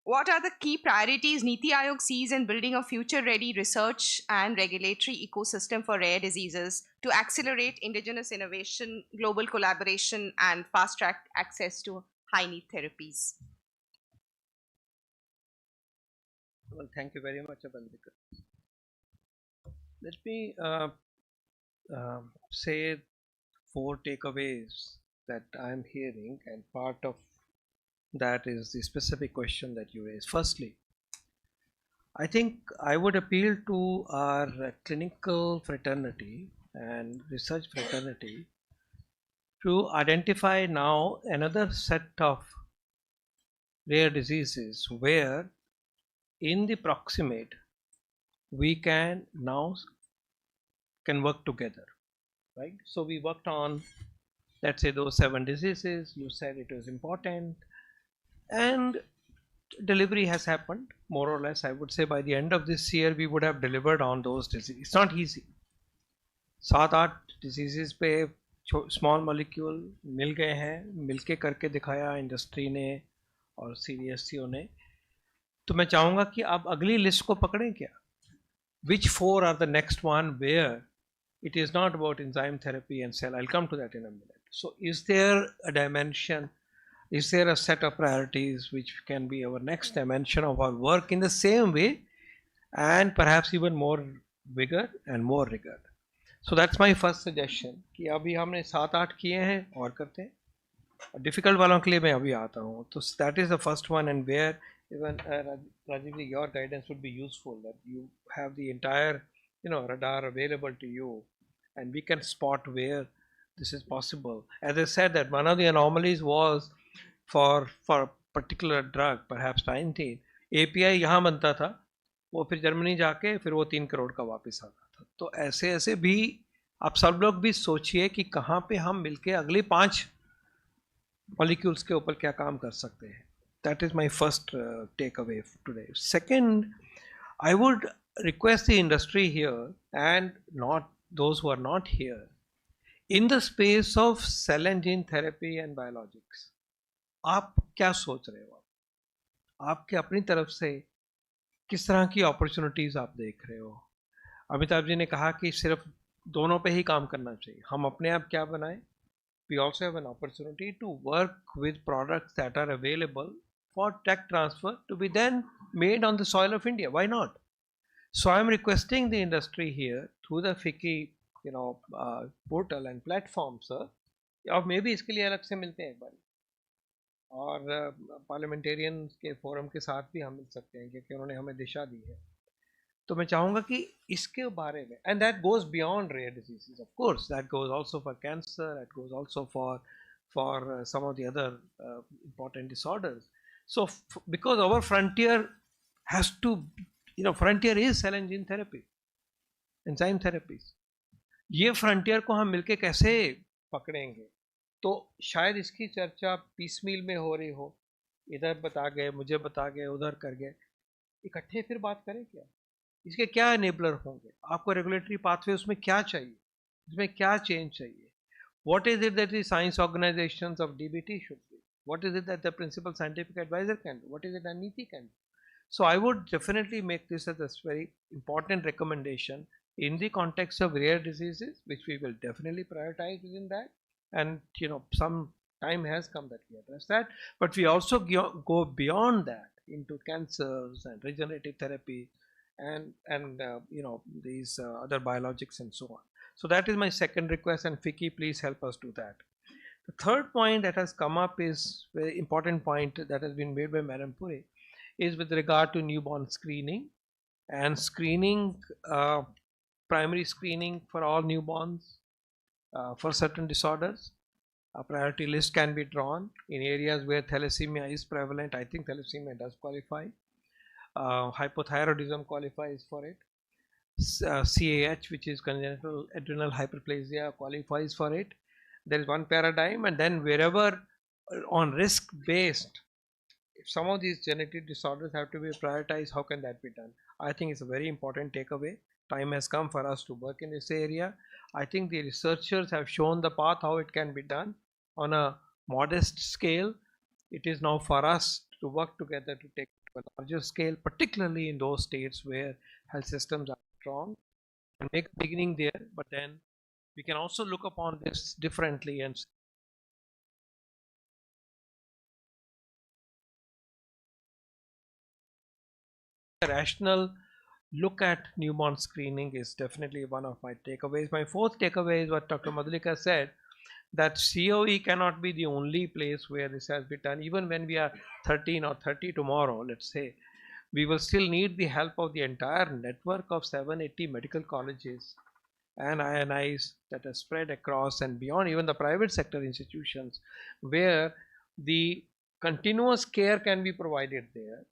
what are the key priorities Niti Aayog sees in building a future-ready research and regulatory ecosystem for rare diseases to accelerate indigenous innovation, global collaboration, and fast-track access to high-need therapies? Well, thank you very much, Abantika. Let me say 4 takeaways that I'm hearing, and part of that is the specific question that you raised. Firstly, I think I would appeal to our clinical fraternity and research fraternity to identify now another set of rare diseases where in the proximate we can work together, right? So we worked on, let's say, those 7 diseases. You said it was important, and delivery has happened more or less. I would say by the end of this year we would have delivered on those diseases. It's not easy. 7-8 diseases पे small molecule मिल गए हैं, मिलके करके दिखाया industry ने और CDSCO ने. तो मैं चाहूँगा कि आप अगली लिस्ट को पकड़ें क्या. Which 4 are the next one where it is not about enzyme therapy and cell. I'll come to that in a minute. So is there a dimension, is there a set of priorities which can be our next dimension of our work in the same way and perhaps even more vigor and more rigor? So that's my first suggestion कि अभी हमने 7-8 किए हैं और करते हैं. Difficult वालों के लिए मैं अभी आता हूँ. तो that is the first one, and where even Rajiv, your guidance would be useful, that you have the entire radar available to you and we can spot where this is possible. As I said, that one of the anomalies was for a particular drug, perhaps 19, API यहाँ बनता था, वो फिर Germany जाके फिर वो 3 करोड़ का वापस आता था. तो ऐसे ऐसे भी आप सब लोग भी सोचिए कि कहाँ पे हम मिलके अगले 5 मॉलिक्यूल्स के ऊपर क्या काम कर सकते हैं. That is my first takeaway today. Second, I would request the industry here and not those who are not here, in the space of cell and gene therapy and biologics, आप क्या सोच रहे हो? आपके अपनी तरफ से किस तरह की अपॉर्चुनिटीज आप देख रहे हो? अमिताभ जी ने कहा कि सिर्फ दोनों पे ही काम करना चाहिए. हम अपने आप क्या बनाएं? We also have an opportunity to work with products that are available for tech transfer to be then made on the soil of India. Why not? So I'm requesting the industry here through the FICCI portal and platform, sir. और मे भी इसके लिए अलग से मिलते हैं एक बार, और पार्लियामेंटेरियन के फोरम के साथ भी हम मिल सकते हैं क्योंकि उन्होंने हमें दिशा दी है. तो मैं चाहूँगा कि इसके बारे में, and that goes beyond rare diseases, of course, that goes also for cancer, that goes also for some of the other important disorders. So because our frontier has to, frontier is cell and gene therapy, enzyme therapies. ये frontier को हम मिलके कैसे पकड़ेंगे? तो शायद इसकी चर्चा पीसमील में हो रही हो, इधर बता गए, मुझे बता गए, उधर कर गए. इकट्ठे फिर बात करें क्या? इसके क्या एनेबलर होंगे? आपको रेगुलेटरी पाथवे उसमें क्या चाहिए? इसमें क्या चेंज चाहिए? What is it that the science organizations of DBT should do? What is it that the principal scientific advisor can do? What is it that NITI can do? So I would definitely make this as a very important recommendation in the context of rare diseases, which we will definitely prioritize within that. And some time has come that we address that, but we also go beyond that into cancers and regenerative therapy and these other biologics and so on. So that is my second request, and FICCI, please help us do that. The third point that has come up is very important point that has been made by Madam Puri, is with regard to newborn screening and screening, primary screening for all newborns for certain disorders. A priority list can be drawn in areas where thalassemia is prevalent. I think thalassemia does qualify. Hypothyroidism qualifies for it. CAH, which is congenital adrenal hyperplasia, qualifies for it. There is one paradigm, and then wherever on risk based, if some of these genetic disorders have to be prioritized, how can that be done? I think it's a very important takeaway. Time has come for us to work in this area. I think the researchers have shown the path how it can be done on a modest scale. It is now for us to work together to take it to a larger scale, particularly in those states where health systems are strong, and make a beginning there. But then we can also look upon this differently and a rational look at newborn screening is definitely one of my takeaways. My fourth takeaway is what Dr. Madhulika said, that COE cannot be the only place where this has been done. Even when we are 13 or 30 tomorrow, let's say, we will still need the help of the entire network of 780 medical colleges and INIs that are spread across and beyond, even the private sector institutions, where the continuous care can be provided there.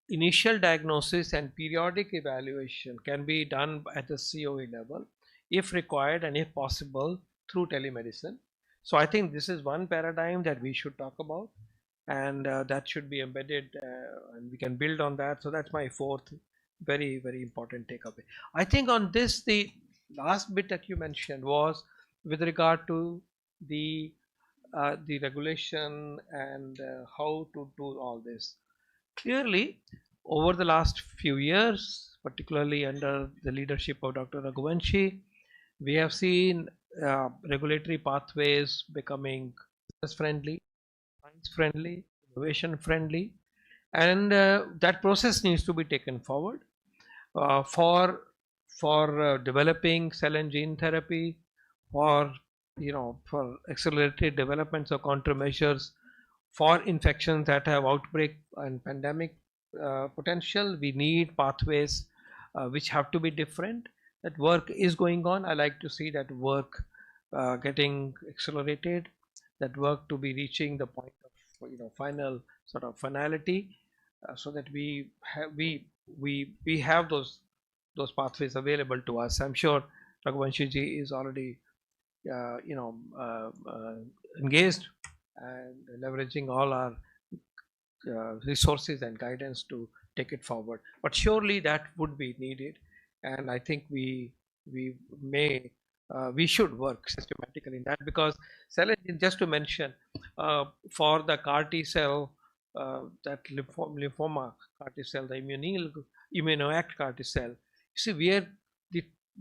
Initial diagnosis and periodic evaluation can be done at the COE level if required and if possible through telemedicine. So I think this is one paradigm that we should talk about, and that should be embedded and we can build on that. So that's my fourth very, very important takeaway. I think on this, the last bit that you mentioned was with regard to the regulation and how to do all this. Clearly, over the last few years, particularly under the leadership of Dr. Raghuvanshi, we have seen regulatory pathways becoming business friendly, science friendly, innovation friendly, and that process needs to be taken forward for developing cell and gene therapy, for for accelerated developments of countermeasures for infections that have outbreak and pandemic potential. We need pathways which have to be different. That work is going on. I like to see that work getting accelerated, that work to be reaching the point of final sort of finality, so that we have those pathways available to us. I'm sure Raghuvanshi ji is already engaged and leveraging all our resources and guidance to take it forward. But surely that would be needed, and I think we should work systematically in that, because just to mention, for the CAR T cell, that lymphoma CAR T cell, the immunoact CAR T cell, you see, where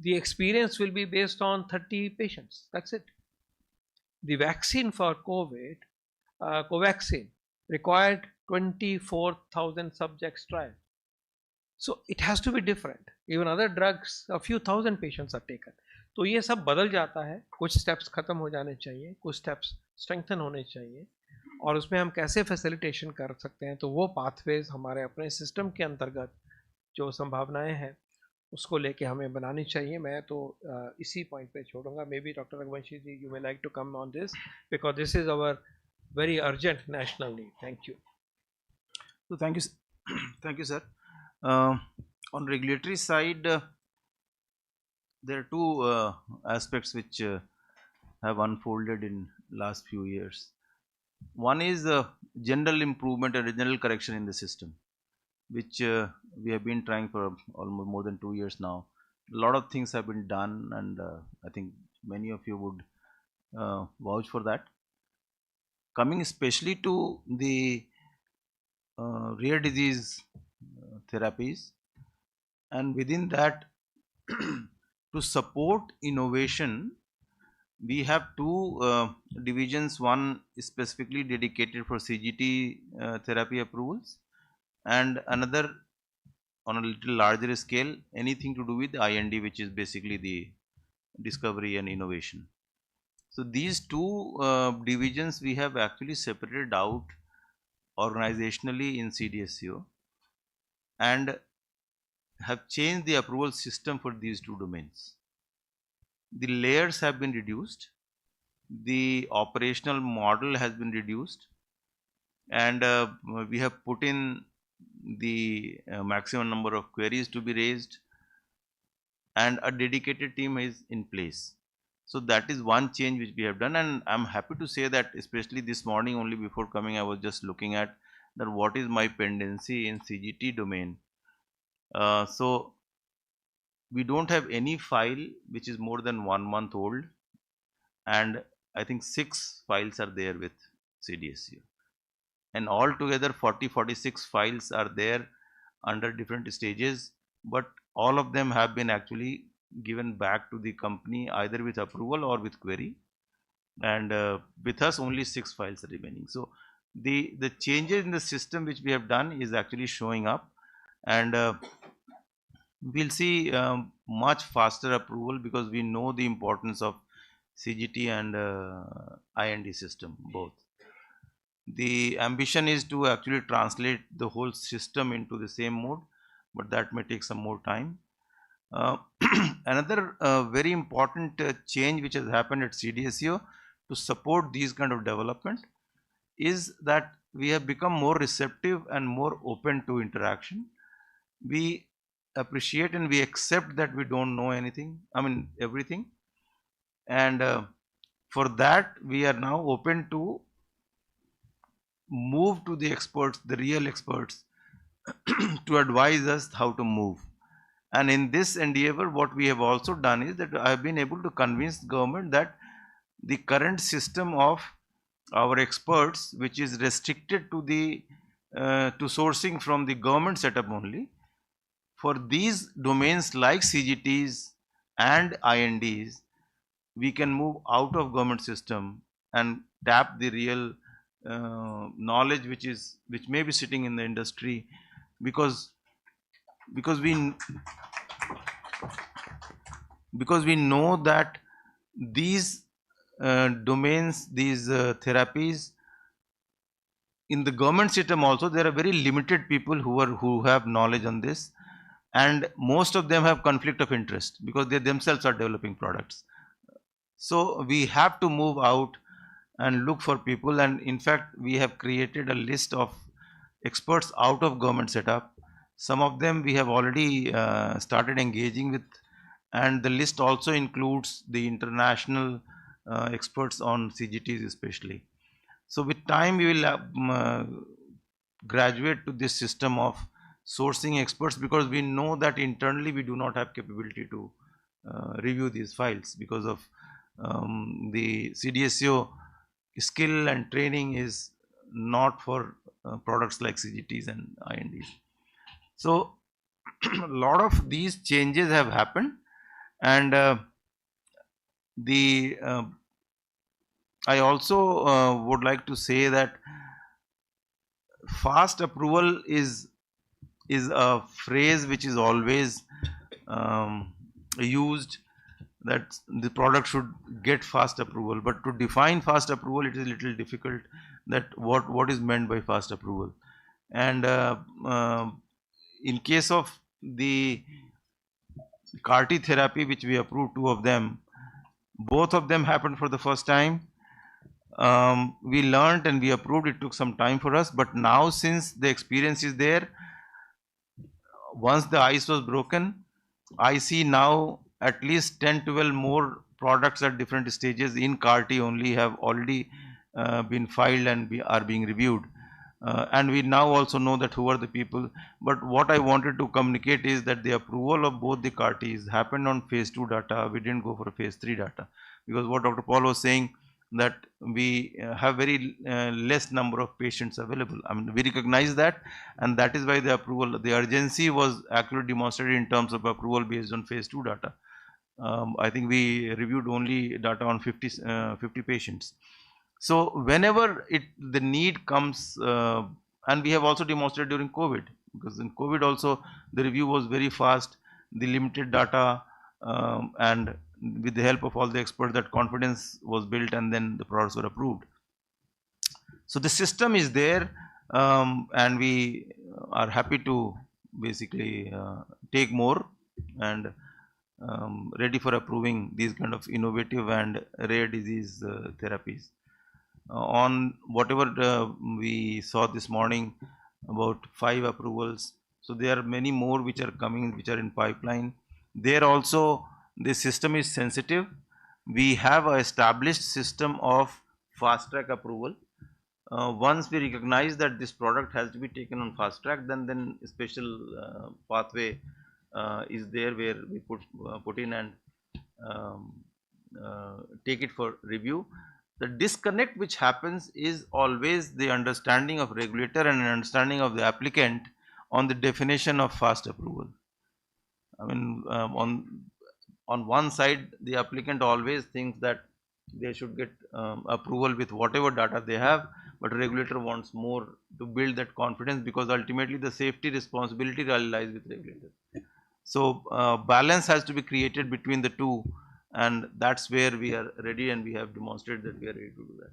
the experience will be based on 30 patients. That's it. The vaccine for COVID, Covaxin, required 24,000 subjects trial. So it has to be different. Even other drugs, a few thousand patients are taken. तो ये सब बदल जाता है, कुछ steps खत्म हो जाने चाहिए, कुछ स्टेप्स स्ट्रेंथन होने चाहिए, और उसमें हम कैसे फैसिलिटेशन कर सकते हैं, तो वो पाथवेज हमारे अपने सिस्टम के अंतर्गत जो संभावनाएं हैं उसको लेके हमें बनानी चाहिए. मैं तो इसी पॉइंट पे छोड़ूंगा. Maybe doctor Raghuvanshi ji, you may like to come on this, because this is our very urgent national need. Thank you. So thank you, thank you, sir. On regulatory side, there are two aspects which have unfolded in last few years. One is general improvement and general correction in the system, which we have been trying for almost more than 2 years now. A lot of things have been done, and I think many of you would vouch for that. Coming especially to the rare disease therapies, and within that to support innovation, we have two divisions. One is specifically dedicated for CGT therapy approvals, and another on a little larger scale, anything to do with IND, which is basically the discovery and innovation. So these two divisions we have actually separated out organizationally in CDSCO, and have changed the approval system for these two domains. The layers have been reduced, the operational model has been reduced, and we have put in the maximum number of queries to be raised, and a dedicated team is in place. So that is one change which we have done, and I'm happy to say that especially this morning only before coming I was just looking at that what is my pendency in CGT domain. So we don't have any file which is more than 1 month old, and I think 6 files are there with CDSU, and altogether 46 files are there under different stages, but all of them have been actually given back to the company either with approval or with query, and with us only 6 files are remaining. So the changes in the system which we have done is actually showing up, and we'll see much faster approval because we know the importance of CGT and IND system both. The ambition is to actually translate the whole system into the same mode, but that may take some more time. Another very important change which has happened at CDSU to support these kind of development is that we have become more receptive and more open to interaction. We appreciate and we accept that we don't know anything, I mean everything, and for that we are now open to move to the experts, the real experts, to advise us how to move. And in this endeavor what we have also done is that I have been able to convince government that the current system of our experts, which is restricted to the to sourcing from the government setup only, for these domains like CGTs and INDs, we can move out of government system and tap the real knowledge which may be sitting in the industry, because we know that these domains, these therapies in the government system also, there are very limited people who have knowledge on this, and most of them have conflict of interest because they themselves are developing products. So we have to move out and look for people, and in fact we have created a list of experts out of government setup. Some of them we have already started engaging with, and the list also includes the international experts on CGTs especially. So with time we will graduate to this system of sourcing experts, because we know that internally we do not have capability to review these files because of the CDSO skill and training is not for products like CGTs and INDs. So a lot of these changes have happened, and I also would like to say that fast approval is a phrase which is always used, that the product should get fast approval, but to define fast approval it is a little difficult, that what is meant by fast approval. And in case of the CAR-T therapy which we approved, 2 of them, both of them happened for the first time. We learned and we approved, it took some time for us, but now since the experience is there, once the ice was broken, I see now at least 10-12 more products at different stages in CAR-T only have already been filed and are being reviewed, and we now also know that who are the people. But what I wanted to communicate is that the approval of both the CAR-Ts happened on phase 2 data. We didn't go for phase 3 data, because what Dr. Paul was saying, that we have very less number of patients available. I mean, we recognize that, and that is why the approval, the urgency was actually demonstrated in terms of approval based on phase 2 data. I think we reviewed only data on 50 patients. So whenever the need comes, and we have also demonstrated during COVID, because in COVID also the review was very fast, the limited data, and with the help of all the experts, that confidence was built, and then the products were approved. So the system is there, and we are happy to basically take more and ready for approving these kind of innovative and rare disease therapies. On whatever we saw this morning, about 5 approvals, so there are many more which are coming, which are in pipeline, There also the system is sensitive. We have a established system of fast track approval. Once we recognize that this product has to be taken on fast track, then a special pathway is there where we put in and um, take it for review. The disconnect which happens is always the understanding of regulator and an understanding of the applicant on the definition of fast approval. I mean, on one side, the applicant always thinks that they should get approval with whatever data they have, but regulator wants more to build that confidence, because ultimately the safety responsibility lies with regulator. So balance has to be created between the two, and that's where we are ready, and we have demonstrated that we are ready to do that.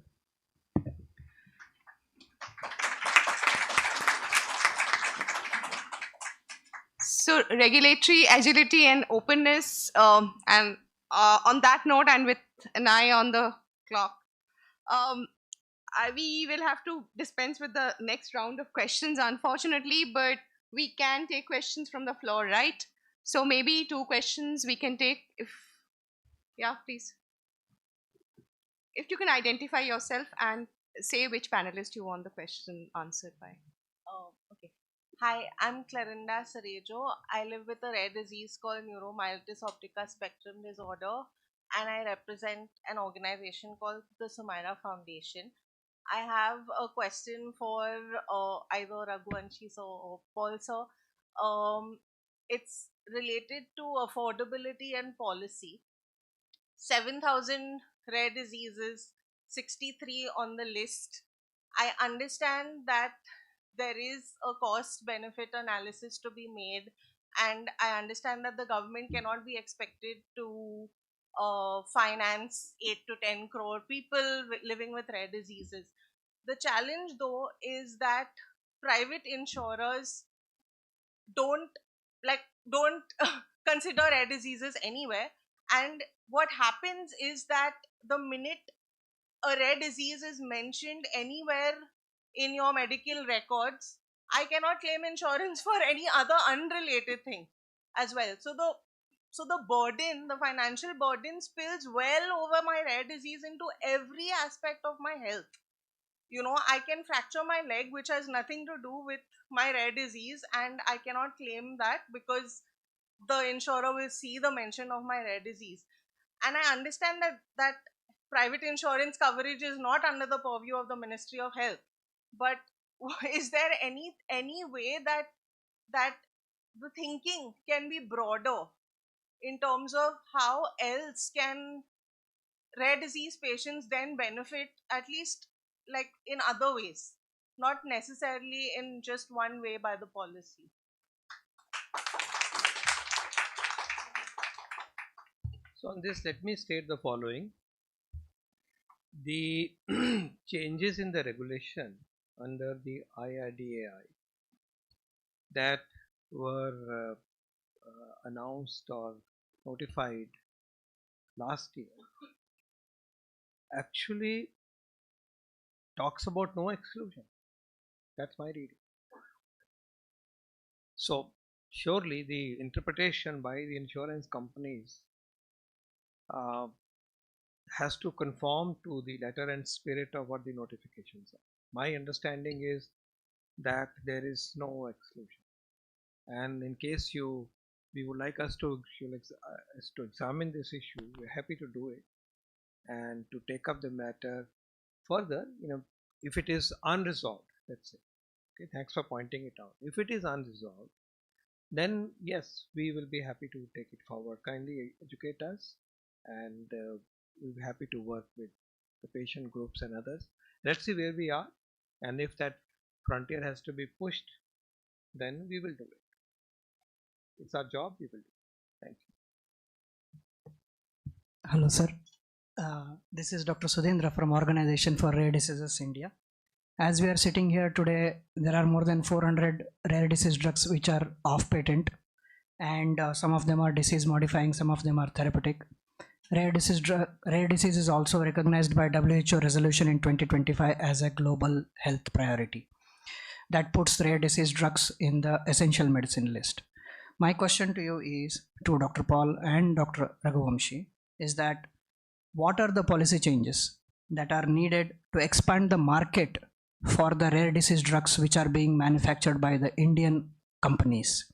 So regulatory agility and openness, and on that note, and with an eye on the clock, we will have to dispense with the next round of questions, unfortunately, but we can take questions from the floor, right? So maybe 2 questions we can take, if, yeah, please. If you can identify yourself and say which panelist you want the question answered by. Okay. Hi, I'm Clarinda Cerejo. I live with a rare disease called neuromyelitis optica spectrum disorder, and I represent an organization called the Sumaira Foundation. I have a question for either Raghuvanshi sir or Paul sir. It's related to affordability and policy. 7,000 rare diseases, 63 on the list. I understand that there is a cost benefit analysis to be made, and I understand that the government cannot be expected to finance 8 to 10 crore people living with rare diseases. The challenge though is that private insurers don't consider rare diseases anywhere, and what happens is that the minute a rare disease is mentioned anywhere in your medical records, I cannot claim insurance for any other unrelated thing as well. So the burden, the financial burden, spills well over my rare disease into every aspect of my health. You know, I can fracture my leg, which has nothing to do with my rare disease, and I cannot claim that because the insurer will see the mention of my rare disease. And I understand that private insurance coverage is not under the purview of the Ministry of Health, but is there any way that the thinking can be broader in terms of how else can rare disease patients then benefit, at least like in other ways, not necessarily in just one way by the policy? So on this, let me state the following. The changes in the regulation under the IRDAI that were announced or notified last year actually talks about no exclusion. That's my reading. So surely the interpretation by the insurance companies has to conform to the letter and spirit of what the notifications are. My understanding is that there is no exclusion, and in case we would like us to examine this issue, we're happy to do it and to take up the matter further. You know, if it is unresolved, let's say, okay, thanks for pointing it out. If it is unresolved, then yes, we will be happy to take it forward. Kindly educate us, and we'll be happy to work with the patient groups and others. Let's see where we are, and if that frontier has to be pushed, then we will do it. It's our job, we will do it. Thank you. Hello sir, this is Dr. Sudhendra from Organization for Rare Diseases India. As we are sitting here today, there are more than 400 rare disease drugs which are off patent, and some of them are disease modifying, some of them are therapeutic. Rare disease is also recognized by WHO resolution in 2025 as a global health priority. That puts rare disease drugs in the essential medicine list. My question to you is, to Dr. Paul and Dr. Raghuvamshi, is that what are the policy changes that are needed to expand the market for the rare disease drugs which are being manufactured by the Indian companies,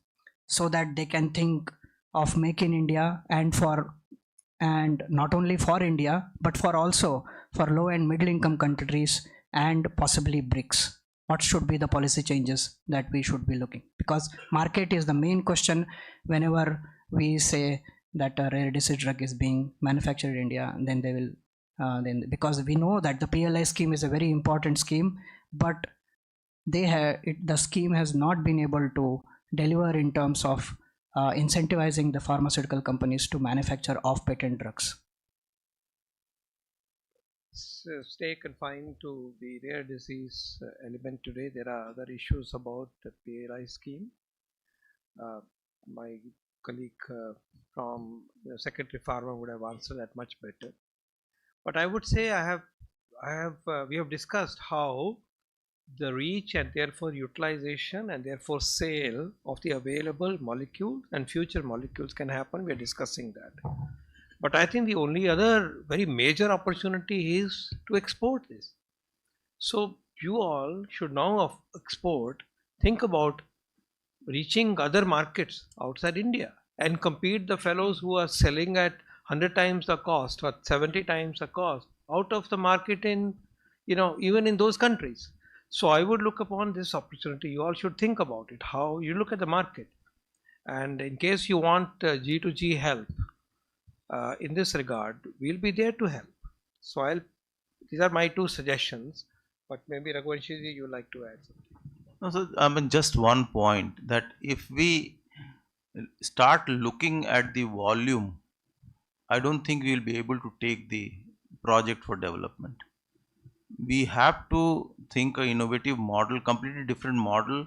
so that they can think of Make in India, and not only for India but for also for low and middle income countries and possibly BRICS? What should be the policy changes that we should be looking? Because market is the main question whenever we say that a rare disease drug is being manufactured in India. Then they will because we know that the PLI scheme is a very important scheme, but the scheme has not been able to deliver in terms of incentivizing the pharmaceutical companies to manufacture off-patent drugs. So stay confined to the rare disease element today. There are other issues about the PLI scheme. My colleague from Secretary Pharma would have answered that much better. But I would say we have discussed how the reach and therefore utilization and therefore sale of the available molecule and future molecules can happen. We are discussing that. But I think the only other very major opportunity is to export this. So you all should now export, think about reaching other markets outside India and compete the fellows who are selling at 100 times the cost or 70 times the cost out of the market in, even in those countries. So I would look upon this opportunity. You all should think about it, how you look at the market. And in case you want G2G help in this regard, we'll be there to help. So these are my two suggestions, but maybe Raghuvanshi ji, you would like to add something. No, so just one point, that if we start looking at the volume, I don't think we will be able to take the project for development. We have to think an innovative model, completely different model,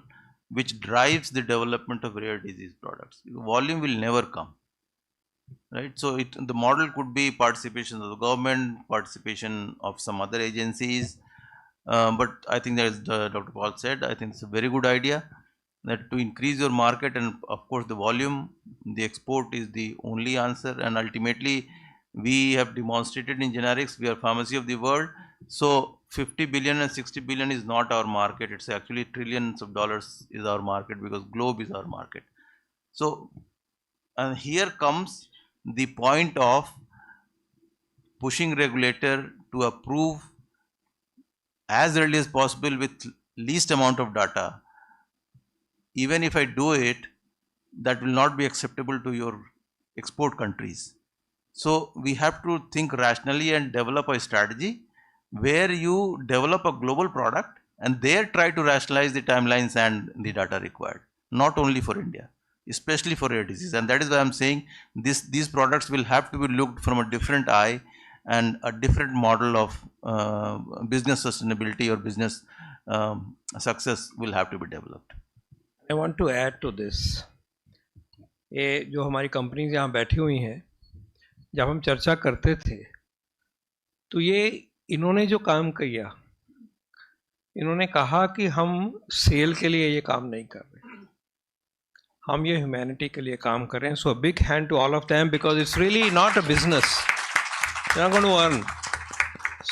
which drives the development of rare disease products. Volume will never come, right? So the model could be participation of the government, participation of some other agencies, but I think as Dr. Paul said, I think it's a very good idea that to increase your market, and of course the volume, the export is the only answer. And ultimately we have demonstrated in generics, we are pharmacy of the world. So 50 billion and 60 billion is not our market. It's actually trillions of dollars is our market, because globe is our market. So, and here comes the point of pushing regulator to approve as early as possible with least amount of data. Even if I do it, that will not be acceptable to your export countries. So we have to think rationally and develop a strategy where you develop a global product and there try to rationalize the timelines and the data required, not only for India, especially for rare disease. And that is why I'm saying these products will have to be looked from a different eye, and a different model of business sustainability or business success will have to be developed. I want to add to this. ये जो हमारी companies यहाँ बैठी हुई हैं, जब हम चर्चा करते थे तो ये इन्होंने जो काम किया, इन्होंने कहा कि हम सेल के लिए ये काम नहीं कर रहे, हम ये ह्यूमैनिटी के लिए काम कर रहे हैं. So big hand to all of them, because it's really not a business, they are going to earn.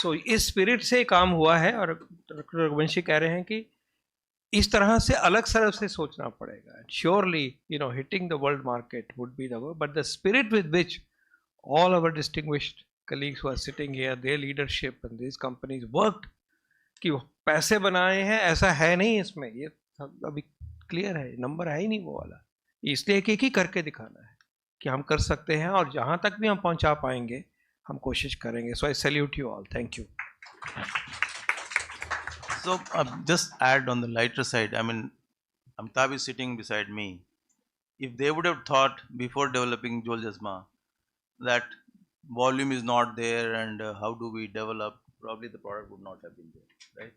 So इस स्पिरिट से काम हुआ है. और रघुवंशी कह रहे हैं कि इस तरह से अलग तरह से सोचना पड़ेगा. Surely hitting the world market would be the goal, but the spirit with which all our distinguished colleagues who are sitting here, their leadership and these companies worked, कि वो पैसे बनाए हैं, ऐसा है नहीं इसमें. ये अभी क्लियर है, नंबर है ही नहीं वो वाला. इसलिए एक ही करके दिखाना है कि हम कर सकते हैं, और जहाँ तक भी हम पहुँचा पाएंगे हम कोशिश करेंगे. So I salute you all. Thank you. So just add on the lighter side, I mean, Amitabh is sitting beside me. If they would have thought before developing Joljasma that volume is not there and how do we develop, probably the product would not have been there, right?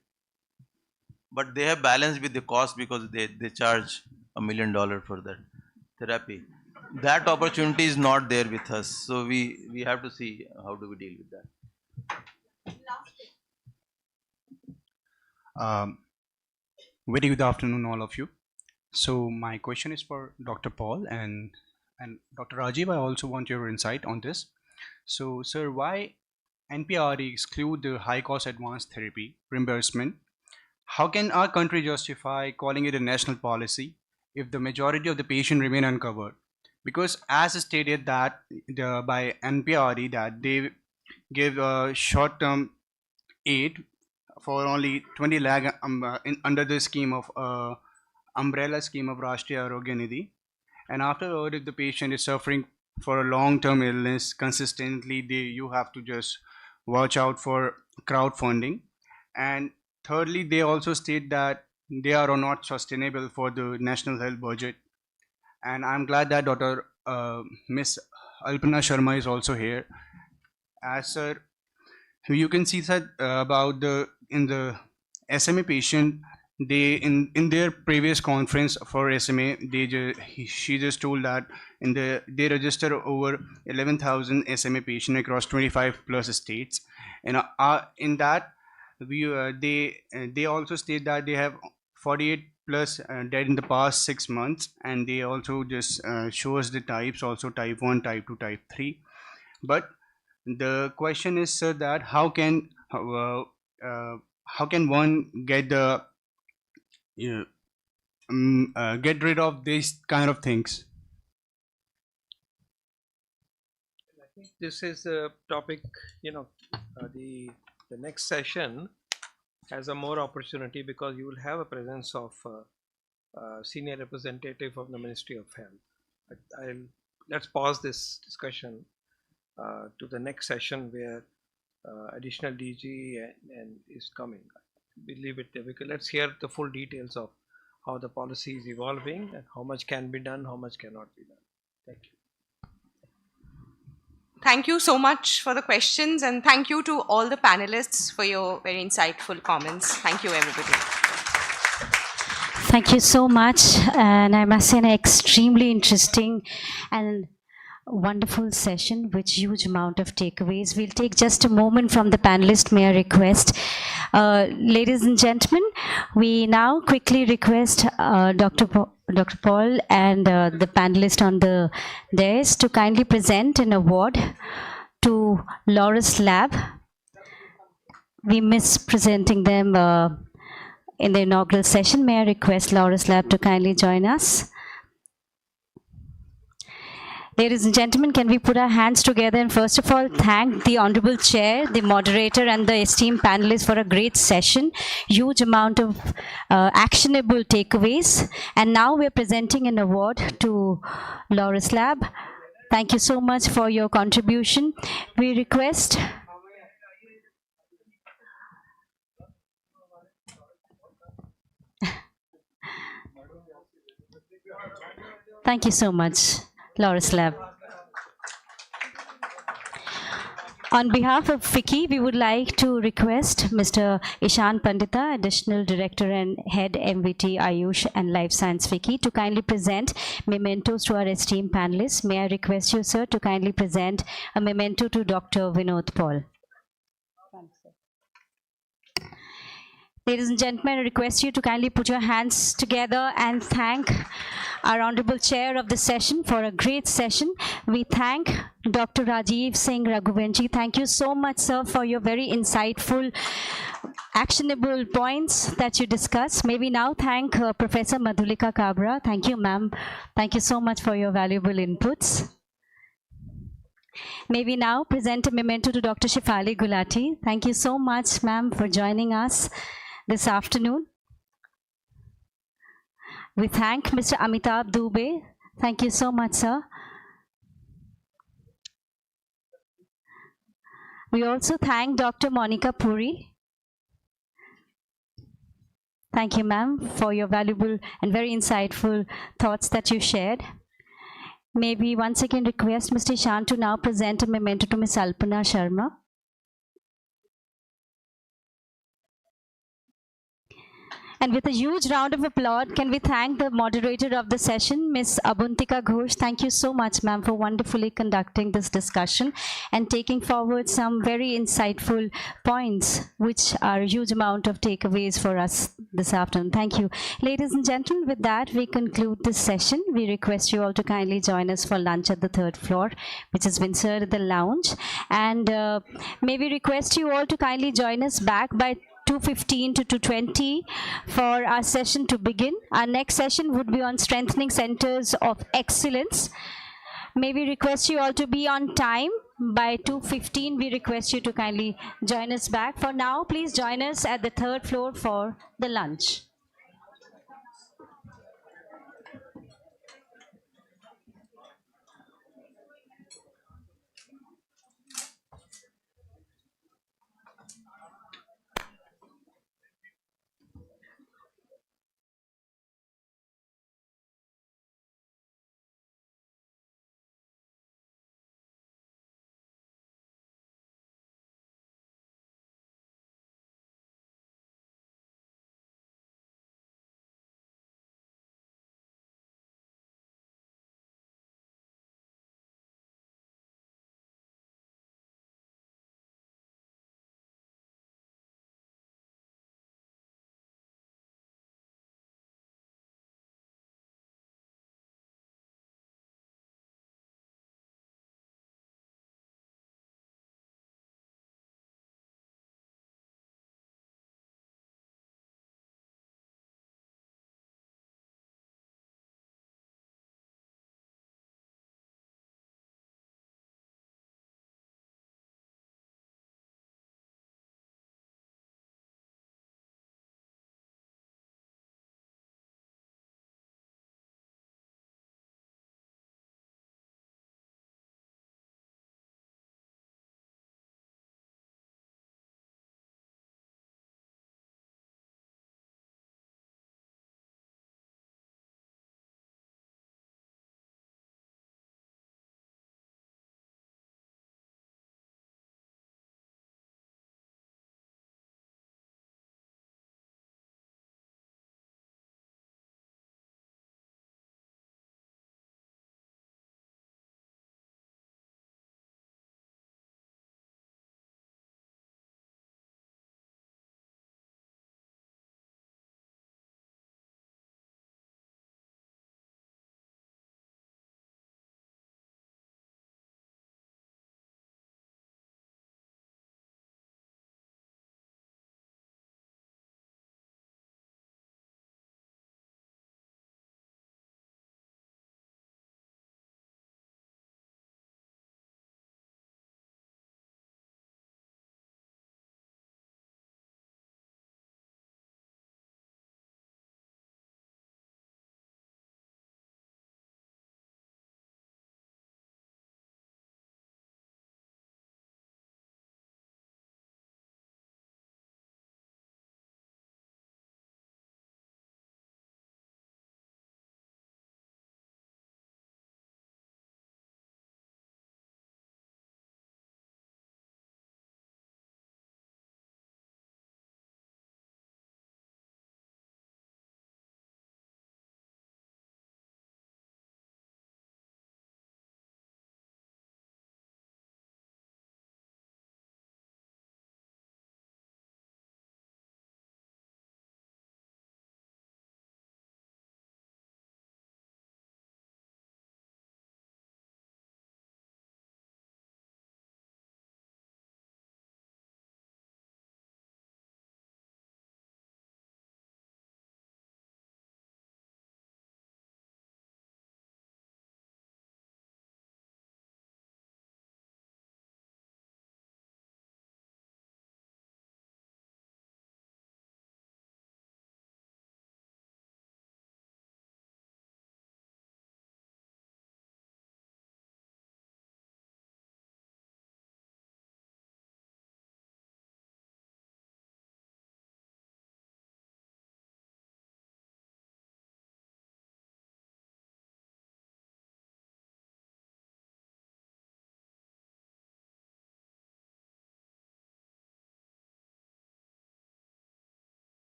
But they have balanced with the cost, because they charge $1 million for that therapy. That opportunity is not there with us, so we have to see how do we deal with that. Very good afternoon, all of you. So my question is for Dr. Paul and Dr. Rajiv. I also want your insight on this. So, sir, why NPRE exclude the high-cost advanced therapy reimbursement? How can our country justify calling it a national policy if the majority of the patient remain uncovered? Because as stated that by NPRE that they give short-term aid for only 20 lakh under the scheme of umbrella scheme of Rashtriya Arogya Nidhi, and afterward if the patient is suffering for a long-term illness consistently, you have to just watch out for crowdfunding. And thirdly, they also state that they are not sustainable for the national health budget. And I'm glad that Dr. Miss Alpana Sharma is also here. As sir, you can see that about in the SMA patient, they in their previous conference for SMA, she just told that they register over 11,000 SMA patient across 25 plus states, and in that they also state that they have 48 plus dead in the past 6 months, and they also just show us the types, also type 1, type 2, type 3. But the question is, sir, that how can one get the get rid of these kind of things? I think this is a topic, the next session has a more opportunity because you will have a presence of senior representative of the Ministry of Health. Let's pause this discussion to the next session where additional DG and is coming. We leave it there because let's hear the full details of how the policy is evolving and how much can be done, how much cannot be done. Thank you. Thank you so much for the questions, and thank you to all the panelists for your very insightful comments. Thank you, everybody. Thank you so much, and I must say an extremely interesting and wonderful session with huge amount of takeaways. We'll take just a moment from the panelists, may I request. Ladies and gentlemen, we now quickly request Dr. Paul and the panelists on the dais to kindly present an award to Loris Lab. We miss presenting them in the inaugural session. May I request Loris Lab to kindly join us? Ladies and gentlemen, can we put our hands together and first of all thank the Honorable Chair, the moderator and the esteemed panelists for a great session. Huge amount of actionable takeaways. And now we're presenting an award to Loris Lab. Thank you so much for your contribution. We request thank you so much, Loris Lab. On behalf of FICCI, we would like to request Mr. Ishan Pandita, Additional Director and Head MVT Ayush and Life Science FICCI, to kindly present mementos to our esteemed panelists. May I request you, sir, to kindly present a memento to Dr. Vinod Paul. Ladies and gentlemen, I request you to kindly put your hands together and thank our Honorable Chair of the session for a great session. We thank Dr. Rajiv Singh Raghuvanshi. Thank you so much, sir, for your very insightful, actionable points that you discussed. May we now thank Professor Madhulika Kabra. Thank you, ma'am. Thank you so much for your valuable inputs. May we now present a memento to Dr. Shefali Gulati. Thank you so much, ma'am, for joining us this afternoon. We thank Mr. Amitabh Dubey. Thank you so much, sir. We also thank Dr. Monica Puri. Thank you, ma'am, for your valuable and very insightful thoughts that you shared. May we once again request Mr. Ishan to now present a memento to Ms. Alpana Sharma. And with a huge round of applause, can we thank the moderator of the session, Ms. Abuntika Ghosh. Thank you so much, ma'am, for wonderfully conducting this discussion and taking forward some very insightful points, which are a huge amount of takeaways for us this afternoon. Thank you. Ladies and gentlemen, with that, we conclude this session. We request you all to kindly join us for lunch at the third floor, which has been served at the lounge. And may we request you all to kindly join us back by 2:15 to 2:20 for our session to begin. Our next session would be on strengthening centers of excellence. May we request you all to be on time by 2:15. We request you to kindly join us back. For now, please join us at the third floor for the lunch.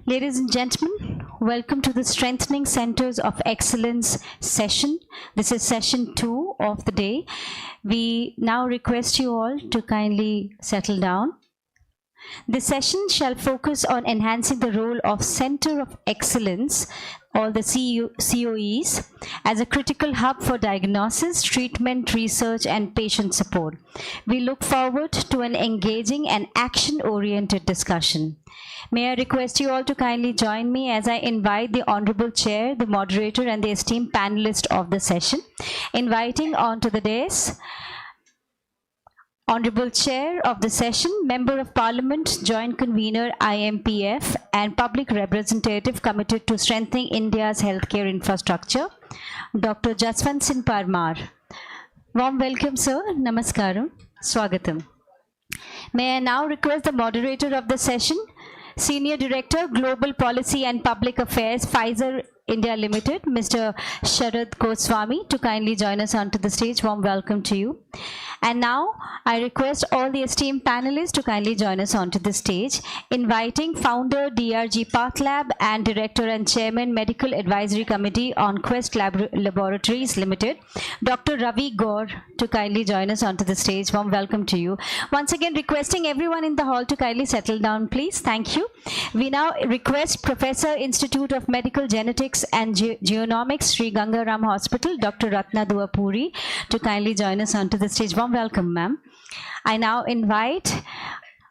Ladies and gentlemen, welcome to the Strengthening Centers of Excellence session. This is session 2 of the day. We now request you all to kindly settle down. This session shall focus on enhancing the role of Center of Excellence, or the COEs, as a critical hub for diagnosis, treatment, research, and patient support. We look forward to an engaging and action-oriented discussion. May I request you all to kindly join me as I invite the Honorable Chair, the Moderator, and the esteemed panelist of the session, inviting onto the dais Honorable Chair of the session, Member of Parliament, Joint Convener IMPF, and Public Representative committed to strengthening India's healthcare infrastructure, Dr. Jaswant Singh Parmar. Warm welcome, sir. Namaskaram. Swagatam. May I now request the moderator of the session, Senior Director, Global Policy and Public Affairs, Pfizer India Limited, Mr. Sharad Goswami, to kindly join us onto the stage. Warm welcome to you. And now I request all the esteemed panelists to kindly join us onto the stage, inviting Founder DRG Path Lab and Director and Chairman Medical Advisory Committee on Quest Laboratories Limited, Dr. Ravi Gaur, to kindly join us onto the stage. Warm welcome to you. Once again, requesting everyone in the hall to kindly settle down, please. Thank you. We now request Professor, Institute of Medical Genetics and Genomics, Sri Gangaram Hospital, Dr. Ratna Duapuri, to kindly join us onto the stage. Warm welcome, ma'am. I now invite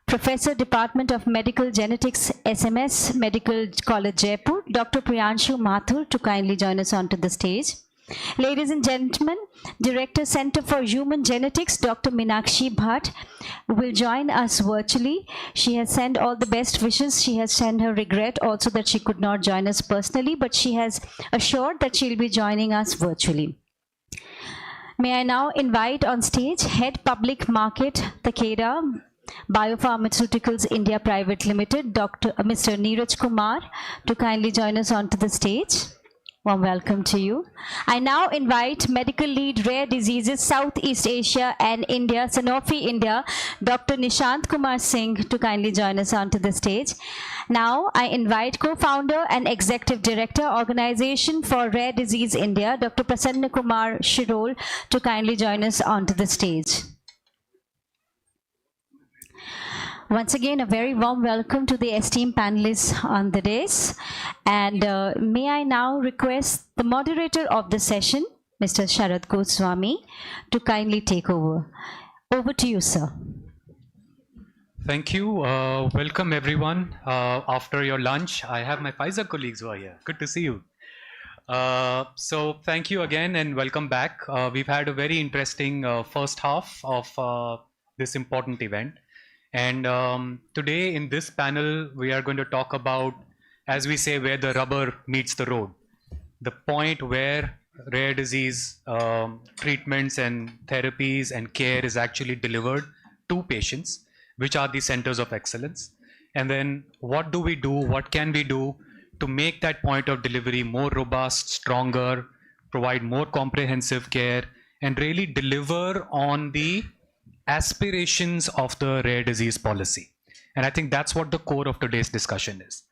Professor, Department of Medical Genetics, SMS, Medical College, Jaipur, Dr. Priyanshu Mathur, to kindly join us onto the stage. Ladies and gentlemen, Director, Center for Human Genetics, Dr. Meenakshi Bhatt, will join us virtually. She has sent all the best wishes. She has sent her regret also that she could not join us personally, but she has assured that she'll be joining us virtually. May I now invite on stage Head Public Market, Takeda Biopharmaceuticals India Private Limited, Mr. Neeraj Kumar, to kindly join us onto the stage. Warm welcome to you. I now invite Medical Lead Rare Diseases Southeast Asia and India, Sanofi India, Dr. Nishant Kumar Singh, to kindly join us onto the stage. Now I invite Co-Founder and Executive Director, Organization for Rare Disease India, Dr. Prasanna Kumar Shirol, to kindly join us onto the stage. Once again, a very warm welcome to the esteemed panelists on the dais. And may I now request the moderator of the session, Mr. Sharad Goswami, to kindly take over. Over to you, sir. Thank you. Welcome, everyone. After your lunch, I have my Pfizer colleagues who are here. Good to see you. So thank you again and welcome back. We've had a very interesting first half of this important event. And today in this panel, we are going to talk about, as we say, where the rubber meets the road. The point where rare disease treatments and therapies and care is actually delivered to patients, which are the centers of excellence. And then what do we do, what can we do to make that point of delivery more robust, stronger, provide more comprehensive care, and really deliver on the aspirations of the rare disease policy. And I think that's what the core of today's discussion is.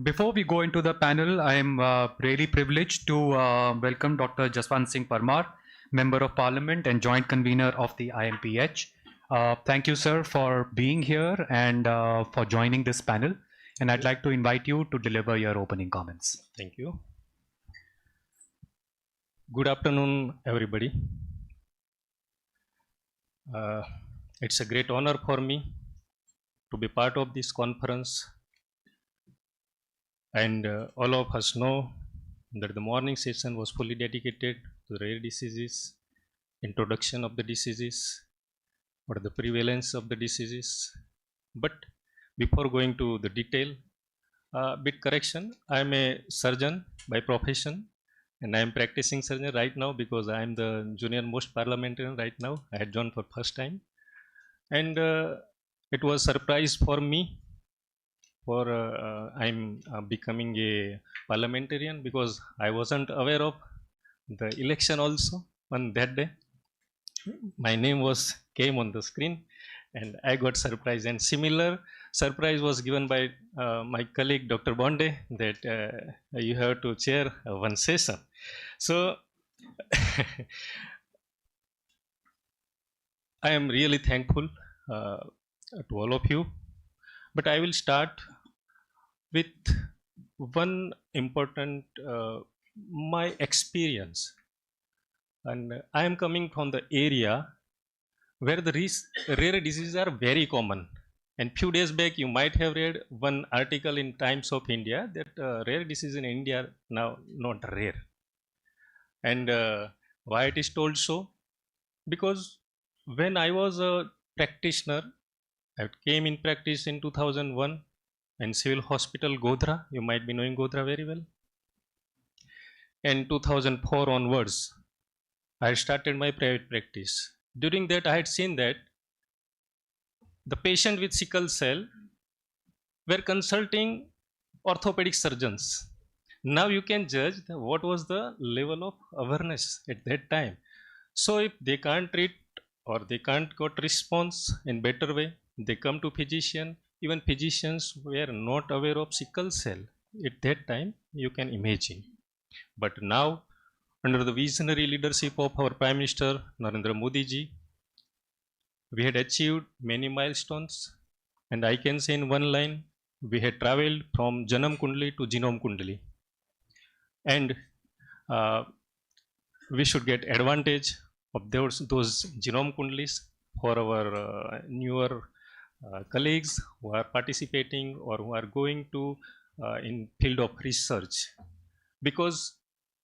Before we go into the panel, I am really privileged to welcome Dr. Jaswant Singh Parmar, Member of Parliament and Joint Convener of the IMPH. Thank you, sir, for being here and for joining this panel. And I'd like to invite you to deliver your opening comments. Thank you. Good afternoon, everybody. It's a great honor for me to be part of this conference. And all of us know that the morning session was fully dedicated to rare diseases, introduction of the diseases, or the prevalence of the diseases. But before going to the detail, bit correction, I am a surgeon by profession. And I am practicing surgeon right now because I am the junior most parliamentarian right now. I had joined for first time. And it was a surprise for me for I'm becoming a parliamentarian because I wasn't aware of the election also on that day. My name came on the screen and I got surprised. And similar, surprise was given by my colleague Dr. Bonde that you have to chair one session. So I am really thankful to all of you, but I will start with one important my experience, and I am coming from the area where the rare diseases are very common. And few days back, you might have read one article in Times of India that rare diseases in India are now not rare. And why it is told so? Because when I was a practitioner, I came in practice in 2001 in Civil Hospital Godhra. You might be knowing Godhra very well. And 2004 onwards, I started my private practice. During that, I had seen that the patient with sickle cell were consulting orthopedic surgeons. Now you can judge what was the level of awareness at that time. So if they can't treat or they can't get response in better way, they come to physician. Even physicians were not aware of sickle cell at that time, you can imagine. But now, under the visionary leadership of our Prime Minister Narendra Modi ji, we had achieved many milestones, and I can say in one line, we had traveled from Janam Kundli to Genome Kundli. And we should get advantage of those Genome Kundlis for our newer colleagues who are participating or who are going to in field of research. Because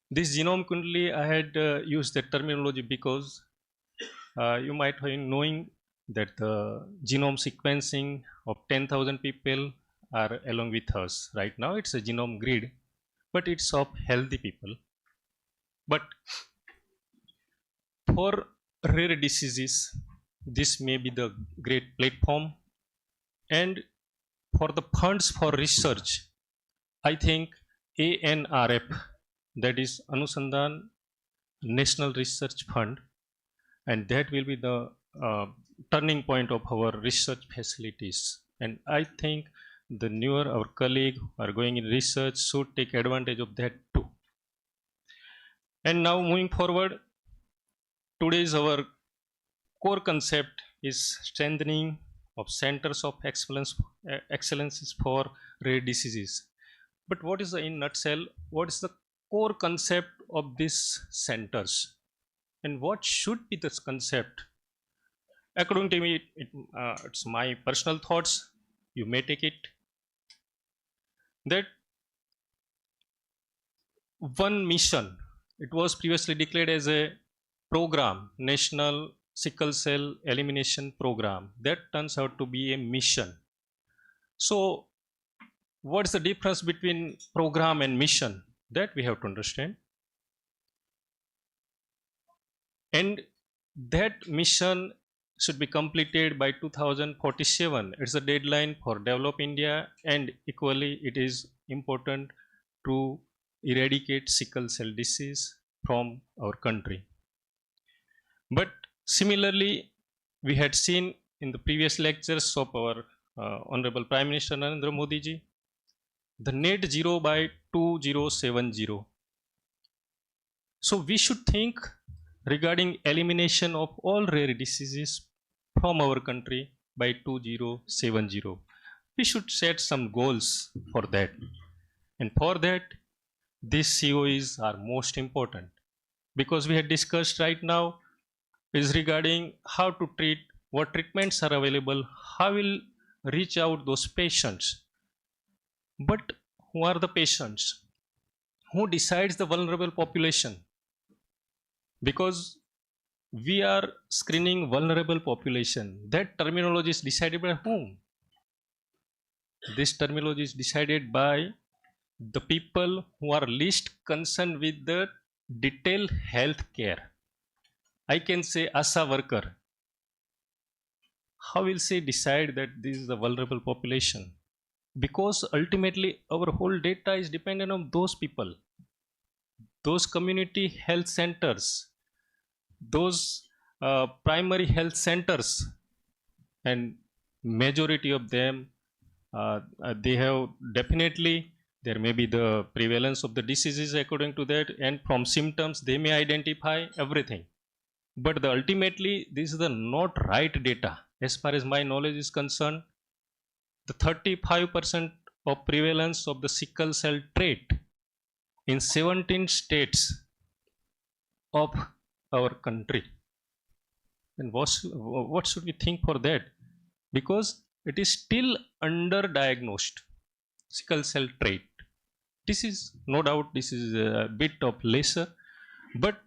this Genome Kundli, I had used that terminology because you might have been knowing that the genome sequencing of 10,000 people are along with us. Right now it's a genome grid, but it's of healthy people. But for rare diseases, this may be the great platform. And for the funds for research, I think ANRF, that is Anusandhan National Research Fund, and that will be the turning point of our research facilities. And I think the newer our colleagues who are going in research should take advantage of that too. And now moving forward, today's our core concept is strengthening of centers of excellences for rare diseases. But what is the, in nutshell, what is the core concept of these centers? And what should be this concept? According to me, it's my personal thoughts. You may take it. That one mission, it was previously declared as a program, National Sickle Cell Elimination Program. That turns out to be a mission. So what's the difference between program and mission? That we have to understand. And that mission should be completed by 2047. It's a deadline for Develop India, and equally it is important to eradicate sickle cell disease from our country. But similarly, we had seen in the previous lectures of our Honorable Prime Minister Narendra Modi ji, the net zero by 2070. So we should think regarding elimination of all rare diseases from our country by 2070. We should set some goals for that. And for that, these COEs are most important, because we had discussed right now is regarding how to treat, what treatments are available, how will reach out those patients. But who are the patients? Who decides the vulnerable population? Because we are screening vulnerable population. That terminology is decided by whom? This terminology is decided by the people who are least concerned with the detailed health care. I can say ASA worker. How will she decide that this is the vulnerable population? Because ultimately our whole data is dependent on those people, those community health centers, those primary health centers, and majority of them they have definitely, there may be the prevalence of the diseases according to that, and from symptoms they may identify everything. But ultimately, this is the not right data. As far as my knowledge is concerned, the 35% of prevalence of the sickle cell trait in 17 states of our country. And what should we think for that? Because it is still underdiagnosed, sickle cell trait. This is no doubt, this is a bit of lesser, but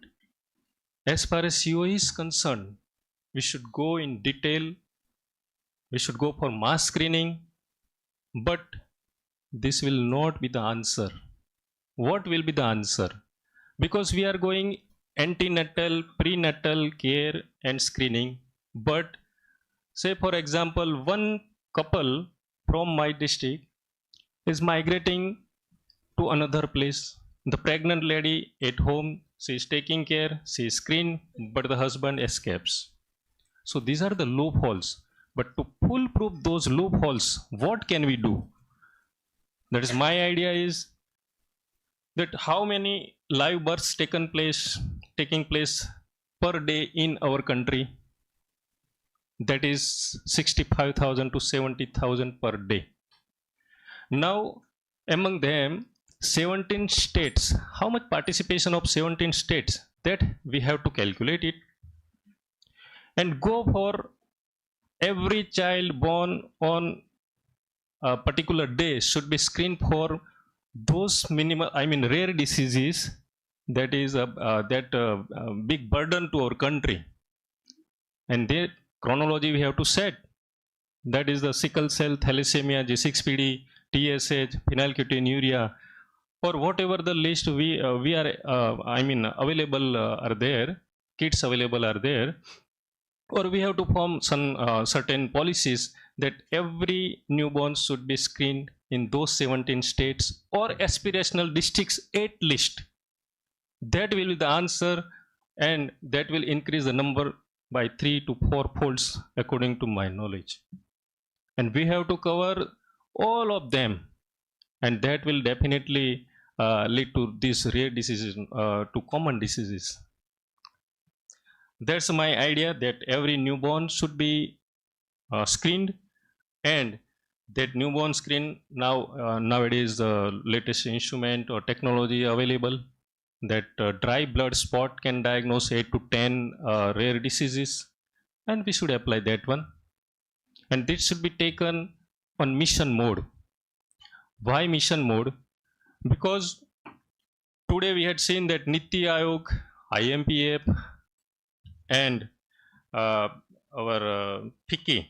as far as CO is concerned, we should go in detail, we should go for mass screening, but this will not be the answer. What will be the answer? Because we are going antenatal, prenatal care and screening, but say for example, one couple from my district is migrating to another place. The pregnant lady at home, she is taking care, she is screened, but the husband escapes. So these are the loopholes. But to foolproof those loopholes, what can we do? That is my idea, is that how many live births taking place per day in our country? That is 65,000 to 70,000 per day. Now, among them, 17 states, how much participation of 17 states? That we have to calculate it. And go for every child born on a particular day should be screened for those rare diseases that is a big burden to our country. And their chronology we have to set. That is the sickle cell, thalassemia, G6PD, TSH, phenylketonuria, or whatever the list we are available are there, kits available are there, or we have to form some certain policies that every newborn should be screened in those 17 states or aspirational districts at least. That will be the answer, and that will increase the number by 3 to 4 folds according to my knowledge. And we have to cover all of them, and that will definitely lead to these rare diseases, to common diseases. That's my idea, that every newborn should be screened, and that newborn screen nowadays the latest instrument or technology available, that dry blood spot can diagnose 8 to 10 rare diseases, and we should apply that one. And this should be taken on mission mode. Why mission mode? Because today we had seen that Niti Aayog, IMPF, and our FICCI,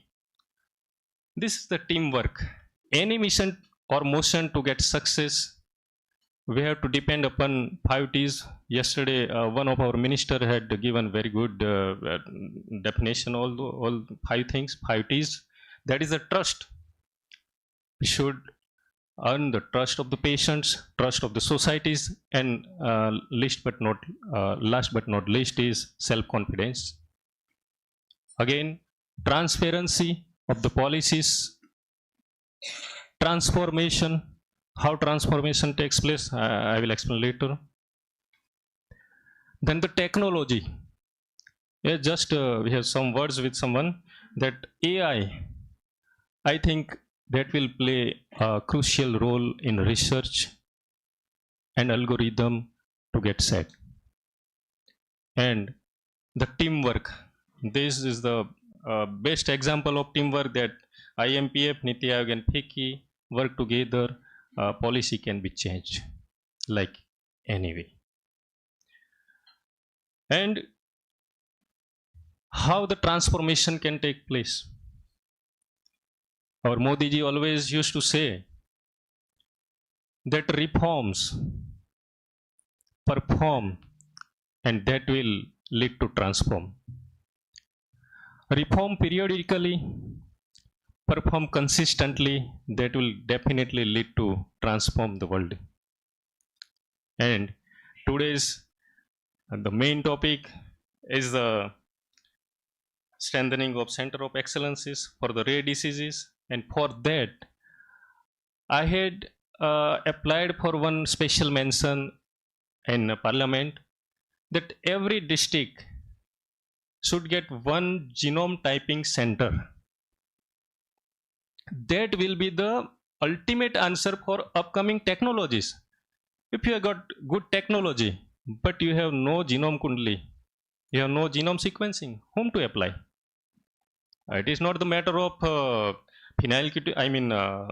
this is the teamwork. Any mission or motion to get success, we have to depend upon 5 T's. Yesterday, one of our minister had given very good definition, all 5 things, 5 T's. That is the trust. We should earn the trust of the patients, trust of the societies, and last but not least is self-confidence. Again, transparency of the policies, transformation. How transformation takes place, I will explain later. Then the technology. Yeah, just we have some words with someone that AI, I think that will play a crucial role in research and algorithm to get set. And the teamwork. This is the best example of teamwork, that IMPF, Niti Aayog and FICCI work together. Policy can be changed like anyway. And how the transformation can take place. Our Modi ji always used to say that reforms perform, and that will lead to transform. Reform periodically, perform consistently, that will definitely lead to transform the world. And today's the main topic is the strengthening of center of excellences for the rare diseases, and for that I had applied for one special mention in Parliament that every district should get one genome typing center. That will be the ultimate answer for upcoming technologies. If you have got good technology, but you have no genome kundli, you have no genome sequencing, whom to apply? It is not the matter of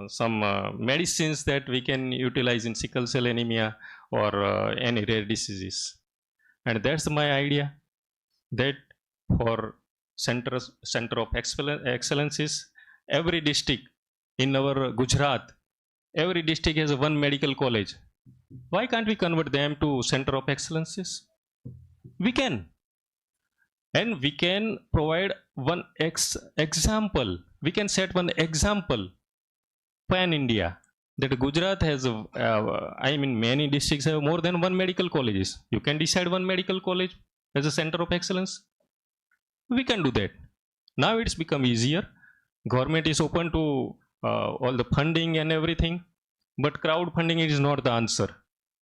some medicines that we can utilize in sickle cell anemia or any rare diseases. And that's my idea, that for center of excellences, every district in our Gujarat, every district has one medical college. Why can't we convert them to center of excellences? We can. And we can provide one example. We can set one example pan India that Gujarat has, many districts have more than one medical colleges. You can decide one medical college as a center of excellence. We can do that. Now it's become easier. Government is open to all the funding and everything, but crowdfunding is not the answer.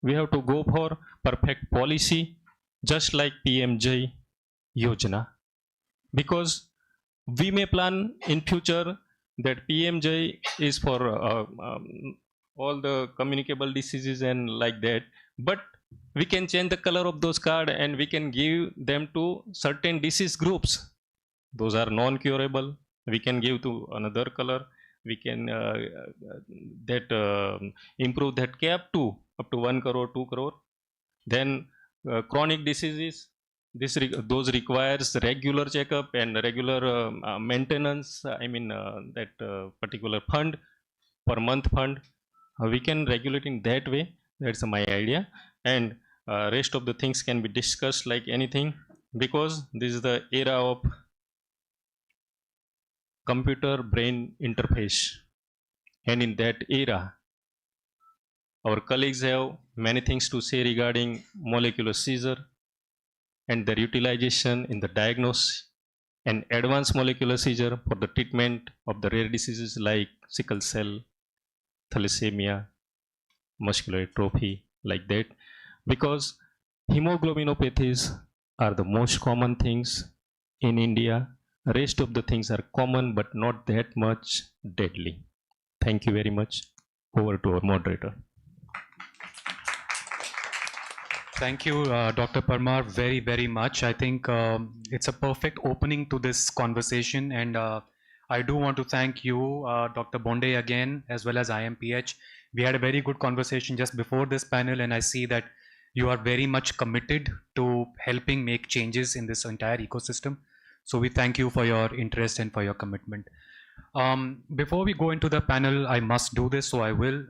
We have to go for perfect policy, just like PMJ Yojana, because we may plan in future that PMJ is for all the communicable diseases and like that, but we can change the color of those cards and we can give them to certain disease groups. Those are non-curable. We can give to another color. We can improve that cap to up to 1 crore, 2 crore. Then chronic diseases, those requires regular checkup and regular maintenance. That particular fund, per month fund, we can regulate in that way. That's my idea. And rest of the things can be discussed like anything, because this is the era of computer brain interface. And in that era, our colleagues have many things to say regarding molecular seizure and their utilization in the diagnosis and advanced molecular seizure for the treatment of the rare diseases like sickle cell, thalassemia, muscular atrophy, like that. Because hemoglobinopathies are the most common things in India. Rest of the things are common but not that much deadly. Thank you very much. Over to our moderator. Thank you, Dr. Parmar, very, very much. I think it's a perfect opening to this conversation. And I do want to thank you, Dr. Bonde, again, as well as IMPH. We had a very good conversation just before this panel, and I see that you are very much committed to helping make changes in this entire ecosystem. So we thank you for your interest and for your commitment. Before we go into the panel, I must do this, so I will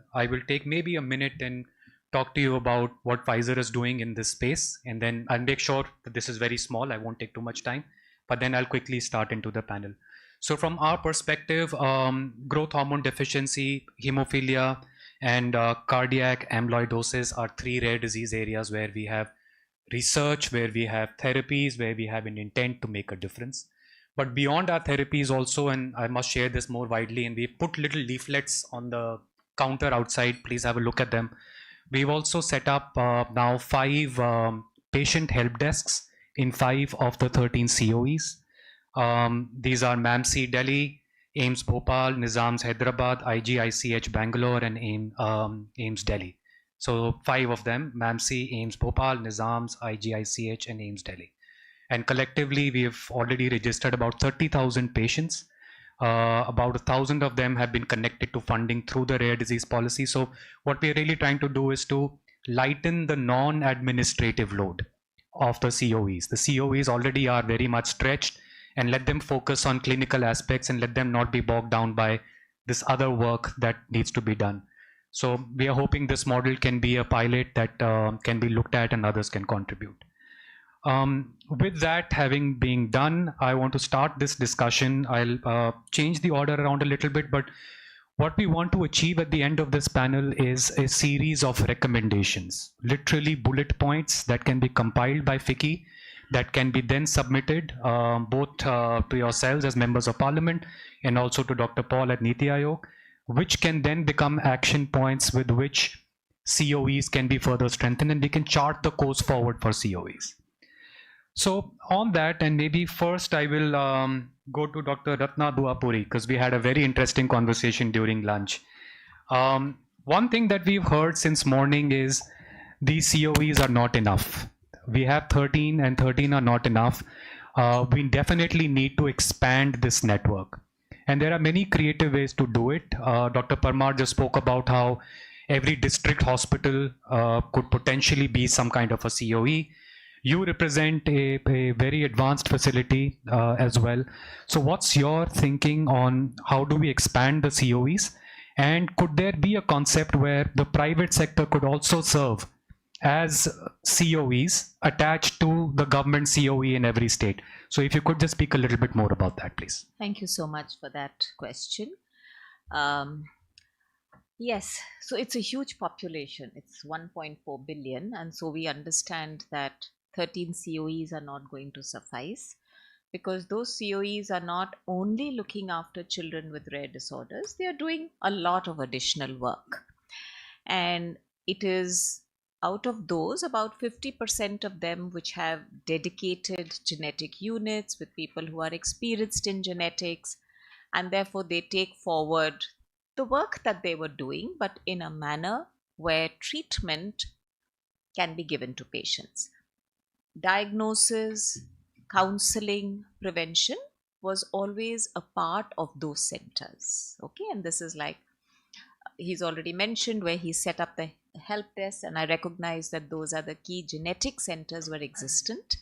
take maybe a minute and talk to you about what Pfizer is doing in this space, and then I'll make sure that this is very small. I won't take too much time, but then I'll quickly start into the panel. So from our perspective, growth hormone deficiency, hemophilia, and cardiac amyloidosis are three rare disease areas where we have research, where we have therapies, where we have an intent to make a difference. But beyond our therapies also, and I must share this more widely, and we put little leaflets on the counter outside, please have a look at them. We've also set up now 5 patient help desks in 5 of the 13 COEs. These are MAMC Delhi, AIMS Bhopal, Nizams Hyderabad, IGICH Bangalore, and AIMS Delhi. So 5 of them, MAMC, AIMS Bhopal, Nizams, IGICH, and AIMS Delhi. And collectively, we have already registered about 30,000 patients. About 1,000 of them have been connected to funding through the rare disease policy. So what we're really trying to do is to lighten the non-administrative load of the COEs. The COEs already are very much stretched, and let them focus on clinical aspects and let them not be bogged down by this other work that needs to be done. So we are hoping this model can be a pilot that can be looked at and others can contribute. With that having been done, I want to start this discussion. I'll change the order around a little bit, but what we want to achieve at the end of this panel is a series of recommendations, literally bullet points that can be compiled by FICCI, that can be then submitted both to yourselves as members of parliament and also to Dr. Paul at Niti Aayog. which can then become action points with which COEs can be further strengthened, and we can chart the course forward for COEs. So on that, and maybe first I will go to Dr. Ratna Duapuri, because we had a very interesting conversation during lunch. One thing that we've heard since morning is these COEs are not enough. We have 13 and 13 are not enough. We definitely need to expand this network. And there are many creative ways to do it. Dr. Parmar just spoke about how every district hospital could potentially be some kind of a COE. You represent a very advanced facility as well. So what's your thinking on how do we expand the COEs? And could there be a concept where the private sector could also serve as COEs attached to the government COE in every state? So if you could just speak a little bit more about that, please. Thank you so much for that question. Yes, so it's a huge population. It's 1.4 billion. And so we understand that 13 COEs are not going to suffice, because those COEs are not only looking after children with rare disorders, they are doing a lot of additional work. And it is out of those, about 50% of them which have dedicated genetic units with people who are experienced in genetics, and therefore they take forward the work that they were doing, but in a manner where treatment can be given to patients. Diagnosis, counseling, prevention was always a part of those centers. Okay, and this is like he's already mentioned where he set up the help desk, and I recognize that those are the key genetic centers were existent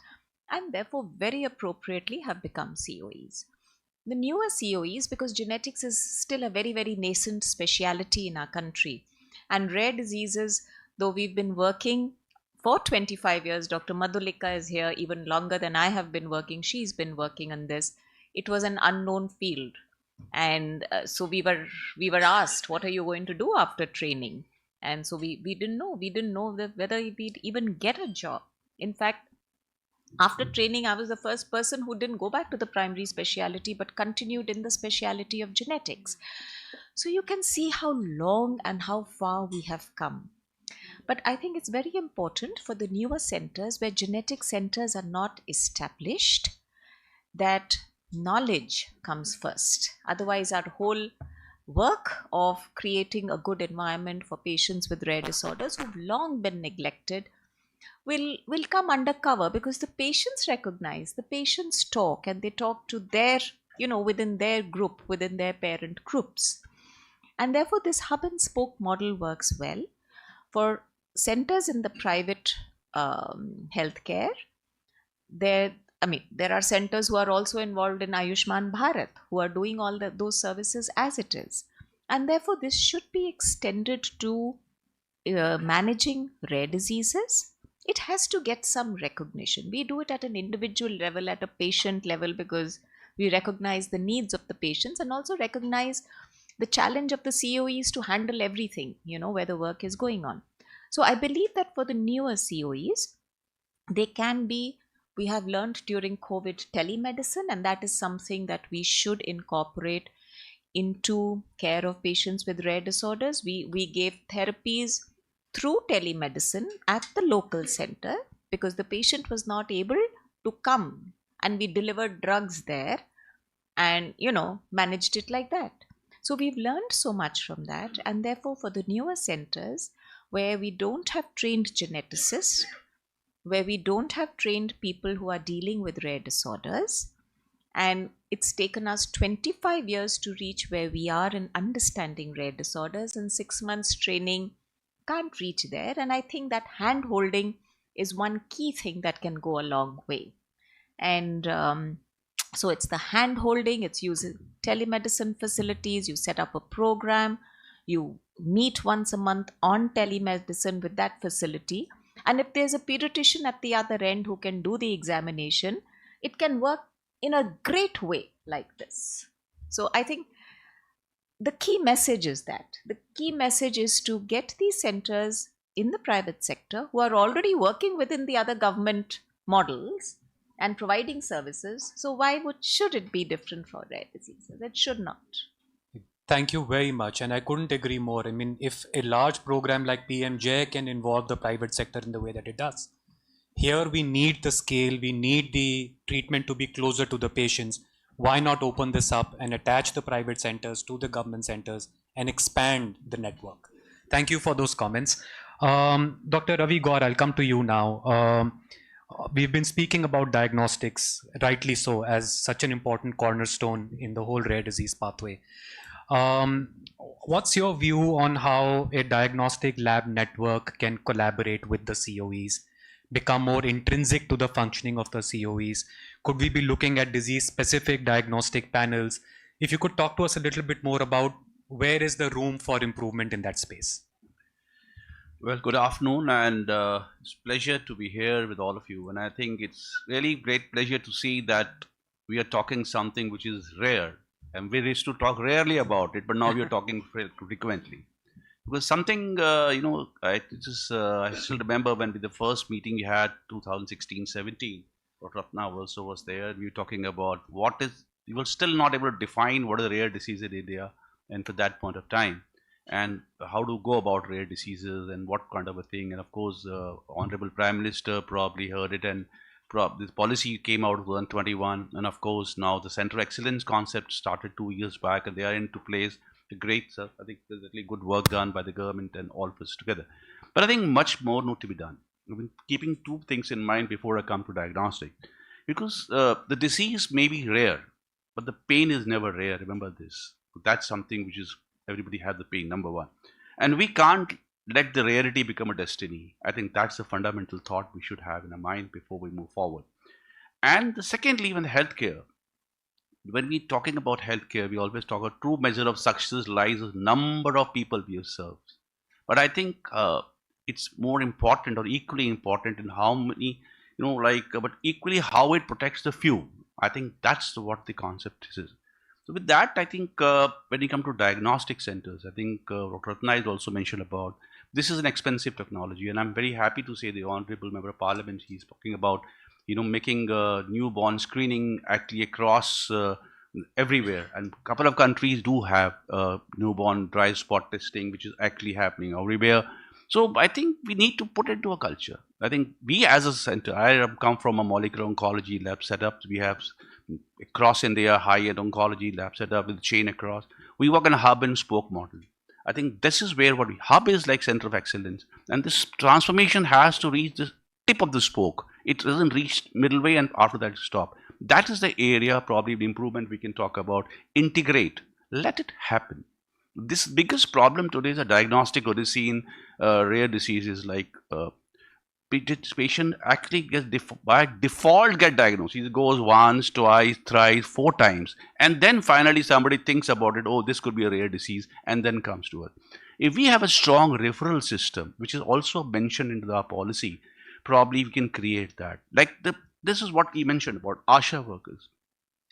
and therefore very appropriately have become COEs. The newer COEs, because genetics is still a very, very nascent speciality in our country, and rare diseases, though we've been working for 25 years, Dr. Madhulika is here even longer than I have been working. She's been working on this. It was an unknown field. And so we were asked, what are you going to do after training? And so we didn't know. We didn't know whether we'd even get a job. In fact, after training, I was the first person who didn't go back to the primary specialty, but continued in the specialty of genetics. So you can see how long and how far we have come. But I think it's very important for the newer centers where genetic centers are not established that knowledge comes first. Otherwise, our whole work of creating a good environment for patients with rare disorders who've long been neglected will come undercover, because the patients recognize, the patients talk, and they talk to their, within their group, within their parent groups. And therefore, this hub and spoke model works well for centers in the private healthcare. There are centers who are also involved in Ayushman Bharat, who are doing all those services as it is. And therefore, this should be extended to managing rare diseases. It has to get some recognition. We do it at an individual level, at a patient level, because we recognize the needs of the patients and also recognize the challenge of the COEs to handle everything, where the work is going on. So I believe that for the newer COEs, they can be, we have learned during COVID, telemedicine, and that is something that we should incorporate into care of patients with rare disorders. We gave therapies through telemedicine at the local center because the patient was not able to come, and we delivered drugs there and managed it like that. So we've learned so much from that, and therefore for the newer centers where we don't have trained geneticists, where we don't have trained people who are dealing with rare disorders, and it's taken us 25 years to reach where we are in understanding rare disorders, and 6 months training can't reach there. And I think that hand holding is one key thing that can go a long way. And so it's the hand holding, it's using telemedicine facilities, you set up a program, you meet once a month on telemedicine with that facility, and if there's a pediatrician at the other end who can do the examination, it can work in a great way like this. So I think the key message is to get these centers in the private sector who are already working within the other government models and providing services. So why should it be different for rare diseases? It should not. Thank you very much. And I couldn't agree more. I mean, if a large program like PMJ can involve the private sector in the way that it does, here we need the scale, we need the treatment to be closer to the patients. Why not open this up and attach the private centers to the government centers and expand the network? Thank you for those comments. Dr. Ravi Gaur, I'll come to you now. We've been speaking about diagnostics, rightly so, as such an important cornerstone in the whole rare disease pathway. What's your view on how a diagnostic lab network can collaborate with the COEs, become more intrinsic to the functioning of the COEs? Could we be looking at disease-specific diagnostic panels? If you could talk to us a little bit more about where is the room for improvement in that space? Well, good afternoon, and it's a pleasure to be here with all of you. And I think it's really great pleasure to see that we are talking something which is rare. And we used to talk rarely about it, but now we are talking frequently. Because something, I still remember when the first meeting we had, 2016-17, Dr. Ratna also was there. We were talking about you were still not able to define what is a rare disease in India, and for that point of time, and how to go about rare diseases and what kind of a thing. And of course, Honorable Prime Minister probably heard it, and this policy came out of 2021. And of course, now the Center of Excellence concept started 2 years back, and they are into place. Great, sir. I think there's really good work done by the government and all of us together. But I think much more need to be done. I've been keeping two things in mind before I come to diagnostic, because the disease may be rare, but the pain is never rare. Remember this. That's something which is everybody has the pain, number one. And we can't let the rarity become a destiny. I think that's the fundamental thought we should have in our mind before we move forward. And secondly, even healthcare. When we're talking about healthcare, we always talk about true measure of success lies in the number of people we have served. But I think it's more important or equally important in how many, but equally how it protects the few. I think that's what the concept is. So with that, I think when you come to diagnostic centers, I think Dr. Ratna has also mentioned about this is an expensive technology, and I'm very happy to say the Honorable Member of Parliament, he's talking about making newborn screening actually across everywhere, and a couple of countries do have newborn dry spot testing, which is actually happening everywhere. So I think we need to put it into a culture. I think we as a center, I have come from a molecular oncology lab setup. We have across India high-end oncology lab setup with chain across. We work on a hub and spoke model. I think this is where hub is like center of excellence, and this transformation has to reach the tip of the spoke. It doesn't reach middle way and after that stop. That is the area probably the improvement we can talk about. Integrate, let it happen. This biggest problem today is a diagnostic odyssey in rare diseases like patient actually gets by default get diagnosed. He goes once, twice, thrice, 4 times, and then finally somebody thinks about it. Oh, this could be a rare disease, and then comes to us. If we have a strong referral system, which is also mentioned into our policy, probably we can create that. This is what we mentioned about ASHA workers,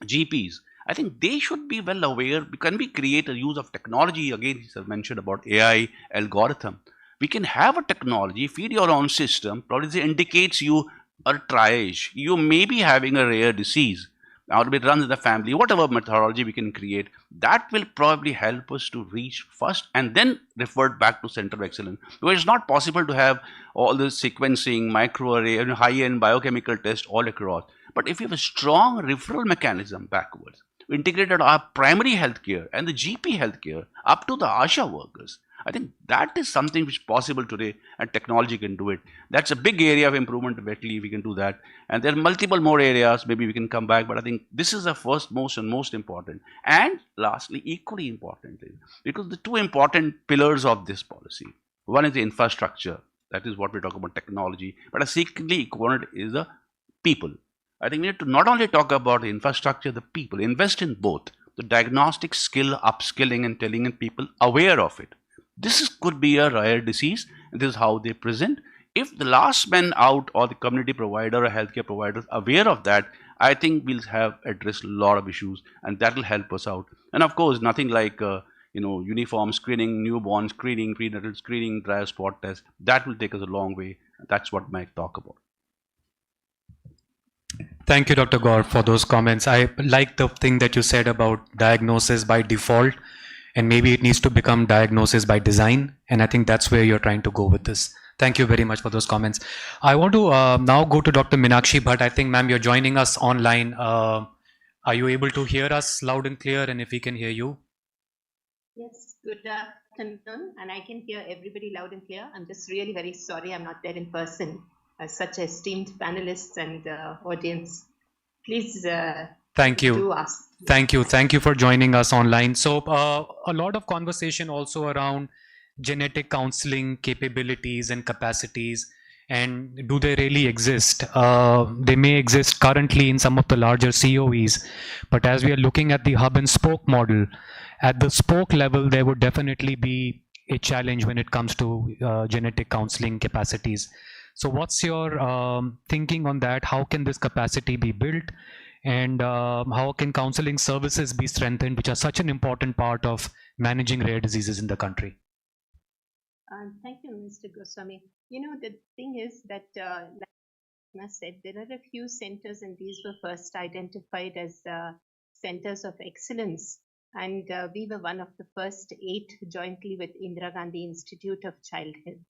GPs. I think they should be well aware. Can we create a use of technology? Again, he mentioned about AI algorithm. We can have a technology, feed your own system, probably indicates you a triage. You may be having a rare disease, or it runs in the family, whatever methodology we can create, that will probably help us to reach first and then revert back to center of excellence. Because it's not possible to have all this sequencing, microarray, and high-end biochemical test all across. But if you have a strong referral mechanism backwards, integrated our primary healthcare and the GP healthcare up to the ASHA workers, I think that is something which is possible today, and technology can do it. That's a big area of improvement. Actually, we can do that, and there are multiple more areas. Maybe we can come back, but I think this is the first, most important. And lastly, equally importantly, because the two important pillars of this policy, one is the infrastructure. That is what we talk about, technology, but a secondly equivalent is the people. I think we need to not only talk about the infrastructure, the people, invest in both the diagnostic skill, upskilling, and telling people aware of it. This could be a rare disease, and this is how they present. If the last man out or the community provider or healthcare provider is aware of that, I think we'll have addressed a lot of issues, and that will help us out. And of course, nothing like uniform screening, newborn screening, prenatal screening, dry spot test. That will take us a long way. That's what I talk about. Thank you, Dr. Gaur, for those comments. I like the thing that you said about diagnosis by default. and maybe it needs to become diagnosis by design, and I think that's where you're trying to go with this. Thank you very much for those comments. I want to now go to Dr. Minakshi Bhatt. I think, ma'am, you're joining us online. Are you able to hear us loud and clear, and if we can hear you? Yes, good afternoon, and I can hear everybody loud and clear. I'm just really very sorry I'm not there in person. Such esteemed panelists and audience, please Thank you. do ask. Thank you. Thank you for joining us online. So a lot of conversation also around genetic counseling capabilities and capacities, and do they really exist? They may exist currently in some of the larger COEs, but as we are looking at the hub and spoke model, at the spoke level, there would definitely be a challenge when it comes to genetic counseling capacities. So what's your thinking on that? How can this capacity be built? And how can counseling services be strengthened, which are such an important part of managing rare diseases in the country? Thank you, Mr. Goswami. You know, the thing is that, like Anna said, there are a few centers, and these were first identified as centers of excellence. And we were one of the first 8 jointly with Indira Gandhi Institute of Childhood.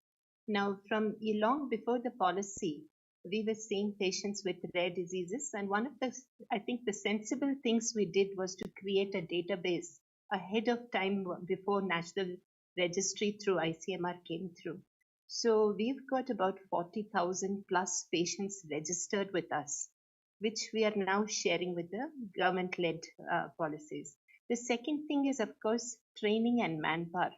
Now, from long before the policy, we were seeing patients with rare diseases, and one of the, I think, the sensible things we did was to create a database ahead of time before national registry through ICMR came through. So we've got about 40,000 plus patients registered with us, which we are now sharing with the government-led policies. The second thing is, of course, training and manpower.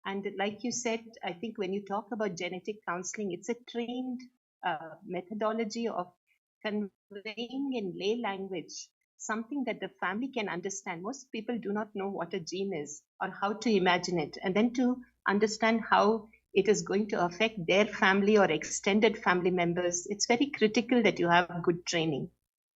And like you said, I think when you talk about genetic counseling, it's a trained methodology of conveying in lay language something that the family can understand. Most people do not know what a gene is or how to imagine it, and then to understand how it is going to affect their family or extended family members. It's very critical that you have good training.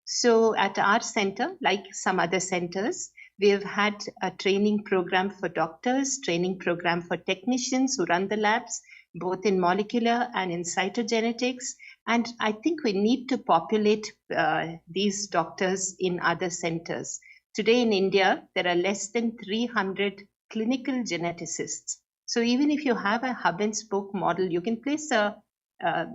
So at our center, like some other centers, we have had a training program for doctors, training program for technicians who run the labs, both in molecular and in cytogenetics. And I think we need to populate these doctors in other centers. Today in India, there are less than 300 clinical geneticists. So even if you have a hub and spoke model, you can place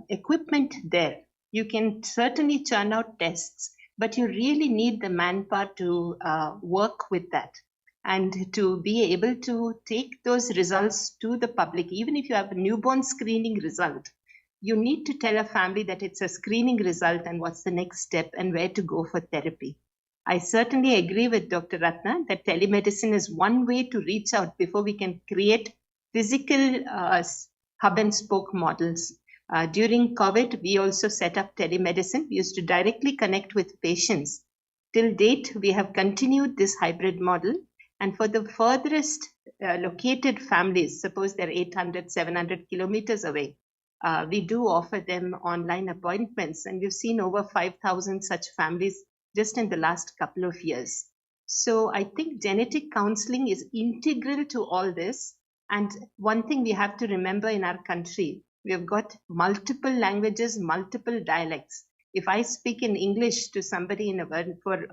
equipment there. You can certainly churn out tests, but you really need the manpower to work with that and to be able to take those results to the public. Even if you have a newborn screening result, you need to tell a family that it's a screening result and what's the next step and where to go for therapy. I certainly agree with Dr. Ratna that telemedicine is one way to reach out before we can create physical hub and spoke models. During COVID, we also set up telemedicine. We used to directly connect with patients. Till date, we have continued this hybrid model. And for the furthest located families, suppose they're 800, 700 kilometers away, we do offer them online appointments. And we've seen over 5,000 such families just in the last couple of years. So I think genetic counseling is integral to all this. And one thing we have to remember in our country, we have got multiple languages, multiple dialects. If I speak in English to somebody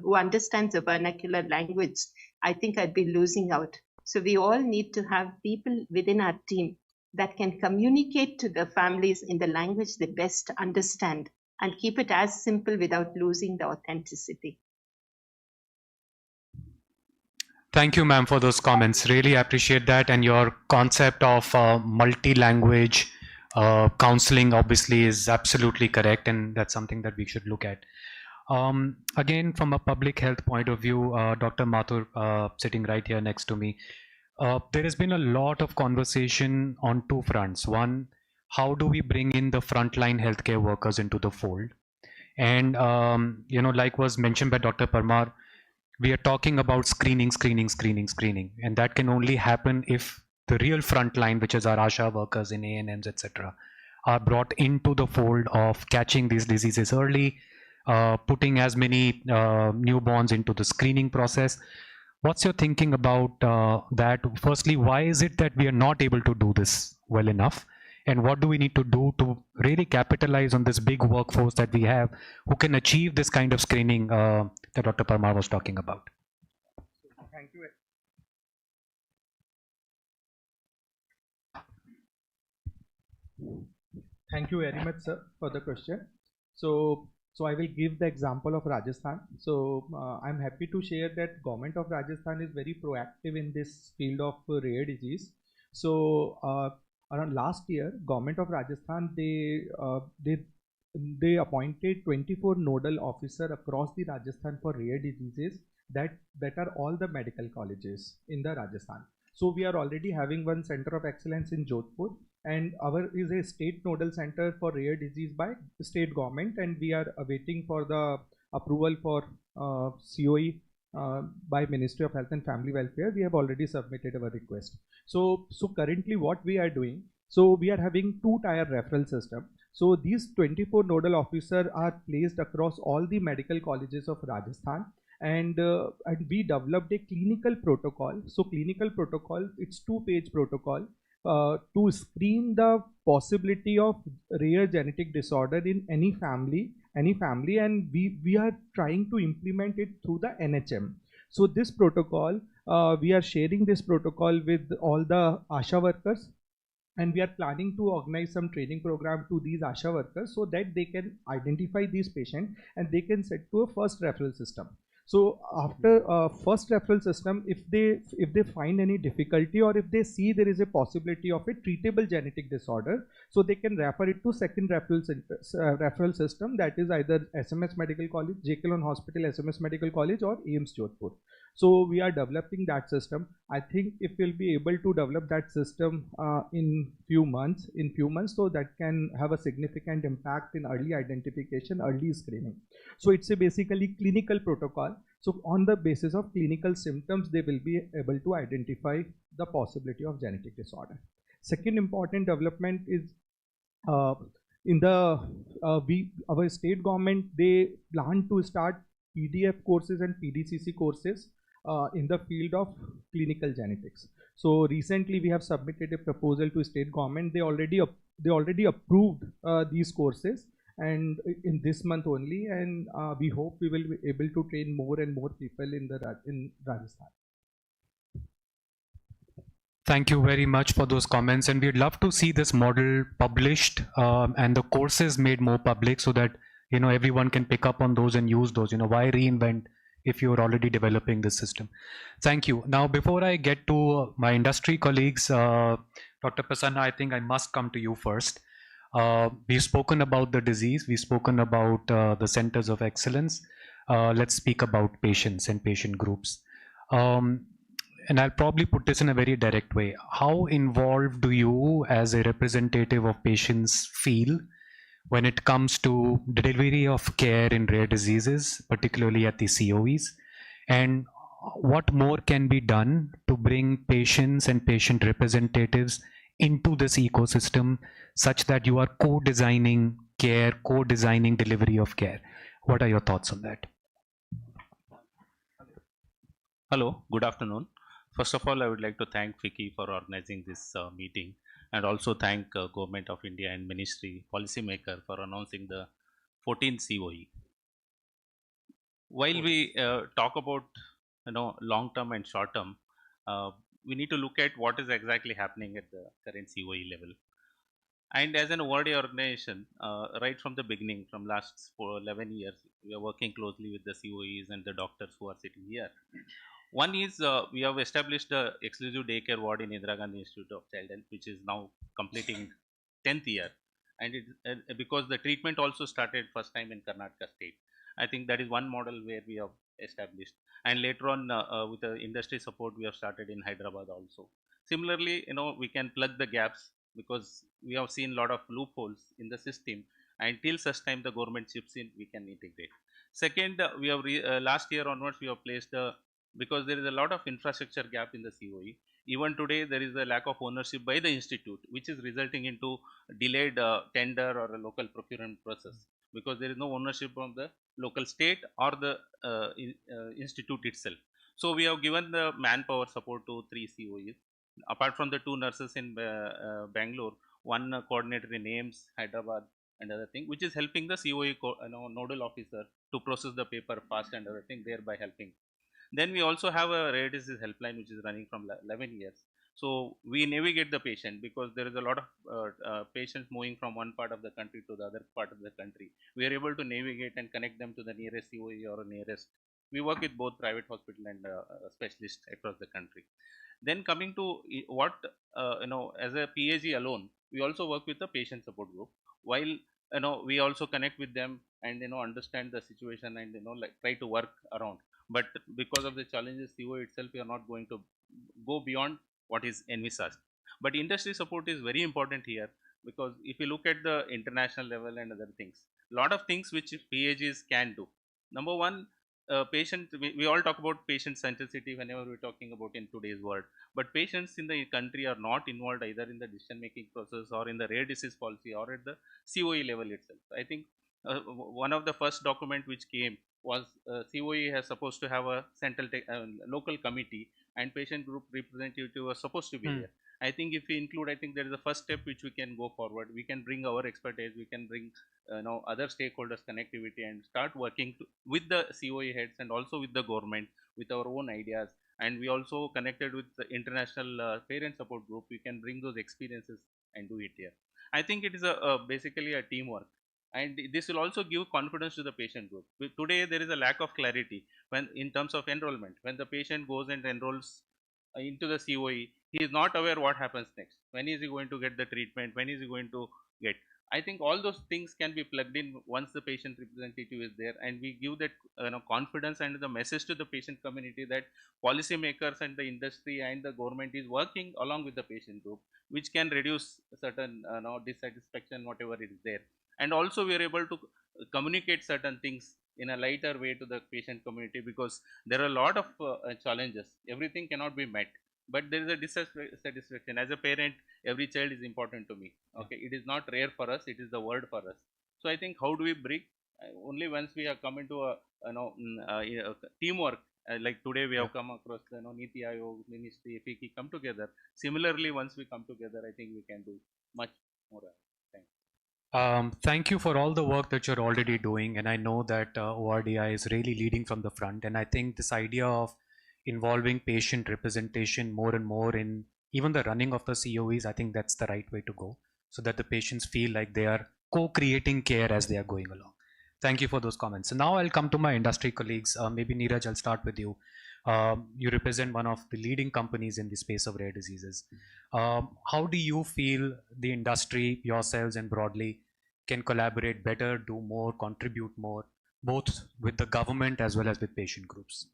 who understands a vernacular language, I think I'd be losing out. So we all need to have people within our team that can communicate to the families in the language they best understand and keep it as simple without losing the authenticity. Thank you, ma'am, for those comments. Really appreciate that. And your concept of multi-language counseling obviously is absolutely correct, and that's something that we should look at. Again, from a public health point of view, Dr. Mathur sitting right here next to me, there has been a lot of conversation on 2 fronts. One, how do we bring in the frontline healthcare workers into the fold? And, like was mentioned by Dr. Parmar, we are talking about screening, and that can only happen if the real frontline, which is our ASHA workers in ANMs, etc., are brought into the fold of catching these diseases early, putting as many newborns into the screening process. What's your thinking about that? Firstly, why is it that we are not able to do this well enough? And what do we need to do to really capitalize on this big workforce that we have who can achieve this kind of screening that Dr. Parmar was talking about? Thank you. Thank you very much, sir, for the question. So I will give the example of Rajasthan. So I'm happy to share that government of Rajasthan is very proactive in this field of rare disease. So around last year, government of Rajasthan they appointed 24 nodal officer across the Rajasthan for rare diseases that are all the medical colleges in the Rajasthan. So we are already having one center of excellence in Jodhpur, and our is a state nodal center for rare disease by state government, and we are awaiting for the approval for COE by Ministry of Health and Family Welfare. We have already submitted our request. So currently what we are doing, so we are having 2-tier referral system. So these 24 nodal officers are placed across all the medical colleges of Rajasthan, and we developed a clinical protocol. So clinical protocol, it's 2-page protocol to screen the possibility of rare genetic disorder in any family, and we are trying to implement it through the NHM. So this protocol, we are sharing this protocol with all the ASHA workers, and we are planning to organize some training program to these ASHA workers so that they can identify these patients and they can set to a first referral system. So after first referral system, if they find any difficulty or if they see there is a possibility of a treatable genetic disorder, so they can refer it to second referral system, that is either SMS Medical College, JK Hospital, SMS Medical College, or AIMS Jodhpur. So we are developing that system. I think if we'll be able to develop that system in few months, so that can have a significant impact in early identification, early screening. So it's a basically clinical protocol. So on the basis of clinical symptoms, they will be able to identify the possibility of genetic disorder. Second important development is in the our state government, they plan to start PDF courses and PDCC courses in the field of clinical genetics. So recently we have submitted a proposal to state government. They already approved these courses, and in this month only, and we hope we will be able to train more and more people in Rajasthan. Thank you very much for those comments, and we'd love to see this model published and the courses made more public so that everyone can pick up on those and use those. Why reinvent if you're already developing this system? Thank you. Now, before I get to my industry colleagues, Dr. Prasanna, I think I must come to you first. We've spoken about the disease, we've spoken about the centers of excellence. Let's speak about patients and patient groups. And I'll probably put this in a very direct way. How involved do you as a representative of patients feel when it comes to delivery of care in rare diseases, particularly at the COEs? And what more can be done to bring patients and patient representatives into this ecosystem such that you are co-designing care, co-designing delivery of care? What are your thoughts on that? Hello, good afternoon. First of all, I would like to thank FICCI for organizing this meeting, and also thank Government of India and Ministry Policymaker for announcing the 14th COE. While we talk about long term and short term, we need to look at what is exactly happening at the current COE level. And as an ORD organization, right from the beginning, from last 11 years, we are working closely with the COEs and the doctors who are sitting here. One is we have established the exclusive daycare ward in Indira Gandhi Institute of Child Health, which is now completing 10th year, and it because the treatment also started first time in Karnataka state. I think that is one model where we have established, and later on with the industry support, we have started in Hyderabad also. Similarly, we can plug the gaps because we have seen a lot of loopholes in the system, and till such time the government chips in, we can integrate. Second, we have last year onwards we have placed because there is a lot of infrastructure gap in the COE. Even today, there is a lack of ownership by the institute, which is resulting into delayed tender or a local procurement process, because there is no ownership from the local state or the institute itself. So we have given the manpower support to 3 COEs. Apart from the 2 nurses in Bangalore, 1 coordinator in AIMS, Hyderabad, and other thing, which is helping the COE nodal officer to process the paper fast and other thing, thereby helping. Then we also have a rare disease helpline which is running from 11 years, So we navigate the patient because there is a lot of patients moving from one part of the country to the other part of the country. We are able to navigate and connect them to the nearest COE or nearest. We work with both private hospital and specialists across the country. Then coming to what as a PAG alone, we also work with the patient support group. While we also connect with them and understand the situation and like try to work around. But because of the challenges, COE itself, we are not going to go beyond what is envisaged. But industry support is very important here because if you look at the international level and other things, a lot of things which PAGs can do. Number one, patient, we all talk about patient centricity whenever we're talking about in today's world, but patients in the country are not involved either in the decision making process or in the rare disease policy or at the COE level itself. I think one of the first document which came was COE has supposed to have a central local committee and patient group representative was supposed to be there. I think if we include, I think there is a first step which we can go forward. We can bring our expertise, we can bring other stakeholders connectivity and start working with the COE heads and also with the government with our own ideas. And we also connected with the international parent support group. We can bring those experiences and do it here. I think it is basically a teamwork. And this will also give confidence to the patient group. Today there is a lack of clarity when in terms of enrollment. When the patient goes and enrolls into the COE, he is not aware what happens next. When is he going to get the treatment? When is he going to get? I think all those things can be plugged in once the patient representative is there, and we give that confidence and the message to the patient community that policymakers and the industry and the government is working along with the patient group, which can reduce certain dissatisfaction, whatever is there. And also we are able to communicate certain things in a lighter way to the patient community because there are a lot of challenges. Everything cannot be met, but there is a dissatisfaction. As a parent, every child is important to me. Okay, it is not rare for us, it is the word for us. So I think how do we bring only once we have come into a teamwork, like today we have come across Niti Aayog, ministry, FICCI come together. Similarly, once we come together, I think we can do much more. Thank you for all the work that you're already doing, and I know that ORDI is really leading from the front, and I think this idea of involving patient representation more and more in even the running of the COEs, I think that's the right way to go, so that the patients feel like they are co-creating care as they are going along. Thank you for those comments. So now I'll come to my industry colleagues. Maybe Neeraj, I'll start with you. You represent one of the leading companies in the space of rare diseases. How do you feel the industry, yourselves and broadly, can collaborate better, do more, contribute more, both with the government as well as with patient groups?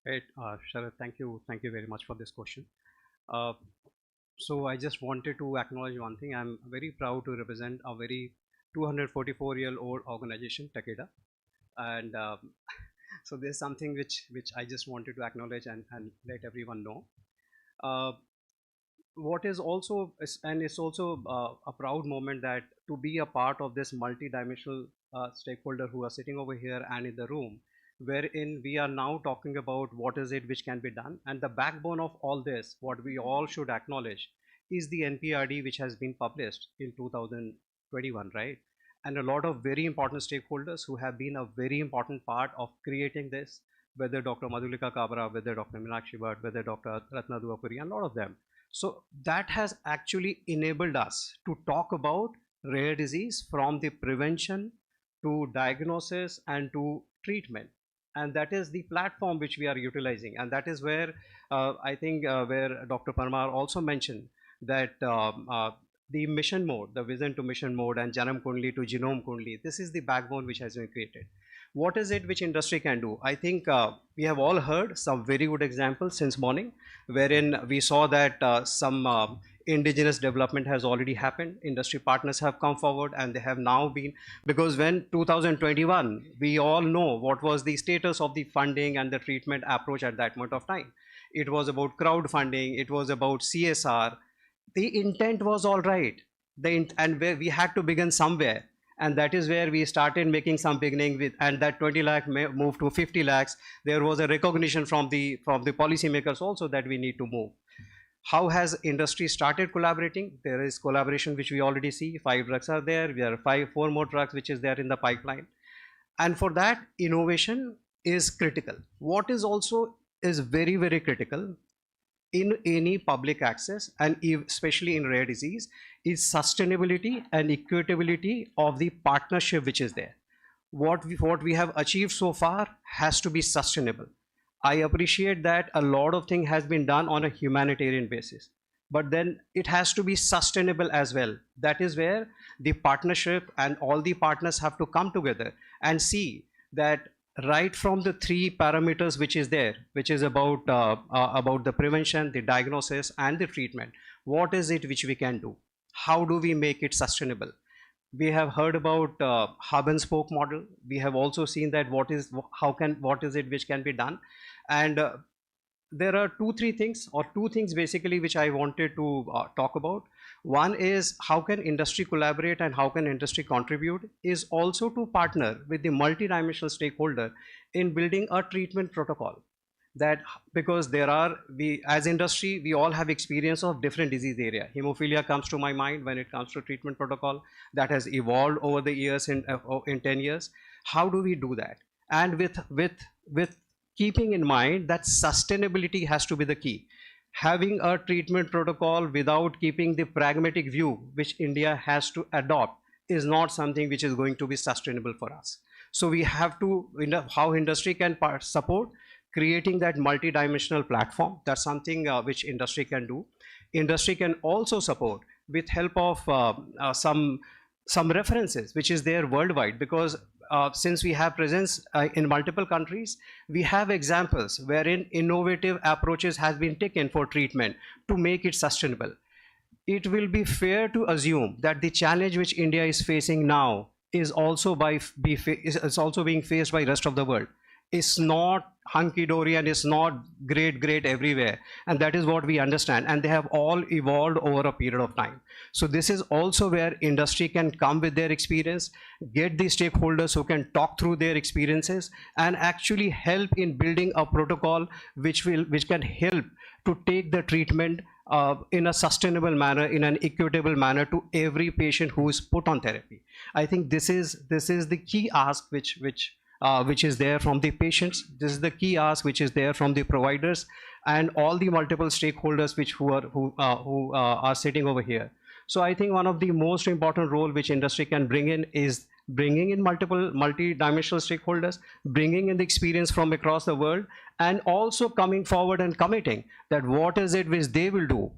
Right, Sharad, thank you very much for this question. So I just wanted to acknowledge one thing. I'm very proud to represent a very 244-year-old organization, Takeda, and so there's something which I just wanted to acknowledge and let everyone know. What is also, and it's also a proud moment that to be a part of this multi-dimensional stakeholder who are sitting over here and in the room, wherein we are now talking about what is it which can be done. And the backbone of all this, what we all should acknowledge, is the NPRD which has been published in 2021, right? And a lot of very important stakeholders who have been a very important part of creating this, whether Dr. Madhulika Kabra, whether Dr. Meenakshi Bhatt, whether Dr. Ratna Duapuri, and a lot of them. So that has actually enabled us to talk about rare disease from the prevention to diagnosis and to treatment. And that is the platform which we are utilizing. And that is where I think where Dr. Parmar also mentioned that the mission mode, the vision to mission mode and Janam Kundli to Genome Kundli, this is the backbone which has been created. What is it which industry can do? I think we have all heard some very good examples since morning, wherein we saw that some indigenous development has already happened. Industry partners have come forward and they have now been, because when 2021, we all know what was the status of the funding and the treatment approach at that moment of time. It was about crowdfunding, it was about CSR. The intent was all right, and we had to begin somewhere. And that is where we started making some beginning with, and that 20 lakh moved to 50 lakhs. There was a recognition from the policymakers also that we need to move. How has industry started collaborating? There is collaboration which we already see. 5 drugs are there. There are 4 more drugs which is there in the pipeline. And for that, innovation is critical. What is also is very, very critical in any public access, and especially in rare disease, is sustainability and equitability of the partnership which is there. What we have achieved so far has to be sustainable. I appreciate that a lot of thing has been done on a humanitarian basis, but then it has to be sustainable as well. That is where the partnership and all the partners have to come together and see that right from the three parameters which is there, which is about the prevention, the diagnosis, and the treatment. What is it which we can do? How do we make it sustainable? We have heard about hub and spoke model. We have also seen that what is it which can be done, and there are two things basically which I wanted to talk about. One is how can industry collaborate and how can industry contribute, is also to partner with the multidimensional stakeholder in building a treatment protocol. That because we as industry, we all have experience of different disease area. Hemophilia comes to my mind when it comes to treatment protocol that has evolved over the years in 10 years. How do we do that? And with keeping in mind that sustainability has to be the key. Having a treatment protocol without keeping the pragmatic view which India has to adopt is not something which is going to be sustainable for us. So we have to, how industry can support creating that multi-dimensional platform. That's something which industry can do. Industry can also support with help of some references which is there worldwide, because since we have presence in multiple countries, we have examples wherein innovative approaches has been taken for treatment to make it sustainable. It will be fair to assume that the challenge which India is facing now is also being faced by rest of the world. It's not hunky-dory and it's not great everywhere, and that is what we understand, and they have all evolved over a period of time. So this is also where industry can come with their experience, get the stakeholders who can talk through their experiences and actually help in building a protocol which can help to take the treatment in a sustainable manner, in an equitable manner to every patient who is put on therapy. I think this is the key ask which is there from the patients. This is the key ask which is there from the providers and all the multiple stakeholders who are sitting over here. So I think one of the most important role which industry can bring in is bringing in multi-dimensional stakeholders, bringing in the experience from across the world, and also coming forward and committing that what is it which they will do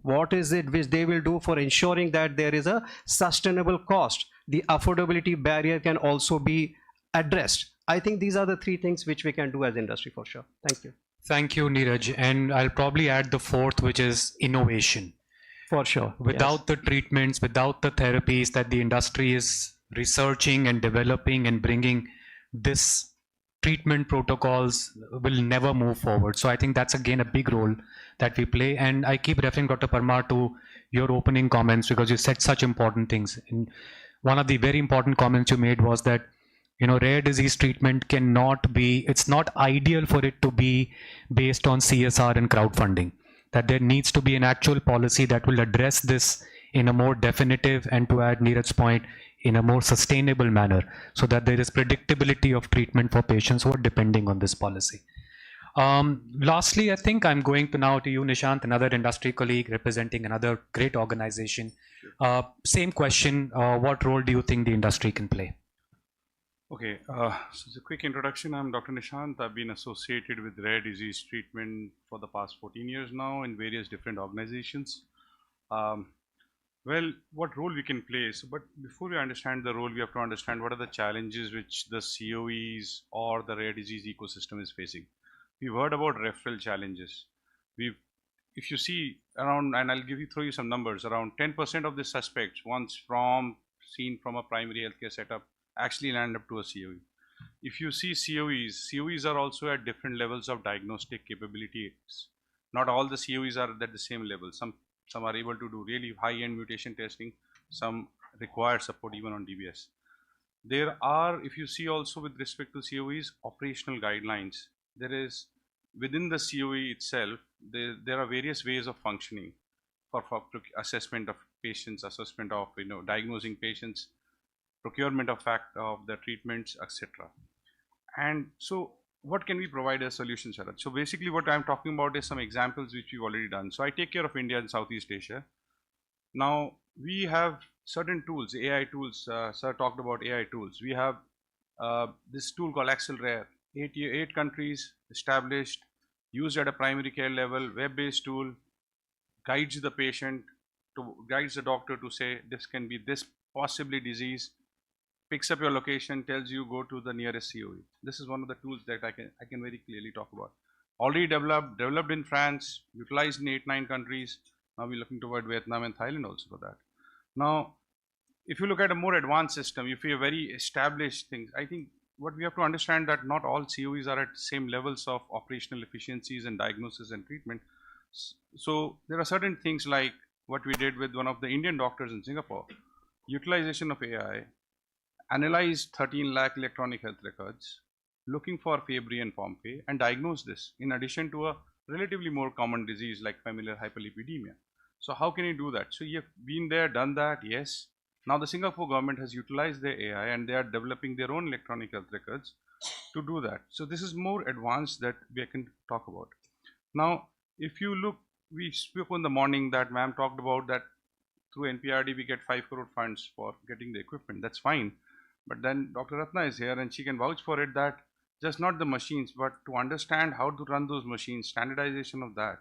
for ensuring that there is a sustainable cost. The affordability barrier can also be addressed. I think these are the three things which we can do as industry for sure. Thank you. Thank you, Neeraj. And I'll probably add the fourth, which is innovation. For sure. Without Yes. the treatments, without the therapies that the industry is researching and developing and bringing, this treatment protocols will never move forward. So I think that's again a big role that we play. And I keep referring, Dr. Parmar, to your opening comments because you said such important things. And one of the very important comments you made was that rare disease treatment it's not ideal for it to be based on CSR and crowdfunding, that there needs to be an actual policy that will address this in a more definitive and, to add Neeraj's point, in a more sustainable manner, so that there is predictability of treatment for patients who are depending on this policy. Lastly, I think I'm going to now to you, Nishant, another industry colleague representing another great organization. Same question, what role do you think the industry can play? Okay, so as a quick introduction, I'm Dr. Nishant. I've been associated with rare disease treatment for the past 14 years now in various different organizations. Well, what role we can play? But before we understand the role, we have to understand what are the challenges which the COEs or the rare disease ecosystem is facing. We've heard about referral challenges. If you see around, and I'll throw you some numbers, around 10% of the suspects, once seen from a primary healthcare setup, actually land up to a COE. If you see COEs are also at different levels of diagnostic capabilities. Not all the COEs are at the same level. Some are able to do really high-end mutation testing. Some require support even on DBS. There are, if you see also with respect to COEs, operational guidelines. There is, within the COE itself, there are various ways of functioning for assessment of patients, assessment of diagnosing patients, procurement of the treatments, etc. And so what can we provide as solution, Sharad? So basically what I'm talking about is some examples which we've already done. So I take care of India and Southeast Asia. Now we have certain tools, AI tools. Sir talked about AI tools. We have this tool called Accelerate. 8 countries established, used at a primary care level, web-based tool, guides the patient, guides the doctor to say this can be this possibly disease, picks up your location, tells you go to the nearest COE. This is one of the tools that I can very clearly talk about. Already developed in France, utilized in 8-9 countries. Now we're looking toward Vietnam and Thailand also for that. Now, if you look at a more advanced system, if you have very established things, I think what we have to understand that not all COEs are at same levels of operational efficiencies and diagnosis and treatment. So there are certain things like what we did with one of the Indian doctors in Singapore, utilization of AI, analyzed 13 lakh electronic health records, looking for Fabry and Pompe, and diagnose this in addition to a relatively more common disease like familial hyperlipidemia. So how can you do that? So you've been there, done that, yes. Now the Singapore government has utilized their AI and they are developing their own electronic health records to do that. So this is more advanced that we can talk about. Now, if you look, we spoke in the morning that ma'am talked about that through NPRD we get 5 crore funds for getting the equipment. That's fine. But then Dr. Ratna is here and she can vouch for it that just not the machines, but to understand how to run those machines, standardization of that,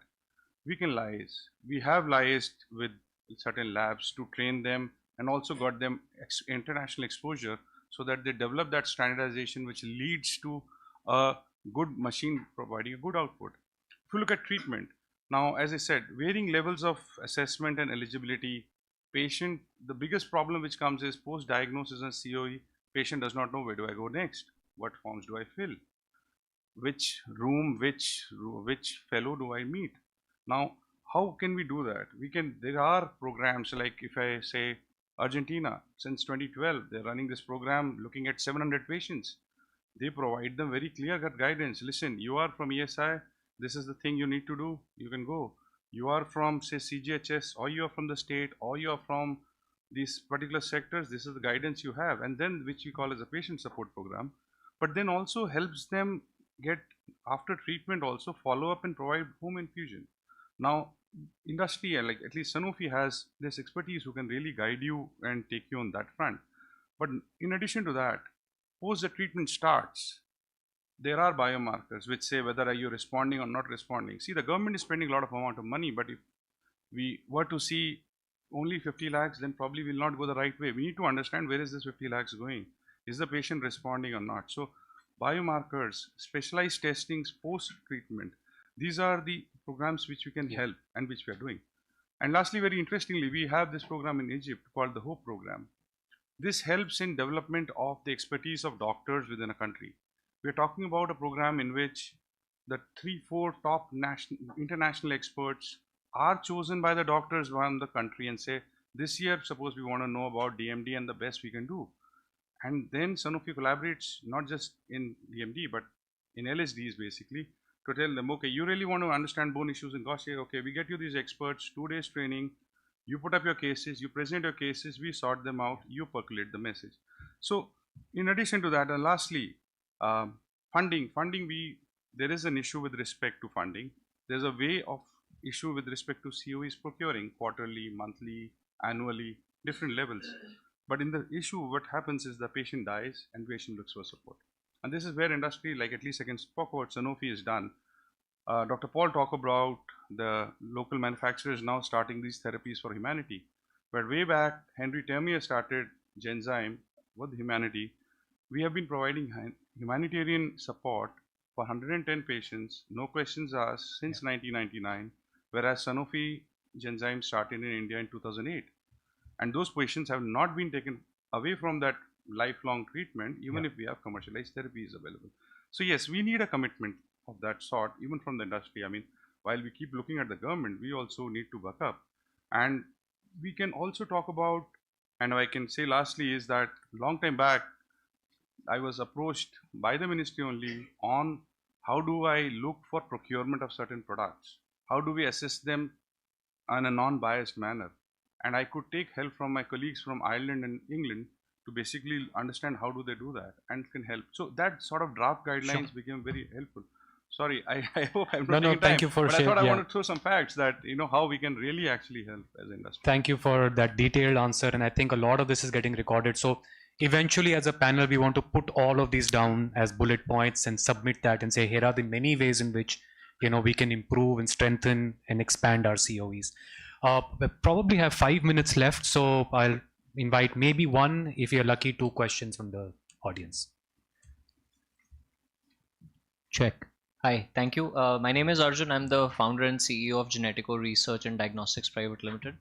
we can liaise. We have liaised with certain labs to train them and also got them international exposure so that they develop that standardization which leads to a good machine providing a good output. If you look at treatment, now as I said, varying levels of assessment and eligibility, patient, the biggest problem which comes is post-diagnosis and COE, patient does not know where do I go next, what forms do I fill, which room, which fellow do I meet. Now, how can we do that? There are programs like if I say Argentina, since 2012, they're running this program looking at 700 patients. They provide them very clear-cut guidance. Listen, you are from ESI, this is the thing you need to do, you can go. You are from, say, CGHS, or you are from the state, or you are from these particular sectors, this is the guidance you have, and then which we call as a patient support program, but then also helps them get, after treatment, also follow up and provide home infusion. Now, industry, like at least Sanofi has this expertise who can really guide you and take you on that front. But in addition to that, post the treatment starts, there are biomarkers which say whether are you responding or not responding. See, the government is spending a lot of amount of money, but if we were to see only 50 lakhs, then probably will not go the right way. We need to understand where is this 50 lakhs going. Is the patient responding or not? So biomarkers, specialized testings post-treatment, these are the programs which we can help and which we are doing. And lastly, very interestingly, we have this program in Egypt called the HOPE program. This helps in development of the expertise of doctors within a country. We are talking about a program in which the 3-4 top international experts are chosen by the doctors around the country and say, this year, suppose we want to know about DMD and the best we can do. And then Sanofi collaborates not just in DMD, but in LSDs basically, to tell them, okay, you really want to understand bone issues in Gaucher, okay, we get you these experts, 2 days training, you put up your cases, you present your cases, we sort them out, you percolate the message. So in addition to that, and lastly, funding, there is an issue with respect to funding. There's a way of issue with respect to COEs procuring quarterly, monthly, annually, different levels. But in the issue, what happens is the patient dies and patient looks for support. And this is where industry, like at least against what Sanofi is done. Dr. Paul talked about the local manufacturers now starting these therapies for humanity. But way back, Henry Termier started Genzyme with humanity. We have been providing humanitarian support for 110 patients, no questions asked, since 1999, whereas Sanofi Genzyme started in India in 2008. And those patients have not been taken away from that lifelong treatment, even if we have commercialized therapies available. So yes, we need a commitment of that sort, even from the industry. I mean, while we keep looking at the government, we also need to buck up. And we can also talk about, and I can say lastly is that long time back, I was approached by the ministry only on how do I look for procurement of certain products? How do we assess them in a non-biased manner? And I could take help from my colleagues from Ireland and England to basically understand how do they do that and can help. So that sort of draft guidelines became very helpful. Sorry, I hope I'm not taking time. Thank you for but I sharing. thought I want to throw some facts that how we can really actually help as an industry. Thank you for that detailed answer, and I think a lot of this is getting recorded. So eventually, as a panel, we want to put all of these down as bullet points and submit that and say, here are the many ways in which we can improve and strengthen and expand our COEs. We probably have 5 minutes left, so I'll invite maybe one, if you're lucky, 2 questions from the audience. Check. Hi, thank you. My name is Arjun. I'm the founder and CEO of Genetico Research and Diagnostics Private Limited.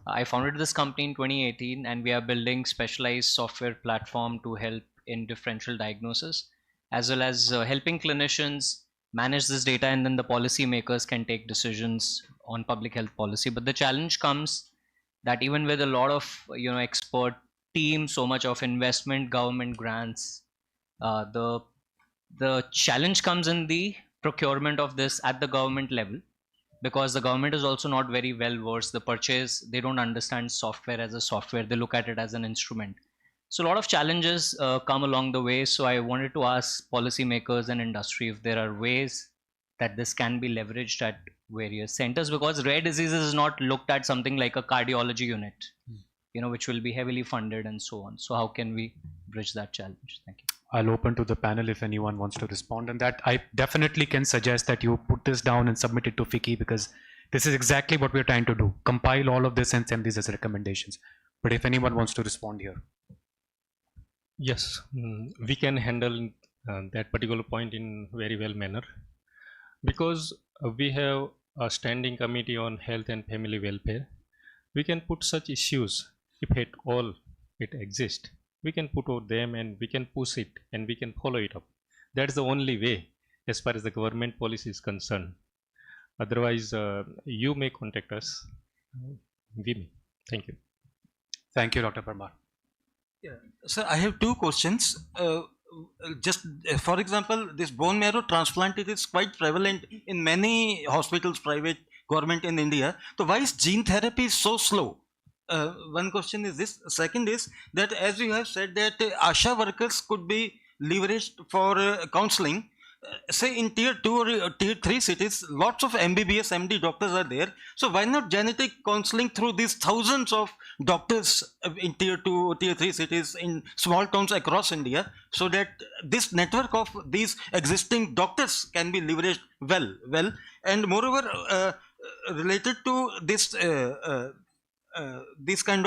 I founded this company in 2018, and we are building specialized software platform to help in differential diagnosis, as well as helping clinicians manage this data, and then the policymakers can take decisions on public health policy. But the challenge comes that even with a lot of expert team, so much of investment, government grants, the challenge comes in the procurement of this at the government level, because the government is also not very well versed. The purchase, they don't understand software as a software, they look at it as an instrument. So a lot of challenges come along the way. So I wanted to ask policymakers and industry if there are ways that this can be leveraged at various centers, because rare diseases is not looked at something like a cardiology unit, which will be heavily funded and so on. So how can we bridge that challenge? Thank you. I'll open to the panel if anyone wants to respond, and that I definitely can suggest that you put this down and submit it to FICCI, because this is exactly what we're trying to do, compile all of this and send these as recommendations. But if anyone wants to respond here. Yes, we can handle that particular point in very well manner, because we have a standing committee on health and family welfare. We can put such issues, if at all it exists, we can put out them and we can push it and we can follow it up. That's the only way as far as the government policy is concerned. Otherwise, you may contact us, we may. Thank you. Thank you, Dr. Parmar. Yeah. Sir, I have 2 questions. Just for example, this bone marrow transplant, it is quite prevalent in many hospitals, private, government in India. So why is gene therapy so slow? One question is this. Second is that, as you have said, that ASHA workers could be leveraged for counseling. Say in tier 2 or tier 3 cities, lots of MBBS, MD doctors are there. So why not genetic counseling through these thousands of doctors in tier 2 or tier 3 cities in small towns across India, so that this network of these existing doctors can be leveraged well. And moreover, related to this these kind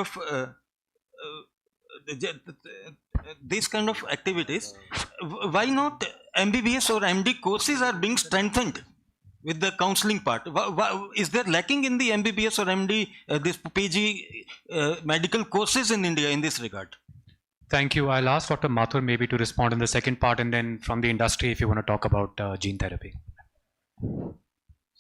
of activities, why not MBBS or MD courses are being strengthened with the counseling part? Is there lacking in the MBBS or MD, this PG medical courses in India in this regard? Thank you. I'll ask Dr. Mathur maybe to respond in the second part, and then from the industry if you want to talk about gene therapy.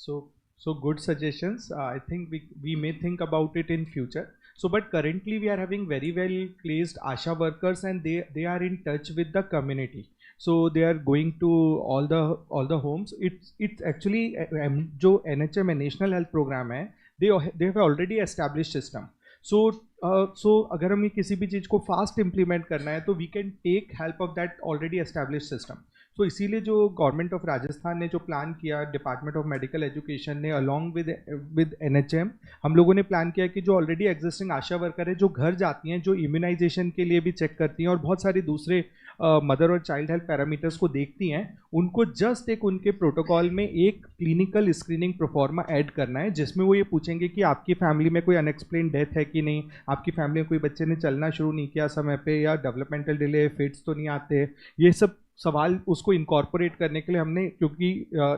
So good suggestions. I think we may think about it in future. So, but currently we are having very well placed ASHA workers, and they are in touch with the community. So they are going to all the homes. It's actually जो NHM National Health Program है, they have already established system. So अगर हमें किसी भी चीज़ को fast implement करना है, तो we can take help of that already established system. तो इसीलिए जो गवर्नमेंट ऑफ राजस्थान ने जो प्लान किया, डिपार्टमेंट ऑफ मेडिकल एजुकेशन ने अलॉन्ग विद NHM, हम लोगों ने प्लान किया कि जो ऑलरेडी एग्जिस्टिंग आशा वर्कर है, जो घर जाती हैं, जो इम्यूनाइजेशन के लिए भी चेक करती हैं और बहुत सारे दूसरे मदर और चाइल्ड हेल्थ पैरामीटर्स को देखती हैं, उनको जस्ट एक उनके प्रोटोकॉल में एक क्लिनिकल स्क्रीनिंग प्रोफॉर्मा ऐड करना है, जिसमें वो ये पूछेंगे कि आपकी फैमिली में कोई अनएक्सप्लेन डेथ है कि नहीं, आपकी फैमिली में कोई बच्चे ने चलना शुरू नहीं किया समय पे, या डेवलपमेंटल डिले, फिट्स तो नहीं आते. ये सब सवाल उसको इनकॉर्पोरेट करने के लिए हमने, क्योंकि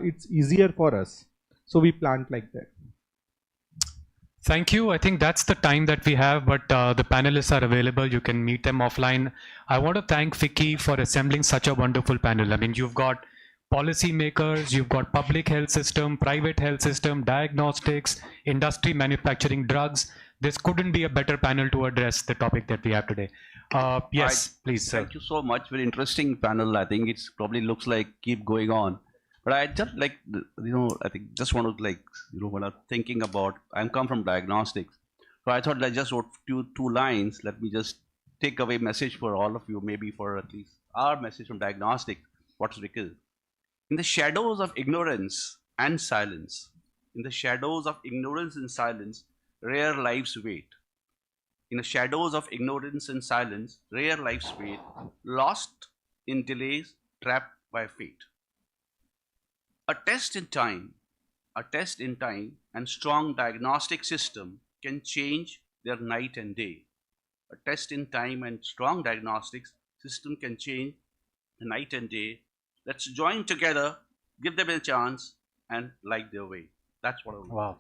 it's easier for us, so we plan like that. Thank you. I think that's the time that we have, but the panelists are available. You can meet them offline. I want to thank FICCI for assembling such a wonderful panel. I mean, you've got policy makers, you've got public health system, private health system, diagnostics, industry, manufacturing, drugs. This couldn't be a better panel to address the topic that we have today. Yes, please, sir. Thank you so much. Very interesting panel. I think it's probably looks like keep going on. But I just like, I think just want to when I'm thinking about, I'm come from diagnostics. So I thought I just wrote two lines. Let me just takeaway message for all of you, maybe for at least our message from diagnostic, what's Vikil? In the shadows of ignorance and silence, in the shadows of ignorance and silence, rare lives wait. In the shadows of ignorance and silence, rare lives wait, lost in delays, trapped by fate. A test in time, a test in time and strong diagnostic system can change their night and day. A test in time and strong diagnostics system can change the night and day. Let's join together, give them a chance, and light their way. That's what I want. Wow.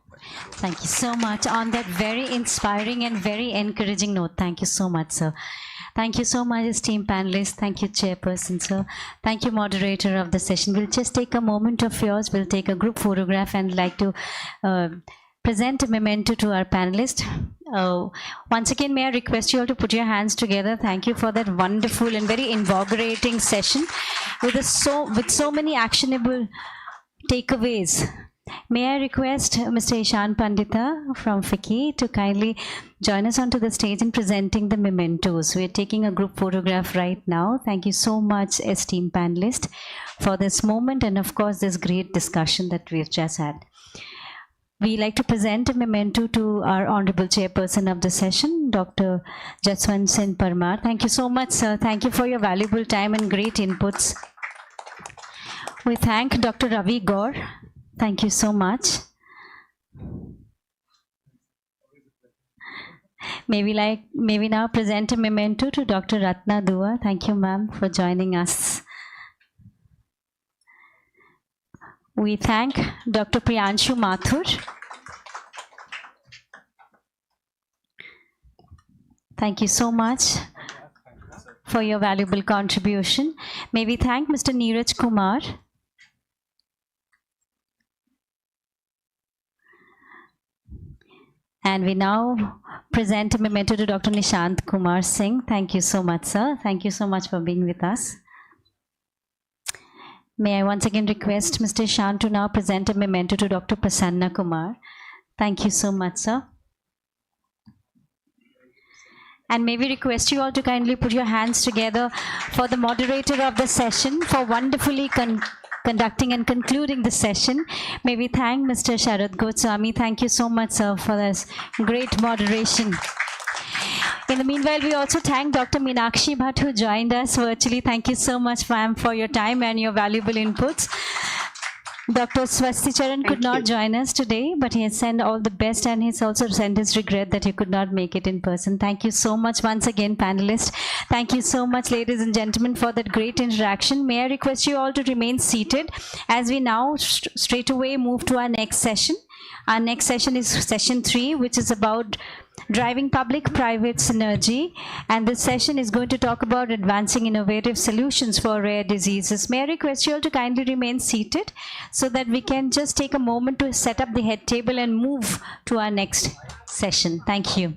Thank you so much on that very inspiring and very encouraging note. Thank you so much, sir. Thank you so much, esteemed panelists. Thank you, Chairperson, sir. Thank you, moderator of the session. We'll just take a moment of yours. We'll take a group photograph and like to present a memento to our panelists. Once again, may I request you all to put your hands together. Thank you for that wonderful and very invigorating session with so many actionable takeaways. May I request Mr. Ishan Pandita from FICCI to kindly join us onto the stage in presenting the mementos. We are taking a group photograph right now. Thank you so much, esteemed panelists, for this moment and of course this great discussion that we've just had. We like to present a memento to our Honorable Chairperson of the session, Dr. Jaswant Singh Parmar. Thank you so much, sir. Thank you for your valuable time and great inputs. We thank Dr. Ravi Gaur. Thank you so much. May we now present a memento to Dr. Ratna Dua. Thank you, ma'am, for joining us. We thank Dr. Priyanshu Mathur. Thank you so much for your valuable contribution. May we thank Mr. Neeraj Kumar. And we now present a memento to Dr. Nishant Kumar Singh. Thank you so much, sir. Thank you so much for being with us. May I once again request Mr. Ishan to now present a memento to Dr. Prasanna Kumar. Thank you so much, sir. And may we request you all to kindly put your hands together for the moderator of the session for wonderfully conducting and concluding the session. May we thank Mr. Sharad Goswami. Thank you so much, sir, for this great moderation. In the meanwhile, we also thank Dr. Meenakshi Bhatt, who joined us virtually. Thank you so much, ma'am, for your time and your valuable inputs. Dr. Swasti Charan could not join us today, but he has sent all the best and he's also sent his regret that he could not make it in person. Thank you so much once again, panelists. Thank you so much, ladies and gentlemen, for that great interaction. May I request you all to remain seated as we now straight away move to our next session. Our next session is session 3, which is about driving public-private synergy, and this session is going to talk about advancing innovative solutions for rare diseases. May I request you all to kindly remain seated so that we can just take a moment to set up the head table and move to our next session. Thank you.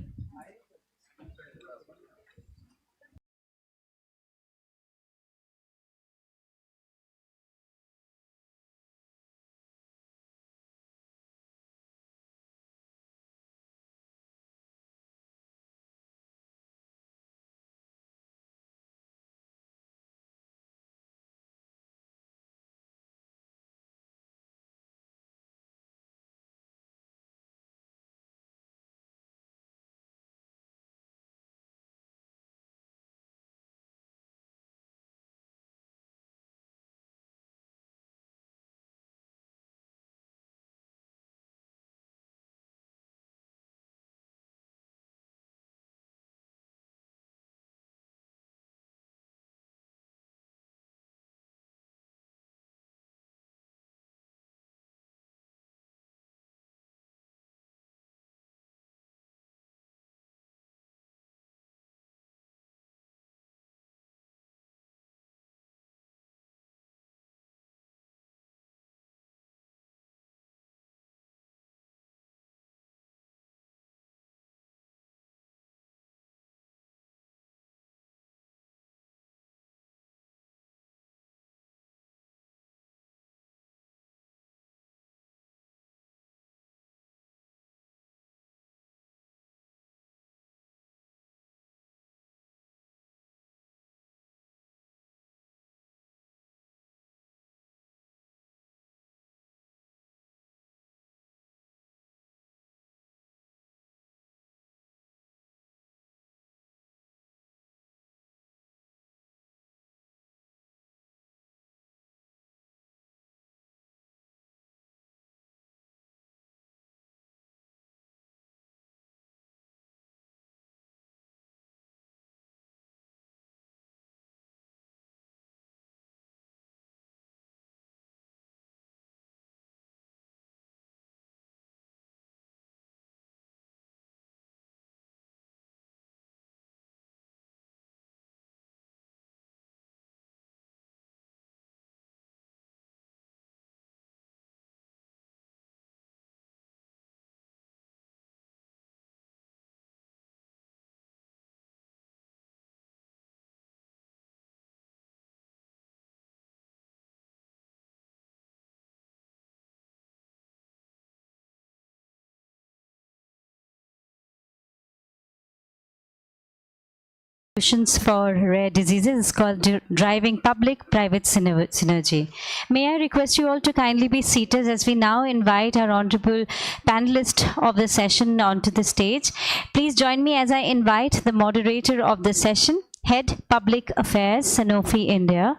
Solutions for Rare Diseases is called Driving Public-Private Synergy. May I request you all to kindly be seated as we now invite our honorable panelist of the session onto the stage. Please join me as I invite the moderator of the session, Head Public Affairs, Sanofi India,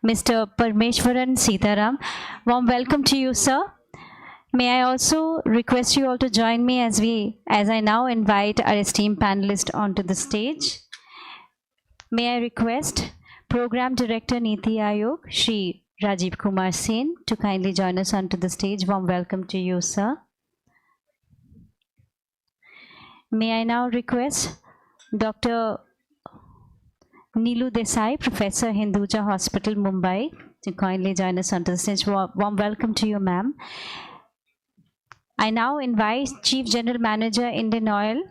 Mr. Parmeshwaran Sitaram. Warm welcome to you, sir. May I also request you all to join me as I now invite our esteemed panelist onto the stage. May I request Program Director Niti Aayog, Shri Rajiv Kumar Sen, to kindly join us onto the stage. Warm welcome to you, sir. May I now request Dr. Neelu Desai, Professor, Hinduja Hospital, Mumbai, to kindly join us onto the stage. Warm welcome to you, ma'am. I now invite Chief General Manager, Indian Oil,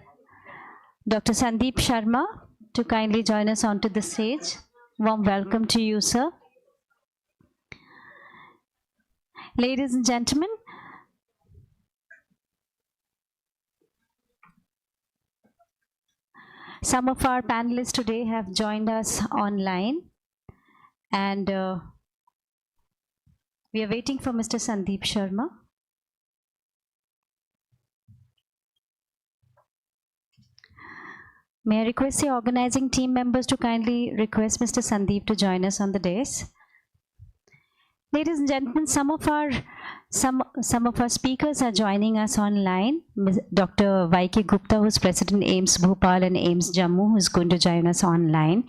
Dr. Sandeep Sharma, to kindly join us onto the stage. Warm welcome to you, sir. Ladies and gentlemen, some of our panelists today have joined us online, and we are waiting for Mr. Sandeep Sharma. May I request the organizing team members to kindly request Mr. Sandeep to join us on the dais. Ladies and gentlemen, some of our speakers are joining us online. Dr. YK Gupta, who is President AIIMS Bhopal and AIIMS Jammu, who is going to join us online.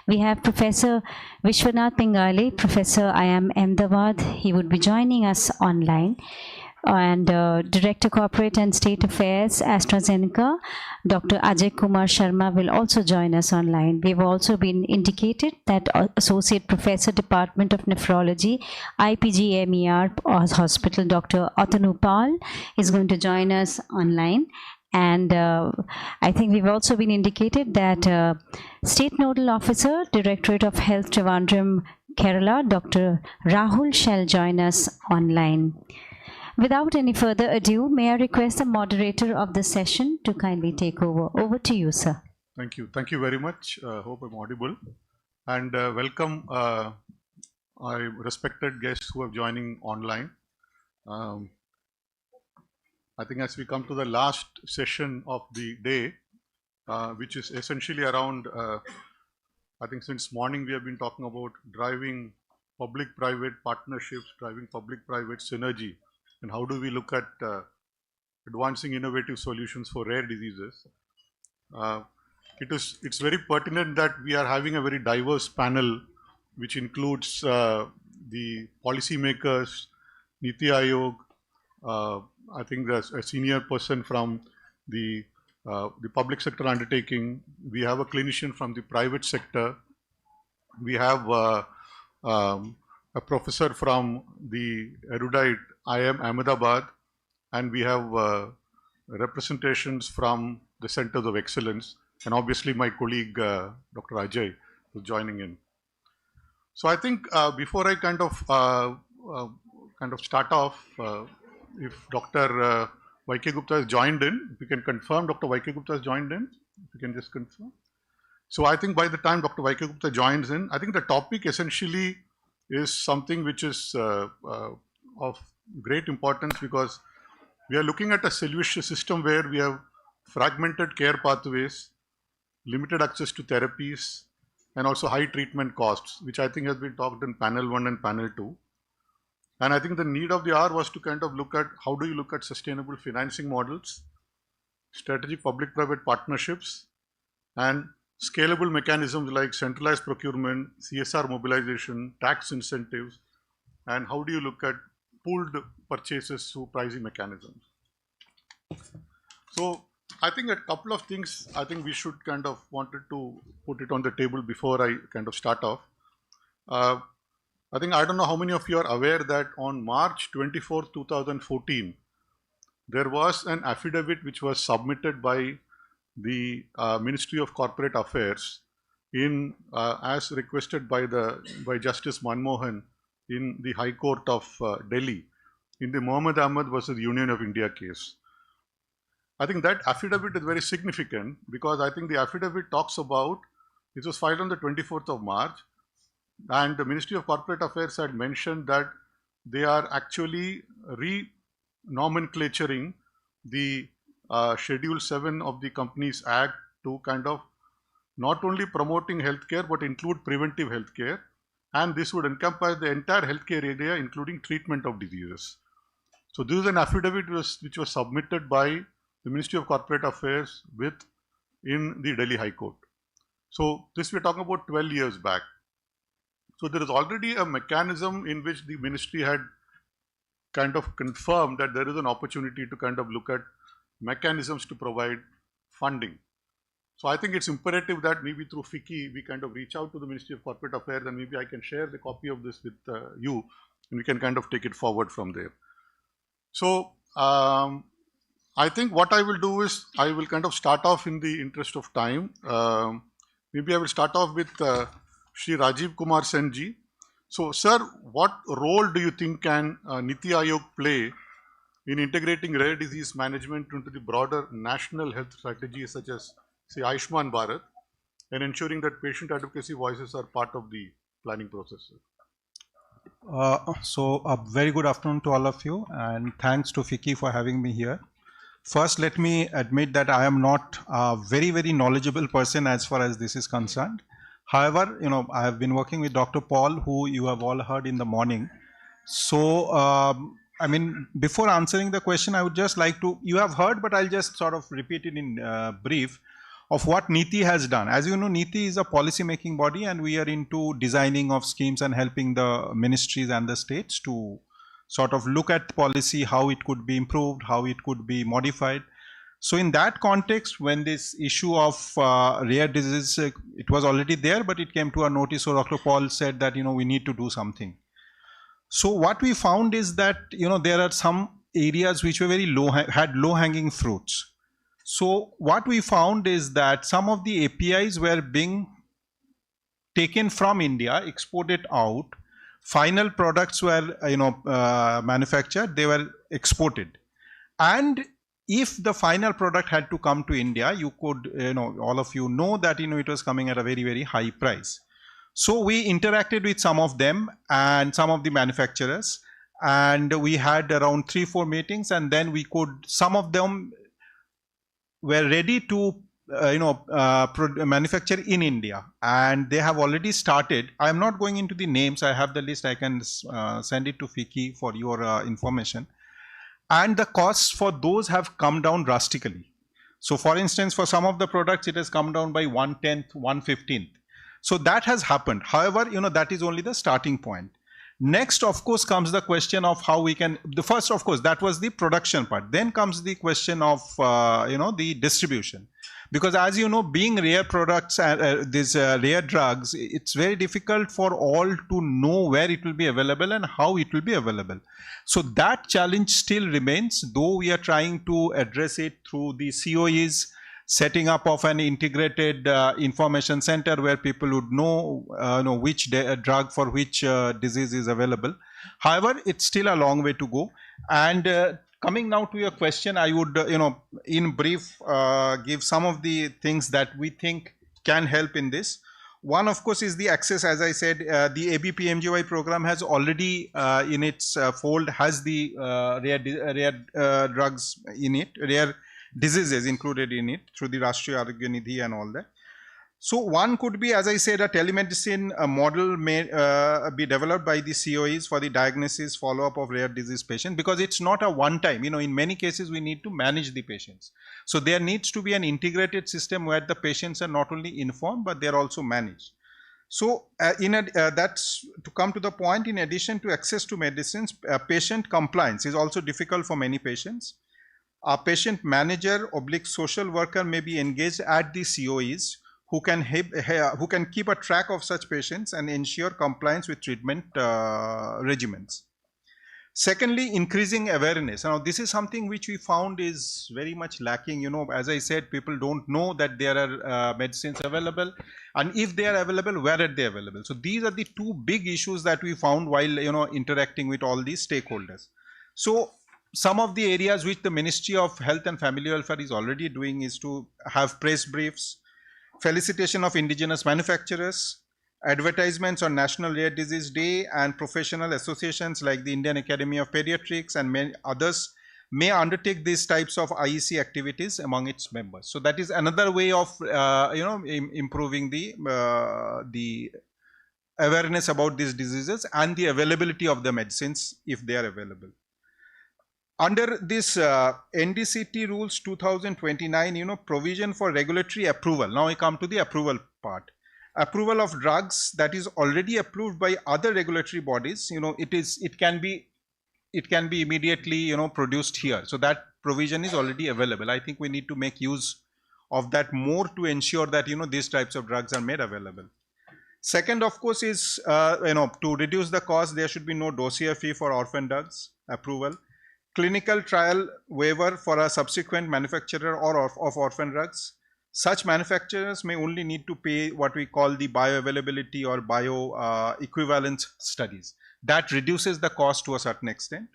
We have Professor Vishwanath Pingali, Professor IIM Ahmedabad. He would be joining us online. And Director Corporate and State Affairs, AstraZeneca, Dr. Ajay Kumar Sharma will also join us online. We've also been indicated that Associate Professor, Department of Nephrology, IPGMER Hospital, Dr. Atanu Pal is going to join us online. And I think we've also been indicated that State Nodal Officer, Directorate of Health, Trivandrum, Kerala, Dr. Rahul shall join us online. Without any further ado, may I request the moderator of the session to kindly take over. Over to you, sir. Thank you. Thank you very much. Hope I'm audible. And welcome our respected guests who are joining online. I think as we come to the last session of the day, which is essentially around, I think since morning we have been talking about driving public-private partnerships, driving public-private synergy. And how do we look at advancing innovative solutions for rare diseases? It's very pertinent that we are having a very diverse panel, which includes the policymakers, Niti Aayog, I think there's a senior person from the public sector undertaking. We have a clinician from the private sector. We have a professor from the erudite IIM Ahmedabad, and we have representations from the centers of excellence, and obviously my colleague Dr. Ajay is joining in. So I think before I kind of start off, if Dr. YK Gupta has joined in, if you can confirm Dr. YK Gupta has joined in, if you can just confirm. So I think by the time Dr. YK Gupta joins in, I think the topic essentially is something which is of great importance, because we are looking at a system where we have fragmented care pathways, limited access to therapies, and also high treatment costs, which I think has been talked in panel 1 and panel 2. And I think the need of the hour was to kind of look at how do you look at sustainable financing models, strategic public-private partnerships, and scalable mechanisms like centralized procurement, CSR mobilization, tax incentives, and how do you look at pooled purchases through pricing mechanisms. So I think a couple of things I think we should kind of wanted to put it on the table before I kind of start off. I think I don't know how many of you are aware that on March 24, 2014, there was an affidavit which was submitted by the Ministry of Corporate Affairs in as requested by Justice Manmohan in the High Court of Delhi in the Mohammed Ahmed versus Union of India case. I think that affidavit is very significant because I think the affidavit talks about, it was filed on the 24th of March, and the Ministry of Corporate Affairs had mentioned that they are actually re-nomenclaturing the Schedule 7 of the Companies Act to kind of not only promoting healthcare but include preventive healthcare, and this would encompass the entire healthcare area including treatment of diseases. So this is an affidavit which was submitted by the Ministry of Corporate Affairs in the Delhi High Court. So this we're talking about 12 years back. So there is already a mechanism in which the ministry had kind of confirmed that there is an opportunity to kind of look at mechanisms to provide funding. So I think it's imperative that maybe through FICCI we kind of reach out to the Ministry of Corporate Affairs, and maybe I can share the copy of this with you, and we can kind of take it forward from there. So I think what I will do is I will kind of start off in the interest of time. Maybe I will start off with Shri Rajiv Kumar Sen ji. So sir, what role do you think can Niti Aayog play in integrating rare disease management into the broader national health strategies such as, say, Ayushman Bharat, and ensuring that patient advocacy voices are part of the planning process? So a very good afternoon to all of you, and thanks to FICCI for having me here. First, let me admit that I am not a very, very knowledgeable person as far as this is concerned. However, you know, I have been working with Dr. Paul, who you have all heard in the morning. So, I mean, before answering the question, I would just like to, you have heard, but I'll just sort of repeat it in brief of what NITI has done. As you know, NITI is a policy making body, and we are into designing of schemes and helping the ministries and the states to sort of look at policy, how it could be improved, how it could be modified. So in that context, when this issue of rare disease, it was already there, but it came to our notice. So Dr. Paul said that, you know, we need to do something. So what we found is that, you know, there are some areas which were very low, had low hanging fruits. So what we found is that some of the APIs were being taken from India, exported out. Final products were, manufactured, they were exported. And if the final product had to come to India, you could, all of you know that, it was coming at a very, very high price. So we interacted with some of them and some of the manufacturers, and we had around 3-4 meetings, and then we could, some of them were ready to manufacture in India, and they have already started. I am not going into the names. I have the list. I can send it to FICCI for your information. And the costs for those have come down drastically. So for instance, for some of the products, it has come down by 1/10, 1/15. So that has happened. However, that is only the starting point. Next, of course, comes the question of how we can, the first, of course, that was the production part. Then comes the question of, the distribution. Because as you know, being rare products, these rare drugs, it's very difficult for all to know where it will be available and how it will be available. So that challenge still remains, though we are trying to address it through the COEs, setting up of an integrated information center where people would know, which drug for which disease is available. However, it's still a long way to go. And coming now to your question, I would, in brief, give some of the things that we think can help in this. One, of course, is the access. As I said, the ABPMGY program has already in its fold has the rare drugs in it, rare diseases included in it through the Rashtriya Arogya Nidhi and all that. So one could be, as I said, a telemedicine model may be developed by the COEs for the diagnosis, follow-up of rare disease patients, because it's not a one-time. In many cases, we need to manage the patients. So there needs to be an integrated system where the patients are not only informed, but they're also managed. So that's to come to the point. In addition to access to medicines, patient compliance is also difficult for many patients. A patient manager / social worker may be engaged at the COEs who can keep a track of such patients and ensure compliance with treatment regimens. Secondly, increasing awareness. Now, this is something which we found is very much lacking. As I said, people don't know that there are medicines available, and if they are available, where are they available? So these are the two big issues that we found while interacting with all these stakeholders. So some of the areas which the Ministry of Health and Family Welfare is already doing is to have press briefs, felicitation of indigenous manufacturers, advertisements on National Rare Disease Day, and professional associations like the Indian Academy of Pediatrics and many others may undertake these types of IEC activities among its members. So that is another way of improving the awareness about these diseases and the availability of the medicines if they are available. Under this NDCT rules 2029, provision for regulatory approval. Now we come to the approval part. Approval of drugs that is already approved by other regulatory bodies. It can be immediately produced here. So that provision is already available. I think we need to make use of that more to ensure that these types of drugs are made available. Second, of course, is to reduce the cost. There should be no dossier fee for orphan drugs approval. Clinical trial waiver for a subsequent manufacturer or of orphan drugs. Such manufacturers may only need to pay what we call the bioavailability or bioequivalence studies. That reduces the cost to a certain extent.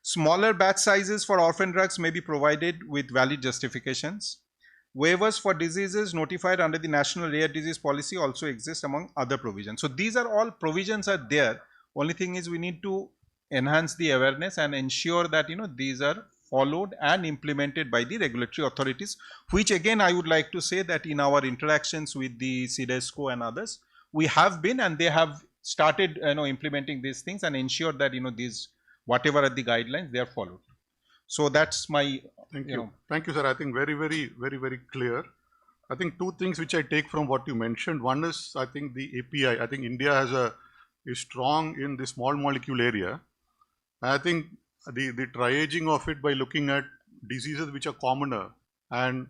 Smaller batch sizes for orphan drugs may be provided with valid justifications. Waivers for diseases notified under the National Rare Disease Policy also exist among other provisions. So these are all provisions are there. Only thing is we need to enhance the awareness and ensure that these are followed and implemented by the regulatory authorities, which again I would like to say that in our interactions with the CDESCO and others, we have been and they have started implementing these things and ensure that these whatever are the guidelines they are followed. So that's my thank you. Thank you, sir. I think very clear. I think two things which I take from what you mentioned. One is I think the API. I think India is strong in the small molecule area. I think the triaging of it by looking at diseases which are commoner and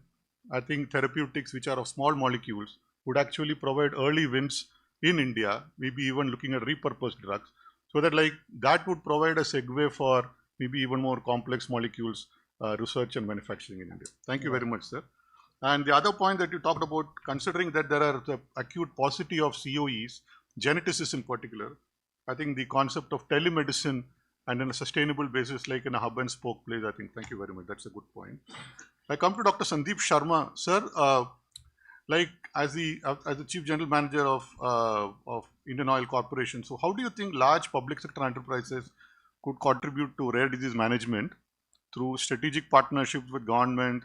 I think therapeutics which are of small molecules would actually provide early wins in India, maybe even looking at repurposed drugs. So that that would provide a segue for maybe even more complex molecules research and manufacturing in India. Thank you very much, sir. And the other point that you talked about, considering that there are the acute paucity of COEs, geneticists in particular, I think the concept of telemedicine and on a sustainable basis, like in a hub and spoke place, I think, thank you very much. That's a good point. I come to Dr. Sandeep Sharma. Sir, as the Chief General Manager of Indian Oil Corporation, so how do you think large public sector enterprises could contribute to rare disease management through strategic partnerships with government,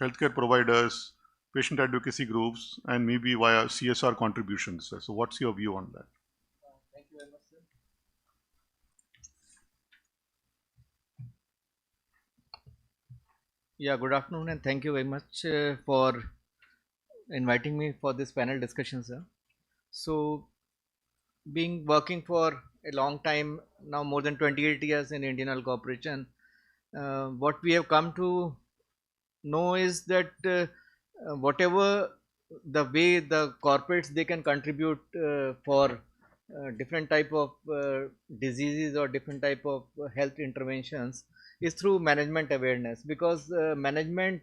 healthcare providers, patient advocacy groups, and maybe via CSR contributions? So what's your view on that? Thank you very much, sir. Yeah, good afternoon and thank you very much for inviting me for this panel discussion, sir. So, working for a long time now, more than 28 years in Indian Oil Corporation, what we have come to know is that whatever the way the corporates they can contribute for different type of diseases or different type of health interventions is through management awareness, because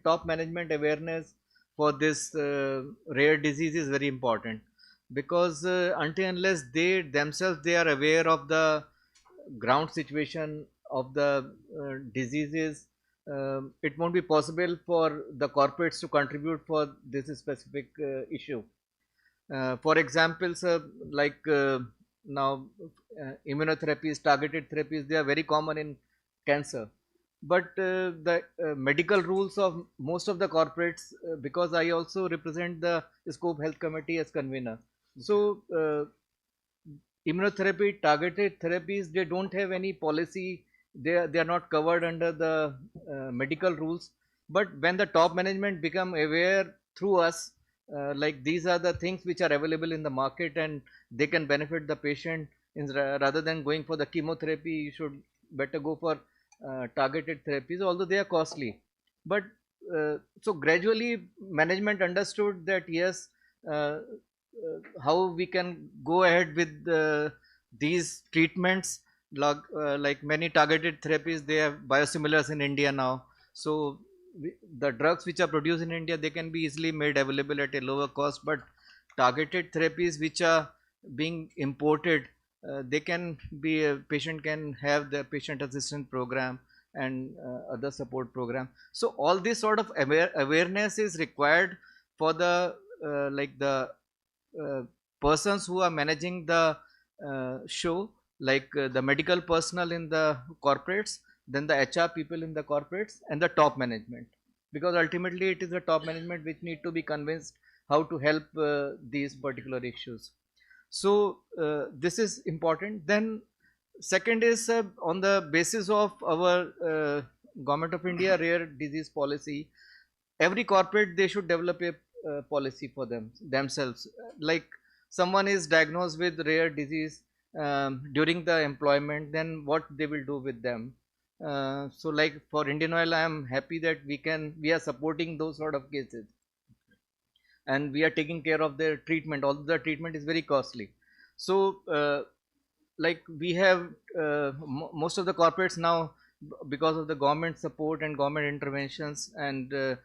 top management awareness for this rare disease is very important, because until unless they themselves they are aware of the ground situation of the diseases, it won't be possible for the corporates to contribute for this specific issue. For example, sir, now immunotherapies, targeted therapies, they are very common in cancer. But the medical rules of most of the corporates, because I also represent the Scope Health Committee as convener. So immunotherapy, targeted therapies, they don't have any policy. They are not covered under the medical rules. But when the top management become aware through us, these are the things which are available in the market and they can benefit the patient, rather than going for the chemotherapy, you should better go for targeted therapies, although they are costly. But so gradually management understood that yes, how we can go ahead with these treatments, like many targeted therapies, they have biosimilars in India now. So the drugs which are produced in India, they can be easily made available at a lower cost, but targeted therapies which are being imported, they can be, a patient can have the patient assistance program, and other support program. So all this sort of awareness is required for the like the persons who are managing the show, like the medical personnel in the corporates, then the HR people in the corporates, and the top management, because ultimately it is the top management which need to be convinced how to help these particular issues. So this is important. Then second is on the basis of our Government of India rare disease policy, every corporate they should develop a policy for themselves. Like someone is diagnosed with rare disease during the employment, then what they will do with them. So like for Indian Oil, I am happy that we are supporting those sort of cases, and we are taking care of their treatment, although the treatment is very costly. So like we have most of the corporates now, because of the government support and government interventions and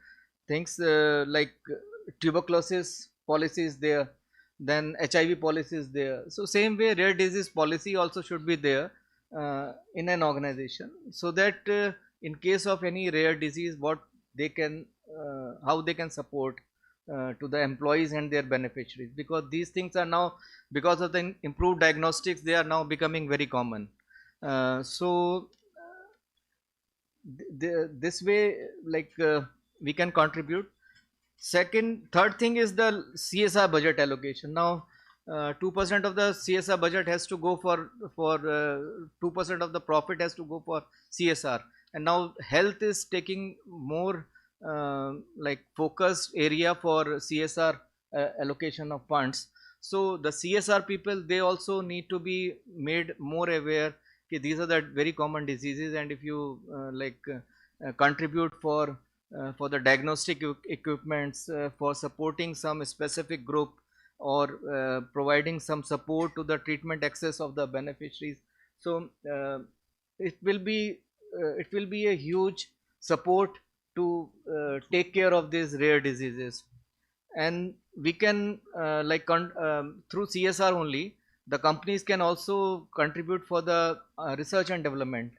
things, like tuberculosis policy is there, then HIV policy is there. So same way rare disease policy also should be there in an organization, so that in case of any rare disease, what they can how they can support to the employees and their beneficiaries, because these things are now, because of the improved diagnostics, they are now becoming very common. So this way, like we can contribute. Third thing is the CSR budget allocation. Now 2% of the CSR budget has to go for 2% of the profit has to go for CSR, and now health is taking more like focused area for CSR allocation of funds. So the CSR people, they also need to be made more aware that these are the very common diseases, and if you contribute for the diagnostic equipments, for supporting some specific group, or providing some support to the treatment access of the beneficiaries, so it will be a huge support to take care of these rare diseases. And we can through CSR only, the companies can also contribute for the research and development.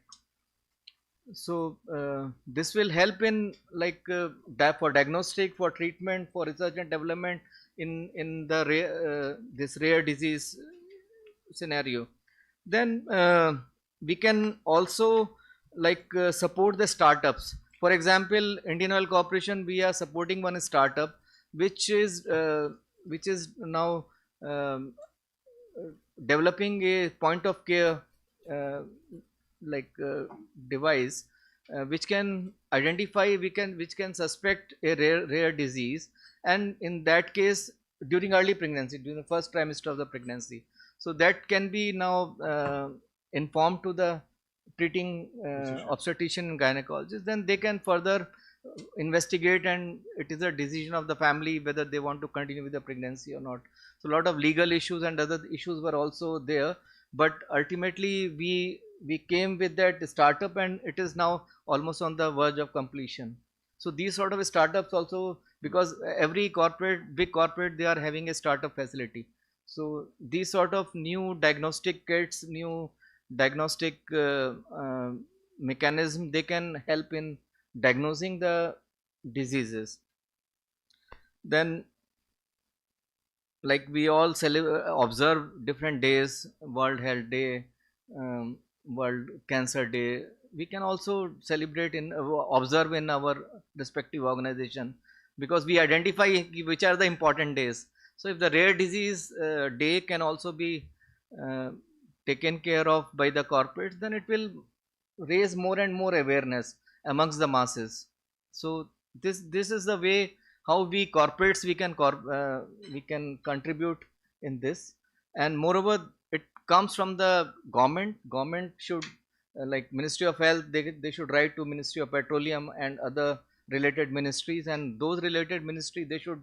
So this will help in for diagnostic, for treatment, for research and development in the this rare disease scenario. Then we can also support the startups. For example, Indian Oil Corporation, we are supporting one startup which is now developing a point of care device which can identify, which can suspect a rare disease, and in that case during early pregnancy, during the first trimester of the pregnancy, so that can be now informed to the treating obstetrician and gynecologist. Then they can further investigate, and it is a decision of the family whether they want to continue with the pregnancy or not. So a lot of legal issues and other issues were also there, but ultimately we came with that startup, and it is now almost on the verge of completion. So these sort of startups also, because every big corporate, they are having a startup facility. So these sort of new diagnostic kits, new diagnostic mechanism, they can help in diagnosing the diseases. Then like we all observe different days, World Health Day, World Cancer Day, we can also celebrate observe in our respective organization, because we identify which are the important days. So if the rare disease day can also be taken care of by the corporates, then it will raise more and more awareness amongst the masses. So this is the way how we corporates we can contribute in this. And moreover, it comes from the government should like Ministry of Health, they should write to Ministry of Petroleum and other related ministries, and those related ministry, they should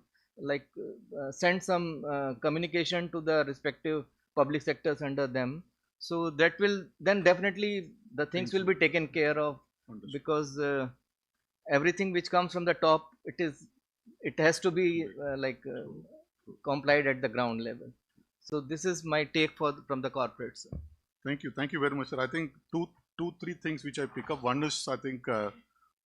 send some communication to the respective public sectors under them. So that will then definitely the things will be taken care of. Understood. Because everything which comes from the top, it has to be complied at the ground level. So this is my take from the corporates. Thank you very much, sir. I think two, three things which I pick up. One is, I think,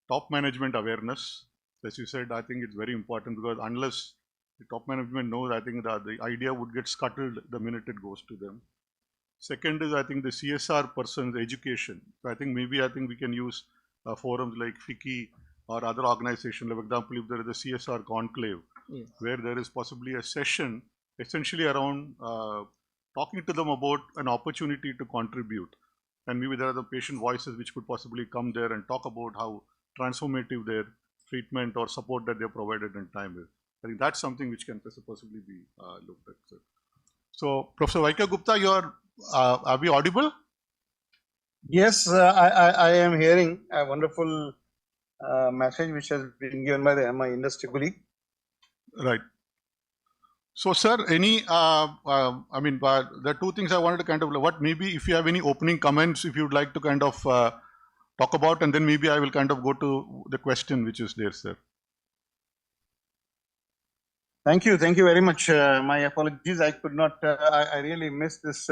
top management awareness. As you said, I think it's very important because unless the top management knows, I think that the idea would get scuttled the minute it goes to them. Second is, I think, the CSR person's education. So I think we can use forums like FICCI or other organizations. For example, if there is a CSR conclave, where there is possibly a session essentially around talking to them about an opportunity to contribute. And maybe there are the patient voices which could possibly come there and talk about how transformative their treatment or support that they are provided in time is. I think that's something which can possibly be looked at. So, Professor Vaike Gupta, are we audible? Yes, I am hearing a wonderful message which has been given by my industry colleague. Right. So, sir, there are two things I wanted to kind of, maybe if you have any opening comments, if you'd like to kind of talk about, and then maybe I will kind of go to the question which is there, sir. Thank you very much. My apologies, I could not, I really missed this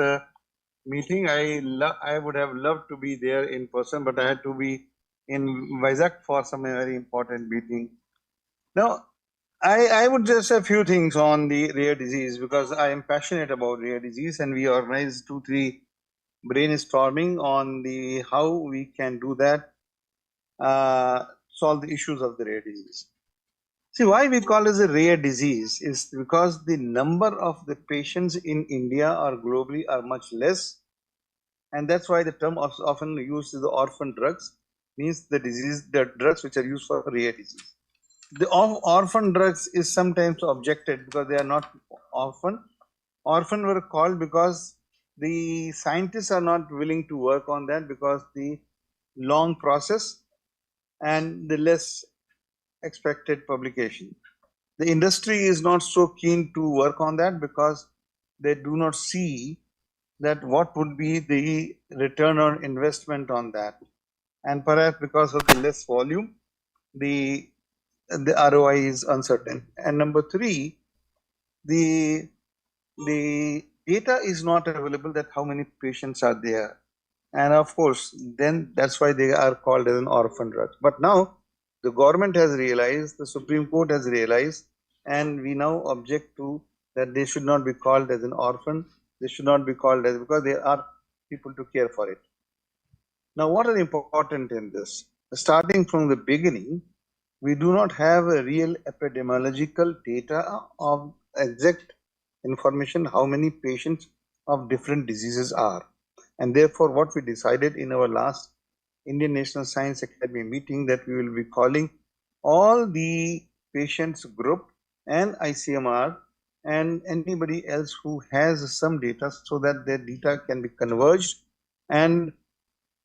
meeting. I would have loved to be there in person, but I had to be in Vizag for some very important meeting. Now, I would just say a few things on the rare disease because I am passionate about rare disease, and we organized 2-3 brainstorming on the how we can do that, solve the issues of the rare disease. See, why we call it a rare disease is because the number of the patients in India or globally are much less, and that's why the term often used is the orphan drugs, means the drugs which are used for rare disease. The orphan drugs is sometimes objected because they are not orphan. Orphan were called because the scientists are not willing to work on that because the long process and the less expected publication. The industry is not so keen to work on that because they do not see that what would be the return on investment on that. And perhaps because of the less volume, the ROI is uncertain. And number 3, the data is not available that how many patients are there. And of course, then that's why they are called as an orphan drug. But now the government has realized, the Supreme Court has realized, and we now object to that they should not be called as an orphan. They should not be called as, because there are people to care for it. Now, what is important in this? Starting from the beginning, we do not have a real epidemiological data of exact information how many patients of different diseases are. And therefore, what we decided in our last Indian National Science Academy meeting that we will be calling all the patients group and ICMR and anybody else who has some data so that their data can be converged, and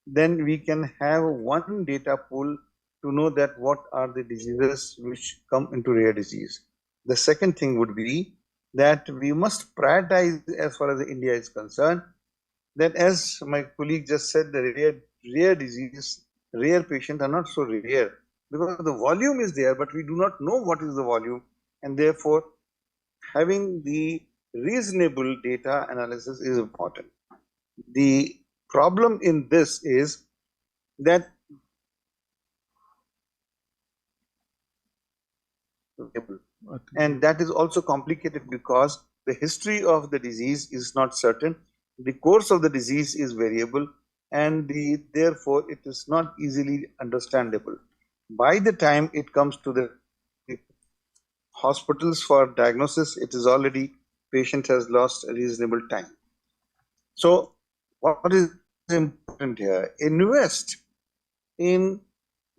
then we can have one data pool to know that what are the diseases which come into rare disease. The second thing would be that we must prioritize as far as India is concerned, that as my colleague just said, the rare disease, rare patients are not so rare because the volume is there, but we do not know what is the volume, and therefore having the reasonable data analysis is important. The problem in this is that and that is also complicated because the history of the disease is not certain, the course of the disease is variable, and therefore it is not easily understandable. By the time it comes to the hospitals for diagnosis, it is already patient has lost a reasonable time. So what is important here? Invest in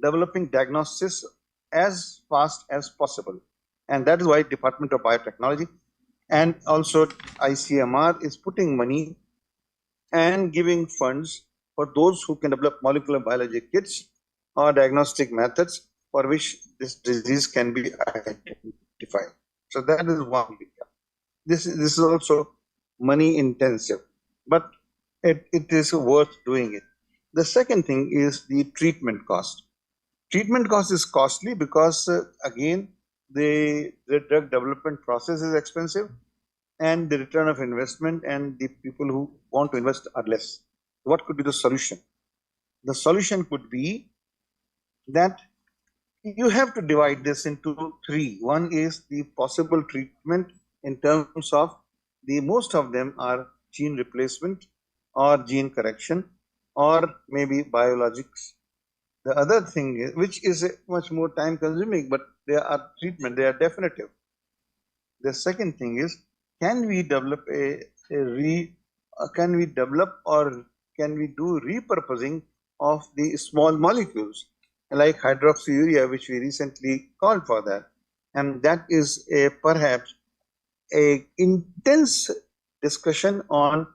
developing diagnosis as fast as possible, and that is why Department of Biotechnology and also ICMR is putting money and giving funds for those who can develop molecular biology kits or diagnostic methods for which this disease can be identified. So that is one area. This is also money intensive, but it is worth doing it. The second thing is the treatment cost. Treatment cost is costly because again the drug development process is expensive, and the return of investment and the people who want to invest are less. What could be the solution? the solution could be that you have to divide this into three. One is the possible treatment in terms of most of them are gene replacement or gene correction or maybe biologics. The other thing is, which is much more time consuming, but they are treatment, they are definitive. The second thing is, can we develop can we develop or can we do repurposing of the small molecules like hydroxyurea, which we recently called for that, and that is perhaps a intense discussion on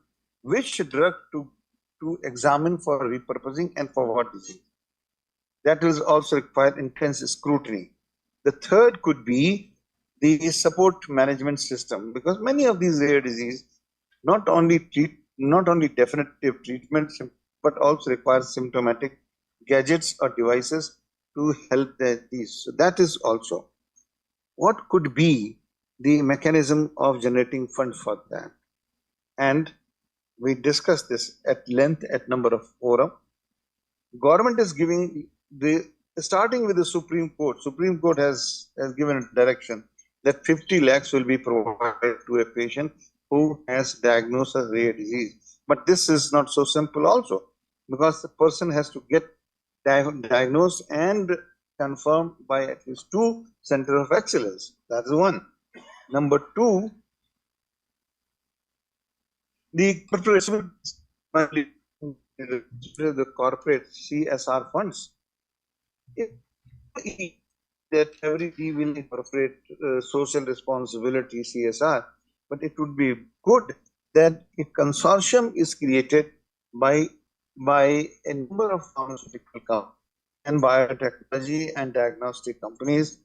which drug to examine for repurposing and for what disease. That will also require intense scrutiny. The third could be the support management system, because many of these rare diseases not only definitive treatments, but also require symptomatic gadgets or devices to help these. So that is also what could be the mechanism of generating funds for that. And we discussed this at length at number of forums. Government is giving starting with the Supreme Court. Supreme Court has given a direction that 50 lakhs will be provided to a patient who has diagnosed a rare disease. But this is not so simple also, because the person has to get diagnosed and confirmed by at least 2 centers of excellence. That's one. Number 2, the corporate CSR funds. That everybody will incorporate social responsibility CSR, but it would be good that a consortium is created by a number of pharmaceutical companies and biotechnology and diagnostic companies.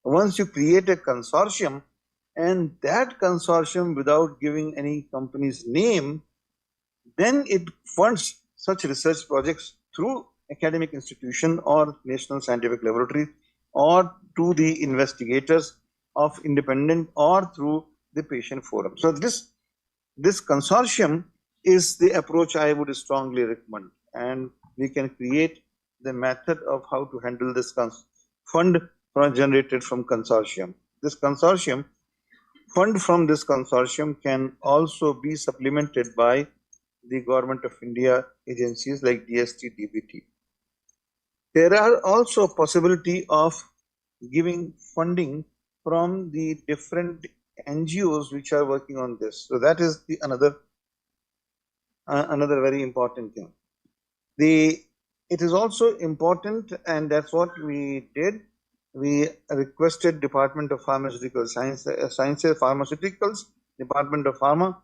Once you create a consortium, and that consortium, without giving any company's name, then it funds such research projects through academic institution or national scientific laboratory, or to the investigators of independent, or through the patient forum. So this consortium is the approach I would strongly recommend, and we can create the method of how to handle this fund generated from consortium. This consortium fund from this consortium can also be supplemented by the Government of India agencies like DST, DBT. There are also possibility of giving funding from the different NGOs which are working on this. So that is the another very important thing. It is also important, and that's what we did. We requested Department of Pharmaceutical Sciences, Pharmaceuticals, Department of Pharma,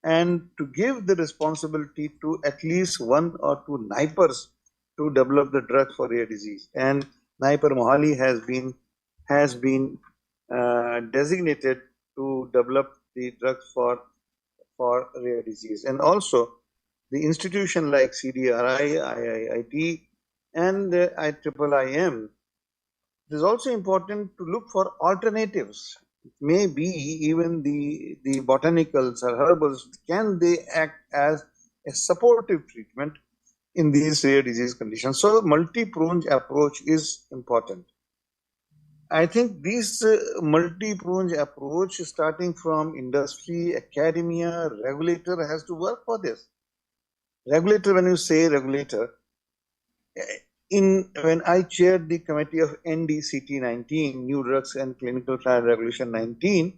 and to give the responsibility to at least 1 or 2 NIPERs to develop the drug for rare disease. And NIPER Mohali has been designated to develop the drugs for rare disease. And also the institution like CDRI, IIIT, and IIIM. It is also important to look for alternatives. Maybe even the botanicals or herbals, can they act as a supportive treatment in these rare disease conditions? So multi-pronged approach is important. I think this multi-pronged approach, starting from industry, academia, regulator, has to work for this. Regulator, when you say regulator, when I chaired the committee of NDCT 19, New Drugs and Clinical Trial Regulation 19,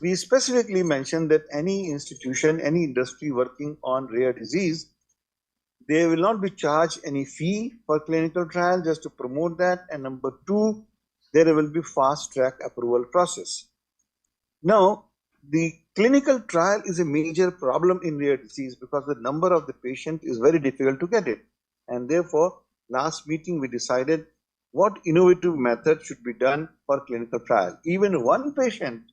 we specifically mentioned that any institution, any industry working on rare disease, they will not be charged any fee for clinical trial just to promote that. And number 2, there will be fast track approval process. Now, the clinical trial is a major problem in rare disease because the number of the patient is very difficult to get it. And therefore, last meeting we decided what innovative method should be done for clinical trial. Even 1 patient,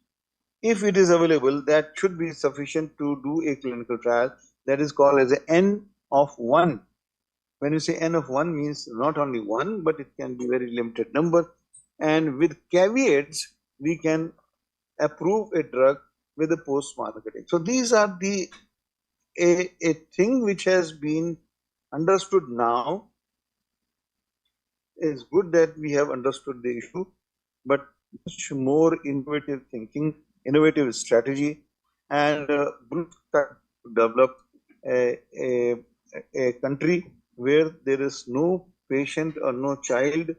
if it is available, that should be sufficient to do a clinical trial. That is called as an N of 1. When you say N of 1, means not only 1, but it can be very limited number. And with caveats, we can approve a drug with a post-marketing. So these are a thing which has been understood now, it's good that we have understood the issue, but much more innovative thinking, innovative strategy, and develop a, a country where there is no patient or no child,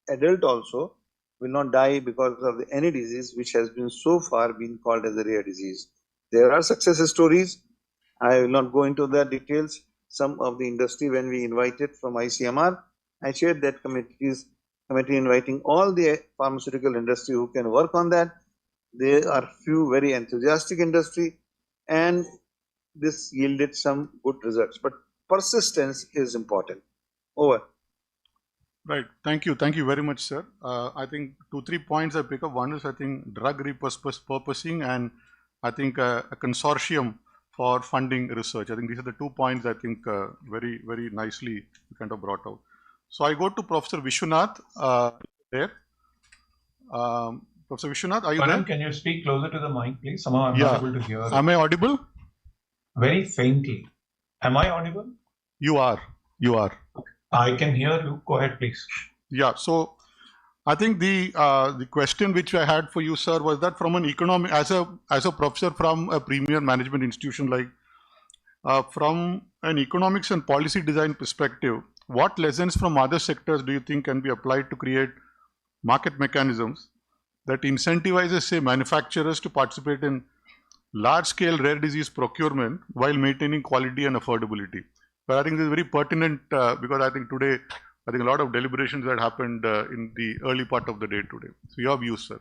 adult also, will not die because of any disease which has been so far been called as a rare disease. There are success stories. I will not go into the details. Some of the industry, when we invited from ICMR, I chaired that committee inviting all the pharmaceutical industry who can work on that. There are few very enthusiastic industry, and this yielded some good results. But persistence is important. Over. Right. Thank you. Thank you very much, sir. I think 2-3 points I pick up. One is, I think, drug repurposing, and I think a consortium for funding research. I think these are the 2 points I think very, very nicely kind of brought out. So I go to Professor Vishwanath there. Professor Vishwanath, are you there? Can you speak closer to the mic, please? Somehow I'm not able to hear. Am I audible? Very faintly. Am I audible? You are. You are. I can hear you. Go ahead, please. Yeah. So I think the question which I had for you, sir, was that from an economic, as a professor from a premier management institution, like from an economics and policy design perspective, what lessons from other sectors do you think can be applied to create market mechanisms that incentivizes, say, manufacturers to participate in large-scale rare disease procurement while maintaining quality and affordability? But I think this is very pertinent because I think today, I think a lot of deliberations that happened in the early part of the day today. So your views, sir.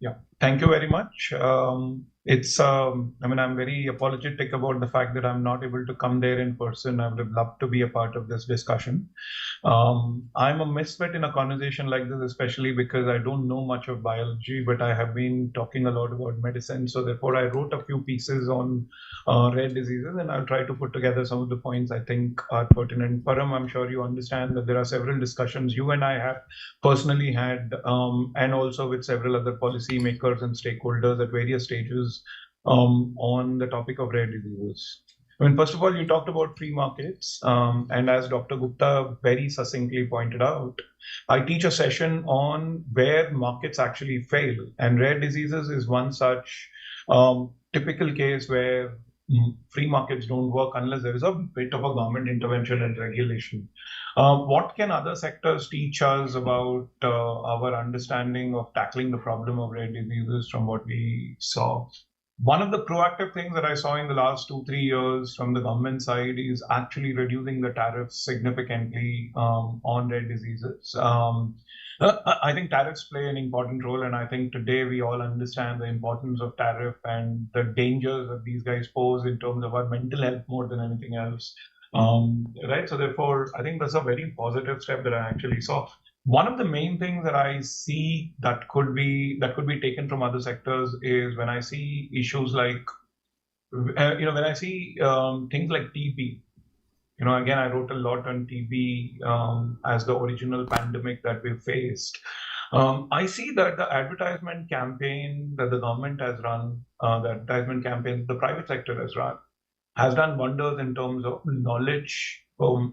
Yeah, thank you very much. I mean, I'm very apologetic about the fact that I'm not able to come there in person. I would have loved to be a part of this discussion. I'm a misfit in a conversation like this, especially because I don't know much of biology, but I have been talking a lot about medicine. So therefore, I wrote a few pieces on rare diseases, and I'll try to put together some of the points I think are pertinent. Param, I'm sure you understand that there are several discussions you and I have personally had, and also with several other policy makers and stakeholders at various stages on the topic of rare diseases. I mean, first of all, you talked about free markets, and as Dr. Gupta very succinctly pointed out, I teach a session on where markets actually fail, and rare diseases is one such typical case where free markets don't work unless there is a bit of a government intervention and regulation. What can other sectors teach us about our understanding of tackling the problem of rare diseases from what we saw? One of the proactive things that I saw in the last 2-3 years from the government side is actually reducing the tariffs significantly on rare diseases. I think tariffs play an important role, and I think today we all understand the importance of tariff and the dangers that these guys pose in terms of our mental health more than anything else. Right. So therefore, I think that's a very positive step that I actually saw. One of the main things that I see that could be taken from other sectors is when I see issues like, when I see things like TB. Again, I wrote a lot on TB as the original pandemic that we faced. I see that the advertisement campaign that the government has run, the private sector has run, has done wonders in terms of knowledge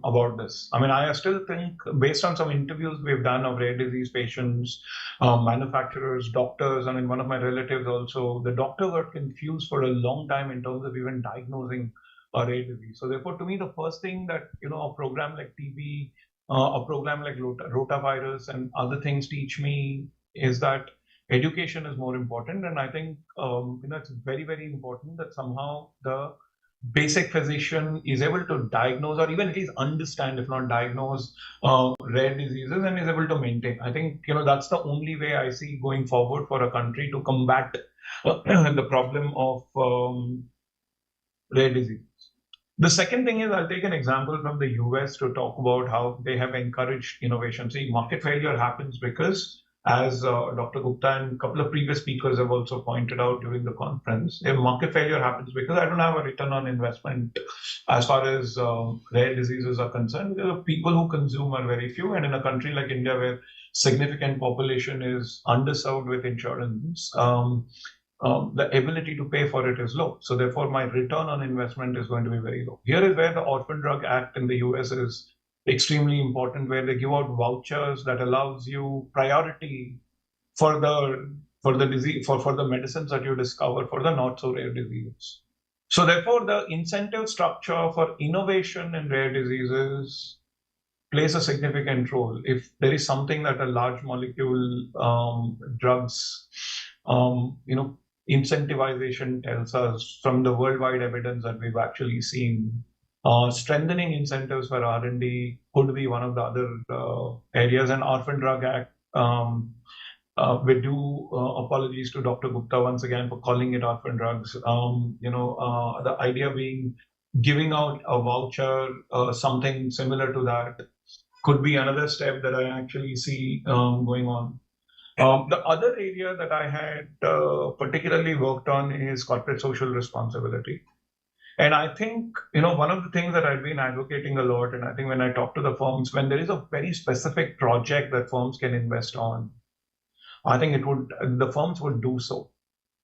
about this. I mean, I still think, based on some interviews we've done of rare disease patients, manufacturers, doctors, I mean, one of my relatives also, the doctor got confused for a long time in terms of even diagnosing a rare disease. So therefore, to me, the first thing that, a program like TB, a program like rotavirus and other things teach me is that education is more important. And I think, it's very, very important that somehow the basic physician is able to diagnose or even at least understand, if not diagnose, rare diseases and is able to maintain. I think, that's the only way I see going forward for a country to combat the problem of rare diseases. The second thing is, I'll take an example from the US to talk about how they have encouraged innovation. See, market failure happens because, as Dr. Gupta and a couple of previous speakers have also pointed out during the conference, market failure happens because I don't have a return on investment as far as rare diseases are concerned. Because the people who consume are very few, and in a country like India where significant population is underserved with insurance, the ability to pay for it is low. So therefore, my return on investment is going to be very low. Here is where the Orphan Drug Act in the US is extremely important, where they give out vouchers that allows you priority for the disease for the medicines that you discover for the not so rare diseases. So therefore, the incentive structure for innovation in rare diseases plays a significant role. If there is something that a large molecule drugs, incentivization tells us from the worldwide evidence that we've actually seen, strengthening incentives for R&D could be one of the other areas. And Orphan Drug Act, we do apologies to Dr. Gupta once again for calling it orphan drugs. The idea being giving out a voucher, something similar to that, could be another step that I actually see going on. The other area that I had particularly worked on is corporate social responsibility. And I think, one of the things that I've been advocating a lot, and I think when I talk to the firms, when there is a very specific project that firms can invest on, I think the firms would do so.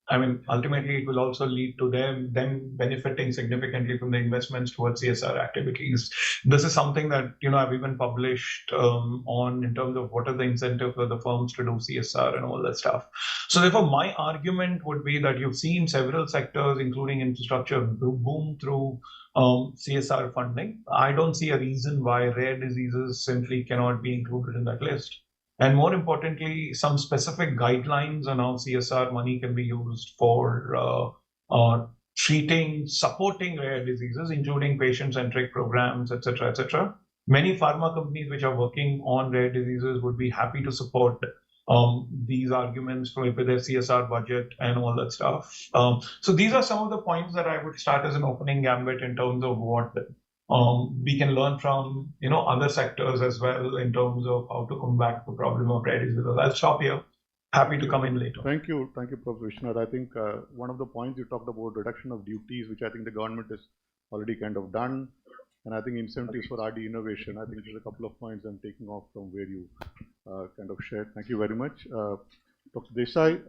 I mean, ultimately, it will also lead to them benefiting significantly from the investments towards CSR activities. This is something that, I've even published on in terms of what are the incentives for the firms to do CSR and all that stuff. So therefore, my argument would be that you've seen several sectors, including infrastructure, boom through CSR funding. I don't see a reason why rare diseases simply cannot be included in that list. And more importantly, some specific guidelines on how CSR money can be used for supporting rare diseases, including patient-centric programs, etc., etc. Many pharma companies which are working on rare diseases would be happy to support these arguments with their CSR budget and all that stuff. So these are some of the points that I would start as an opening gambit in terms of what we can learn from other sectors as well in terms of how to combat the problem of rare diseases. I'll stop here. Happy to come in later. Thank you, Professor Vishwanath. I think one of the points you talked about, reduction of duties, which I think the government has already kind of done, and I think incentives for RD innovation. I think there's a couple of points I'm taking off from where you kind of shared. Thank you very much, Dr. Desai.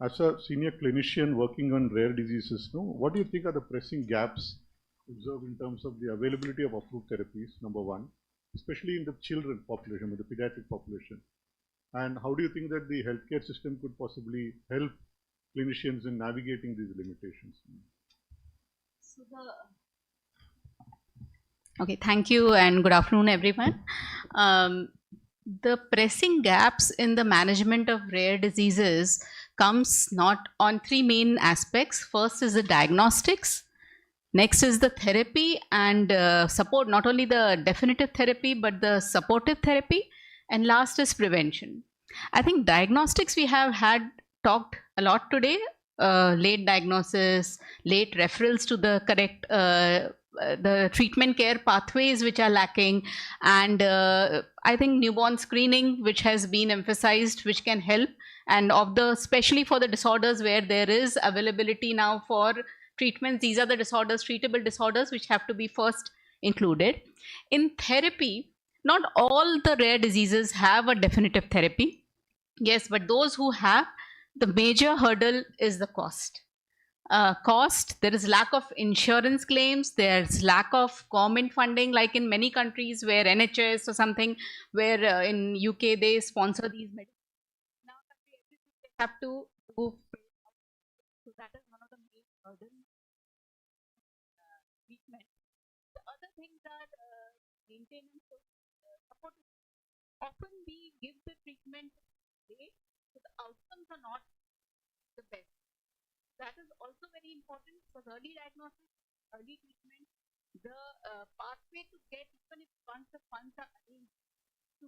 As a senior clinician working on rare diseases, what do you think are the pressing gaps observed in terms of the availability of approved therapies, number one, especially in the children population, with the pediatric population? And how do you think that the healthcare system could possibly help clinicians in navigating these limitations? Okay, thank you and good afternoon, everyone. The pressing gaps in the management of rare diseases comes not on three main aspects. First is the diagnostics. Next is the therapy and support, not only the definitive therapy, but the supportive therapy. And last is prevention. I think diagnostics we have talked a lot today, late diagnosis, late referrals to the correct, the treatment care pathways which are lacking. And I think newborn screening, which has been emphasized, which can help. And especially for the disorders where there is availability now for treatments, these are the disorders, treatable disorders, which have to be first included. In therapy, not all the rare diseases have a definitive therapy. Yes, but those who have, the major hurdle is the cost. There is lack of insurance claims, there's lack of government funding, like in many countries where NHS or something, where in UK they sponsor these medicines. Now they have to do, so that is one of the main hurdles. Treatment. The other things are maintenance of support. Often we give the treatment late, so the outcomes are not the best. That is also very important for early diagnosis, early treatment. The pathway to get, even if once the funds are arranged, to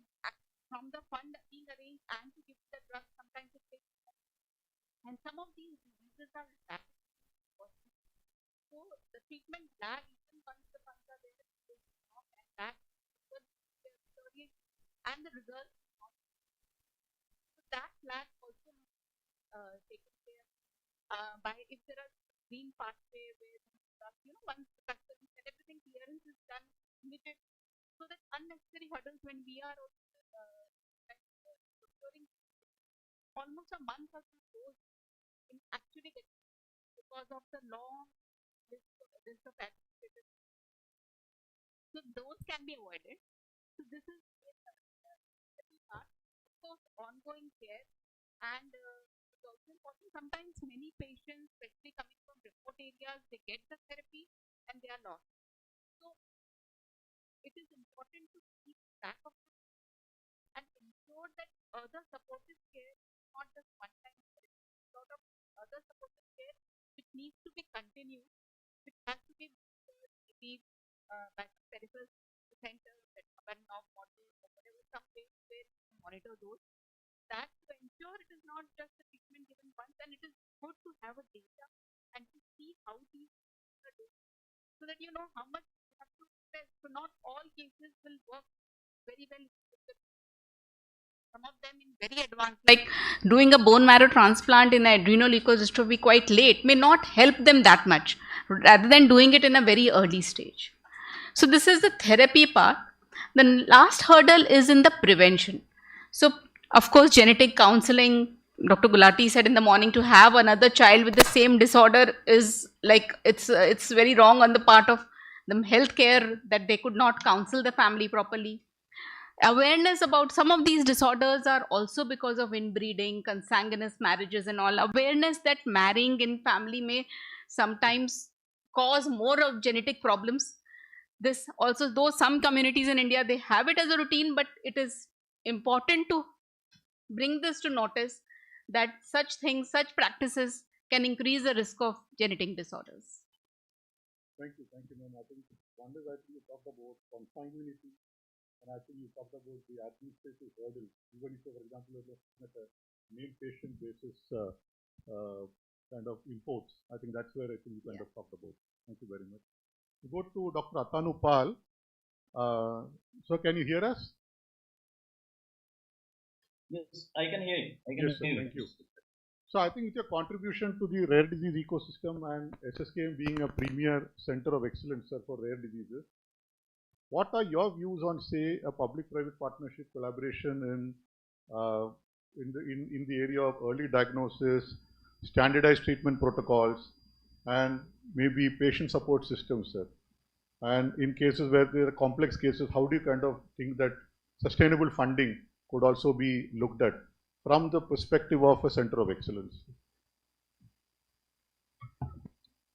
from the fund being arranged and to give the drug, sometimes it takes time. And some of these diseases are rapid. So the treatment lag, even once the funds are there, is not and lag, and the results. So that lag also taken care by if there are green pathway where once the custom and everything clearance is done immediate, so that unnecessary hurdles when we are procuring almost a month or two goes in actually getting because of the long list of administrative. So those can be avoided. So this is part, of course, ongoing care, and it's also important. Sometimes many patients, especially coming from remote areas, they get the therapy and they are lost. So it is important to keep track of this and ensure that other supportive care is not just one time therapy. Sort of other supportive care which needs to be continued, which has to be monitored maybe by some peripheral centers that urban now model or whatever, some place where you monitor those. That to ensure it is not just a treatment given once, and it is good to have a data and to see how these are doing, so that you know how much you have to invest. So not all cases will work very well. Some of them in very advanced, like doing a bone marrow transplant in adrenoleukodystrophy quite late may not help them that much, rather than doing it in a very early stage. So this is the therapy part. The last hurdle is in the prevention. So of course, genetic counseling, Dr. Gulati said in the morning, to have another child with the same disorder is like, it's very wrong on the part of the healthcare that they could not counsel the family properly. Awareness about some of these disorders are also because of inbreeding, consanguineous marriages and all. Awareness that marrying in family may sometimes cause more of genetic problems. This also, though some communities in India, they have it as a routine, but it is important to bring this to notice that such things, such practices can increase the risk of genetic disorders. Thank you, ma'am. I think one is, I think you talked about consanguinity, and I think you talked about the administrative hurdle. Even if, for example, you're looking at a named patient basis kind of imports, I think that's where I think you kind of talked about. Thank you very much. We go to Dr. Atanu Pal. So, can you hear us? Yes, I can hear you. I can Yes, hear you. thank you. So I think it's a contribution to the rare disease ecosystem, and SSKM being a premier center of excellence, sir, for rare diseases. What are your views on, say, a public-private partnership collaboration in the area of early diagnosis, standardized treatment protocols, and maybe patient support systems, sir? And in cases where there are complex cases, how do you kind of think that sustainable funding could also be looked at from the perspective of a center of excellence?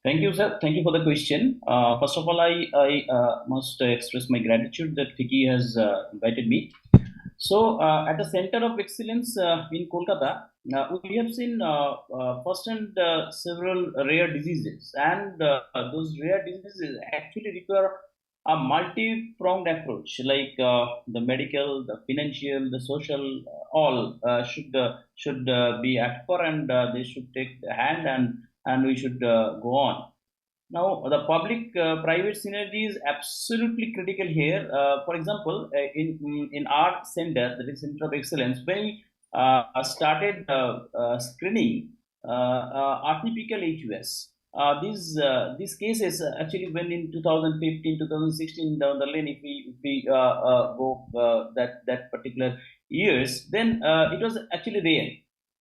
Thank you, sir. Thank you for the question. First of all, I must express my gratitude that FICCI has invited me. So, at the Center of Excellence in Kolkata, we have seen firsthand several rare diseases, and those rare diseases actually require a multi-pronged approach, like the medical, the financial, the social, all should be at par, and they should take the hand, and we should go on. Now, the public-private synergy is absolutely critical here. For example, in our center, that is Center of Excellence, when we started screening atypical HUS, these cases actually, when in 2015, 2016 down the lane, if we go that particular years, then it was actually rare.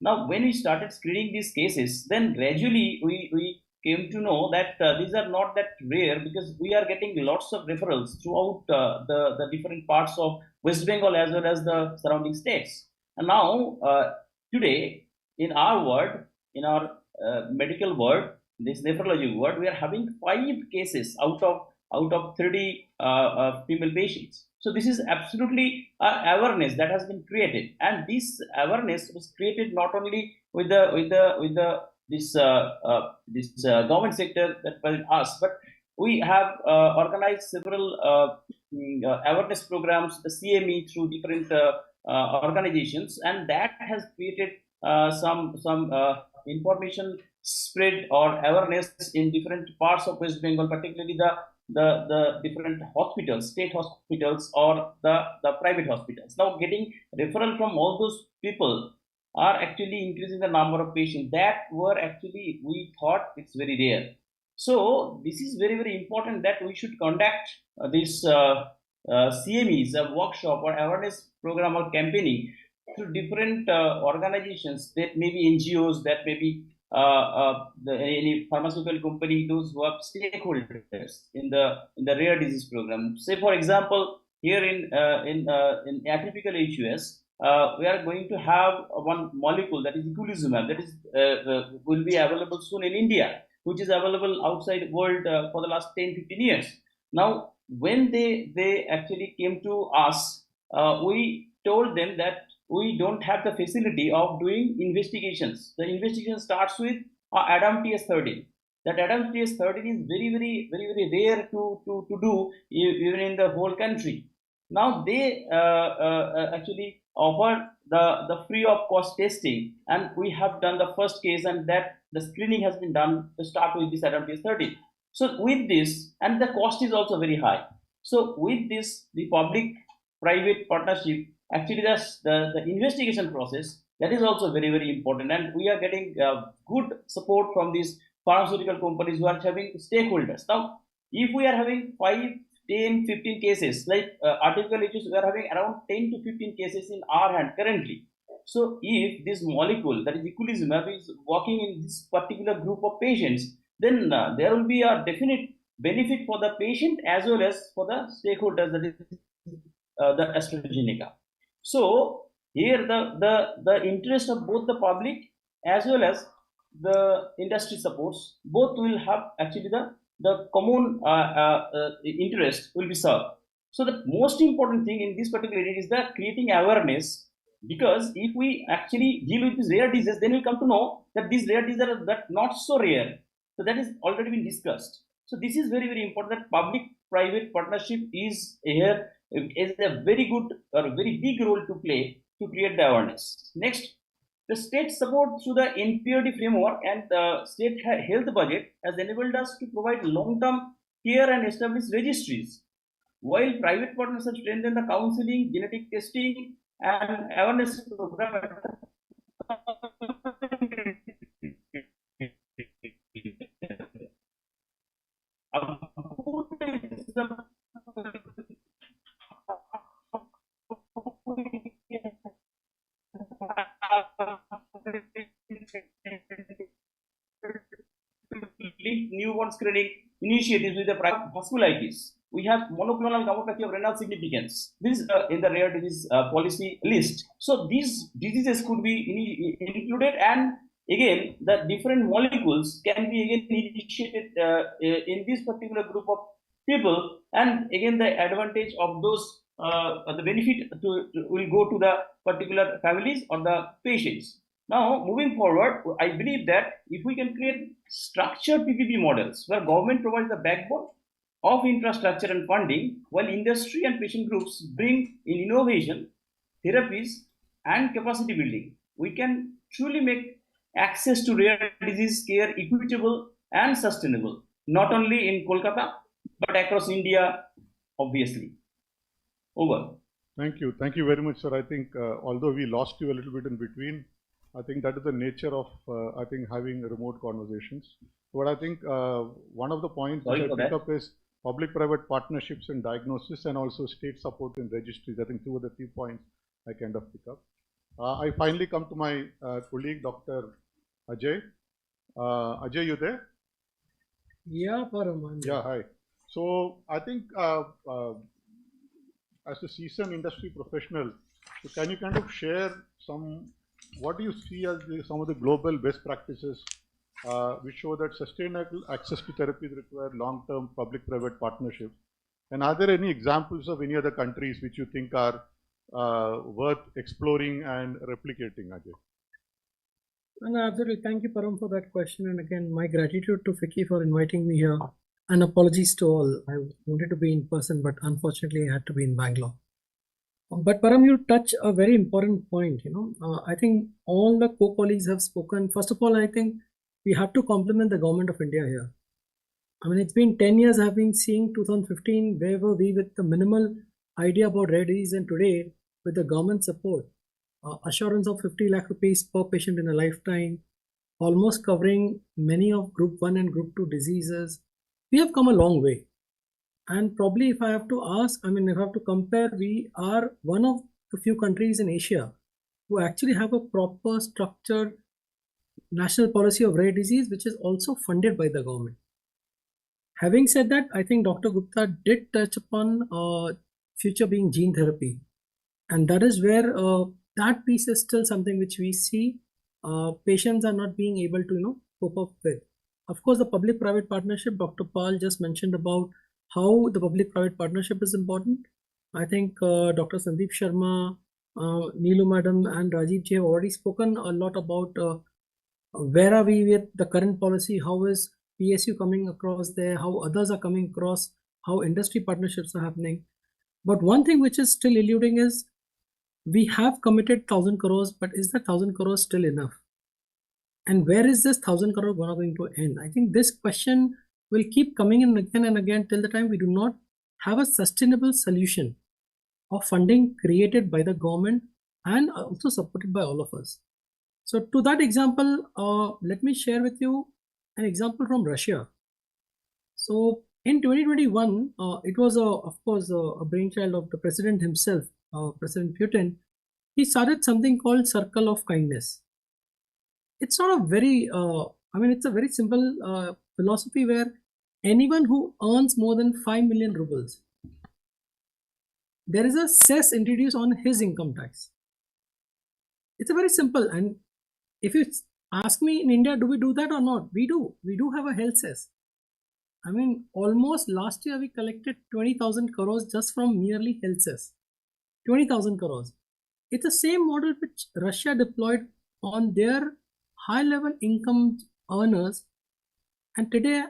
Now, when we started screening these cases, then gradually we came to know that these are not that rare, because we are getting lots of referrals throughout the different parts of West Bengal as well as the surrounding states. And now, today, in our ward, in our medical ward, this nephrology ward, we are having 5 cases out of 30 female patients. So this is absolutely awareness that has been created, and this awareness was created not only with this government sector, that was us, but we have organized several awareness programs, the CME, through different organizations, and that has created some information spread or awareness in different parts of West Bengal, particularly the different hospitals, state hospitals or the private hospitals. Now, getting referral from all those people are actually increasing the number of patients that were actually, we thought it's very rare. So this is very, very important that we should conduct this CMEs, a workshop or awareness program or campaigning through different organizations, that may be NGOs, that may be any pharmaceutical company, those who are stakeholders in the rare disease program. Say, for example, here in atypical HUS, we are going to have one molecule, that is eculizumab, that is will be available soon in India, which is available outside world for the last 10-15 years. Now, when they actually came to us, we told them that we don't have the facility of doing investigations. The investigation starts with Adam TS13. That Adam TS13 is very rare to do even in the whole country. Now they actually offer the free of cost testing, and we have done the first case, and that the screening has been done to start with this Adam TS13. So with this, and the cost is also very high. So with this, the public-private partnership, actually the investigation process, that is also very important, and we are getting good support from these pharmaceutical companies who are having stakeholders. Now, if we are having 5, 10, 15 cases, like artificial issues, we are having around 10 to 15 cases in our hand currently. So if this molecule, that is eculizumab, is working in this particular group of patients, then there will be a definite benefit for the patient as well as for the stakeholders, that is the AstraZeneca. So here the interest of both the public as well as the industry supports, both will have actually the common interest will be served. So the most important thing in this particular area is the creating awareness, because if we actually deal with this rare disease, then we come to know that these rare diseases are that not so rare. So that is already been discussed. So this is very important, that public-private partnership is here, is a very good or a very big role to play to create the awareness. Next, the state support through the NPRD framework and the state health budget has enabled us to provide long-term care and establish registries, while private partners have strengthened the counseling, genetic testing, and awareness program. Newborn screening initiatives with the private vasculitis. We have monoclonal gammopathy of renal significance. This is in the rare disease policy list. So these diseases could be included, and again, the different molecules can be again initiated in this particular group of people, and again the advantage of those the benefit will go to the particular families or the patients. Now, moving forward, I believe that if we can create structured PPP models where government provides the backbone of infrastructure and funding, while industry and patient groups bring in innovation, therapies, and capacity building, we can truly make access to rare disease care equitable and sustainable, not only in Kolkata, but across India, obviously. Over. Thank you. Thank you very much, sir. I think although we lost you a little bit in between, I think that is the nature of, I think, having remote conversations. But I think one of the points that I pick up is public-private partnerships in diagnosis and also state support in registries. I think two of the key points I kind of pick up. I finally come to my colleague, Dr. Ajay. Ajay, you there? Yeah, Param. Yeah, hi. So I think as a seasoned industry professional, so can you kind of share what do you see as some of the global best practices which show that sustainable access to therapies require long-term public-private partnerships? And are there any examples of any other countries which you think are worth exploring and replicating, Ajay? Absolutely. Thank you, Param, for that question. And again, my gratitude to FICCI for inviting me here. And apologies to all. I wanted to be in person, but unfortunately I had to be in Bangalore. But Param, you touch a very important point. I think all the co-colleagues have spoken. First of all, I think we have to compliment the government of India here. I mean, it's been 10 years I've been seeing 2015, where were we with the minimal idea about rare disease, and today with the government support, assurance of 50 lakh rupees per patient in a lifetime, almost covering many of group 1 and group 2 diseases. We have come a long way. And probably if I have to ask, I mean, if I have to compare, we are one of the few countries in Asia who actually have a proper structured national policy of rare disease, which is also funded by the government. Having said that, I think Dr. Gupta did touch upon future being gene therapy, and that is where that piece is still something which we see patients are not being able to cope up with. Of course, the public-private partnership, Dr. Pal just mentioned about how the public-private partnership is important. I think Dr. Sandeep Sharma, Neelu Madam and Rajiv ji have already spoken a lot about where are we with the current policy, how is PSU coming across there, how others are coming across, how industry partnerships are happening. But one thing which is still eluding is we have committed 1,000 crores, but is that 1,000 crores still enough? And where is this 1,000 crore going to end? I think this question will keep coming in again and again till the time we do not have a sustainable solution of funding created by the government and also supported by all of us. So to that example, let me share with you an example from Russia. So in 2021, it was of course a brainchild of the president himself, President Putin. He started something called Circle of Kindness. It's not a very, it's a very simple philosophy where anyone who earns more than 5 million rubles, there is a cess introduced on his income tax. It's a very simple, and if you ask me in India, do we do that or not? We do. We do have a health cess. I mean, almost last year we collected 20,000 crores just from merely health cess. 20,000 crores. It's the same model which Russia deployed on their high-level income earners, and today,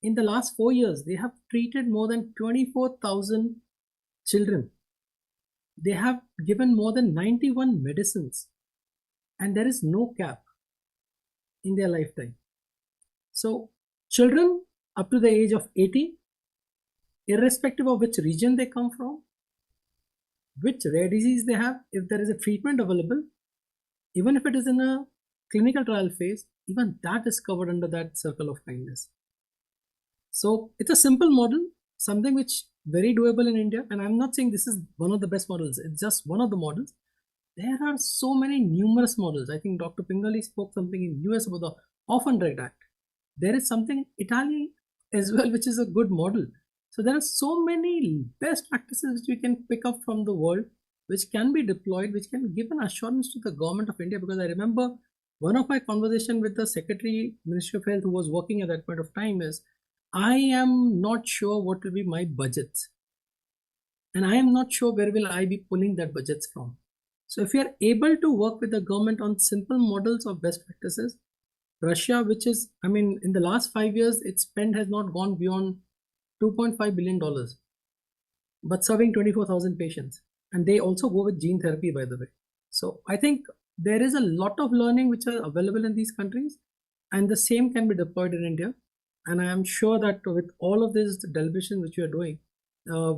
in the last 4 years, they have treated more than 24,000 children. They have given more than 91 medicines, and there is no cap in their lifetime. So children up to the age of 80, irrespective of which region they come from, which rare disease they have, if there is a treatment available, even if it is in a clinical trial phase, even that is covered under that Circle of Kindness. So it's a simple model, something which very doable in India, and I'm not saying this is one of the best models, it's just one of the models. There are so many numerous models. I think Dr. Pingali spoke something in US about the Orphan Drug Act. There is something in Italy as well, which is a good model. So there are so many best practices which we can pick up from the world, which can be deployed, which can give an assurance to the government of India. Because I remember one of my conversation with the Secretary, Ministry of Health, who was working at that point of time is, I am not sure what will be my budgets. And I am not sure where will I be pulling that budgets from. So if you are able to work with the government on simple models of best practices, Russia, which is, in the last 5 years, its spend has not gone beyond $2.5 billion, but serving 24,000 patients. And they also go with gene therapy, by the way. So I think there is a lot of learning which are available in these countries, and the same can be deployed in India. And I am sure that with all of this deliberation which we are doing,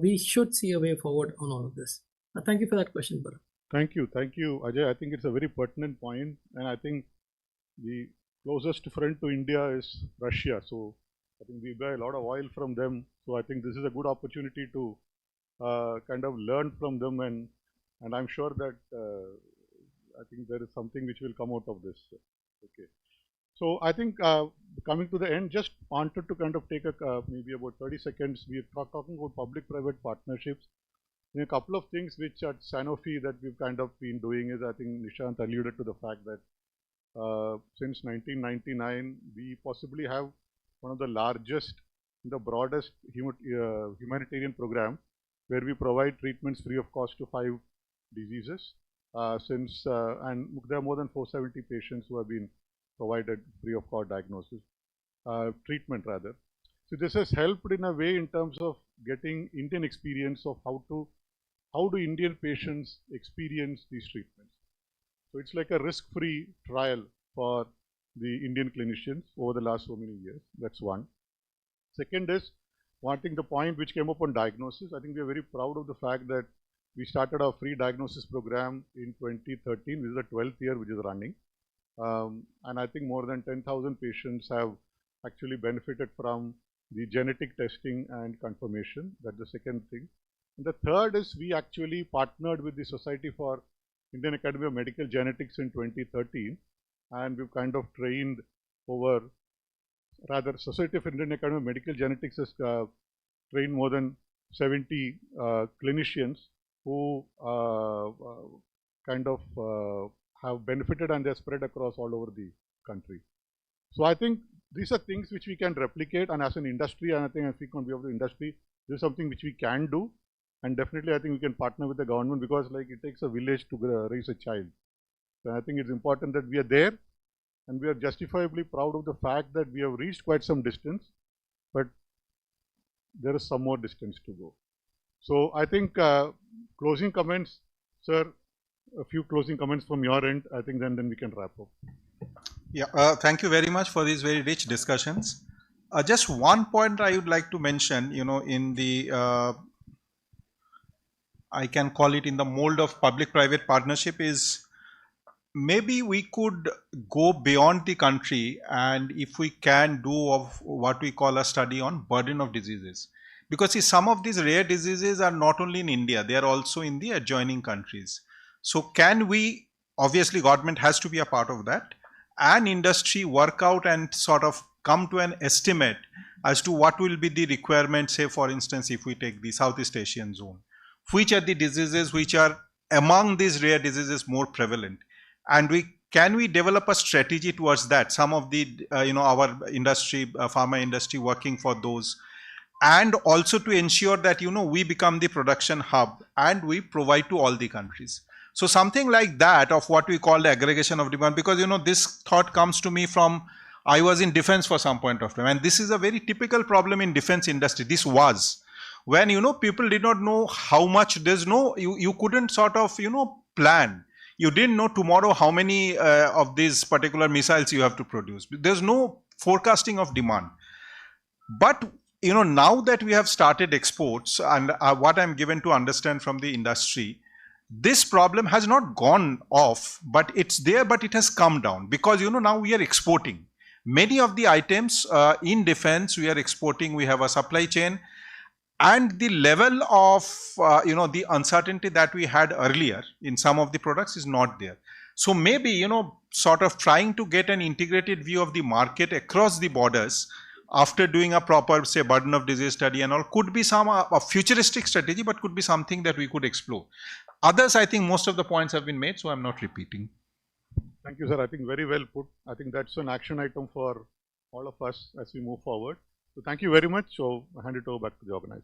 we should see a way forward on all of this. Thank you for that question, Bharat. Thank you, Ajay. I think it's a very pertinent point, and I think the closest friend to India is Russia. So I think we buy a lot of oil from them. So I think this is a good opportunity to kind of learn from them, and I'm sure that I think there is something which will come out of this. Okay. So I think coming to the end, just wanted to kind of take maybe about 30 seconds. We are talking about public-private partnerships. A couple of things which at Sanofi that we've kind of been doing is, I think Nishant alluded to the fact that since 1999, we possibly have one of the largest, the broadest humanitarian program where we provide treatments free of cost to 5 diseases. And there are more than 470 patients who have been provided free of cost diagnosis, treatment rather. So this has helped in a way in terms of getting Indian experience of how do Indian patients experience these treatments. So it's like a risk-free trial for the Indian clinicians over the last so many years. That's one. Second is wanting the point which came up on diagnosis. I think we are very proud of the fact that we started our free diagnosis program in 2013. This is the 12th year which is running. And I think more than 10,000 patients have actually benefited from the genetic testing and confirmation. That's the second thing. And the third is we actually partnered with the Society for Indian Academy of Medical Genetics in 2013. and we've kind of trained over, rather Society of Indian Academy of Medical Genetics has trained more than 70 clinicians who kind of have benefited, and they're spread across all over the country. So I think these are things which we can replicate, and as an industry, and I think as we can be of the industry, this is something which we can do, and definitely I think we can partner with the government, because like it takes a village to raise a child. So I think it's important that we are there, and we are justifiably proud of the fact that we have reached quite some distance, but there is some more distance to go. So I think closing comments, sir, a few closing comments from your end, I think then we can wrap up. Yeah, thank you very much for these very rich discussions. Just one point I would like to mention, in the, I can call it in the mold of public-private partnership, is maybe we could go beyond the country, and if we can do of what we call a study on burden of diseases. Because see, some of these rare diseases are not only in India, they are also in the adjoining countries. So can we, obviously government has to be a part of that, and industry work out and sort of come to an estimate as to what will be the requirement, say for instance, if we take the Southeast Asian zone, which are the diseases which are among these rare diseases more prevalent, and can we develop a strategy towards that? Some of the our industry, pharma industry, working for those, and also to ensure that we become the production hub and we provide to all the countries. So something like that, of what we call the aggregation of demand, because this thought comes to me from, I was in defense for some point of time, and this is a very typical problem in defense industry. This was when people did not know how much, there's no, you couldn't sort of plan. You didn't know tomorrow how many of these particular missiles you have to produce. There's no forecasting of demand. But now that we have started exports, and what I'm given to understand from the industry, this problem has not gone off, but it's there, but it has come down, because now we are exporting many of the items in defense. We are exporting, we have a supply chain, and the level of the uncertainty that we had earlier in some of the products is not there. So maybe sort of trying to get an integrated view of the market across the borders after doing a proper, say, burden of disease study and all, could be some a futuristic strategy, but could be something that we could explore. Others, I think most of the points have been made, so I'm not repeating. Thank you, sir. I think very well put. I think that's an action item for all of us as we move forward. So thank you very much. So I hand it over back to the organizer.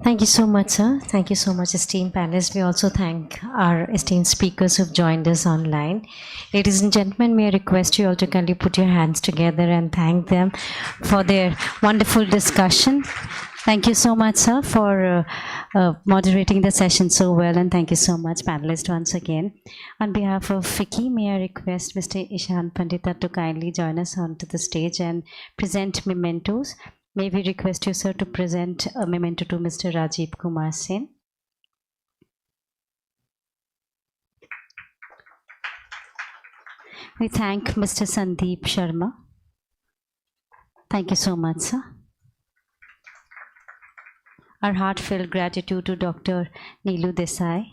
Thank you so much, sir. Thank you so much, esteemed panelists. We also thank our esteemed speakers who've joined us online. Ladies and gentlemen, may I request you all to kindly put your hands together and thank them for their wonderful discussion. Thank you so much, sir, for moderating the session so well, and thank you so much, panelists, once again. On behalf of FICCI, may I request Mr. Ishan Pandita to kindly join us onto the stage and present mementos. May we request you, sir, to present a memento to Mr. Rajiv Kumar Sen. We thank Mr. Sandeep Sharma. Thank you so much, sir. Our heartfelt gratitude to Dr. Neelu Desai.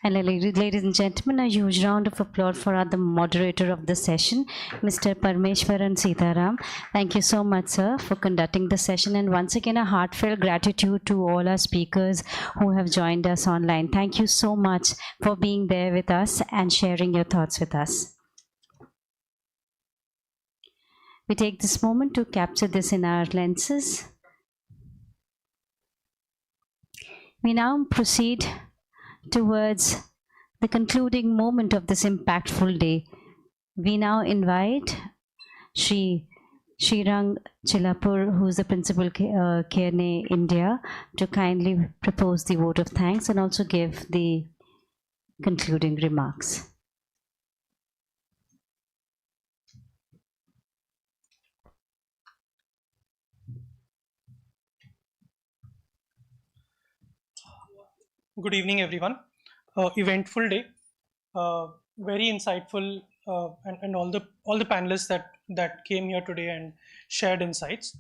And ladies and gentlemen, a huge round of applause for the moderator of the session, Mr. Parmeshwaran Sitaram. Thank you so much, sir, for conducting the session. And once again, a heartfelt gratitude to all our speakers who have joined us online. Thank you so much for being there with us and sharing your thoughts with us. We take this moment to capture this in our lenses. We now proceed towards the concluding moment of this impactful day. We now invite Sri Srirang Chilapur, who is the Principal KNA India, to kindly propose the vote of thanks and also give the concluding remarks. Good evening, everyone. Eventful day, very insightful, and all the panelists that came here today and shared insights.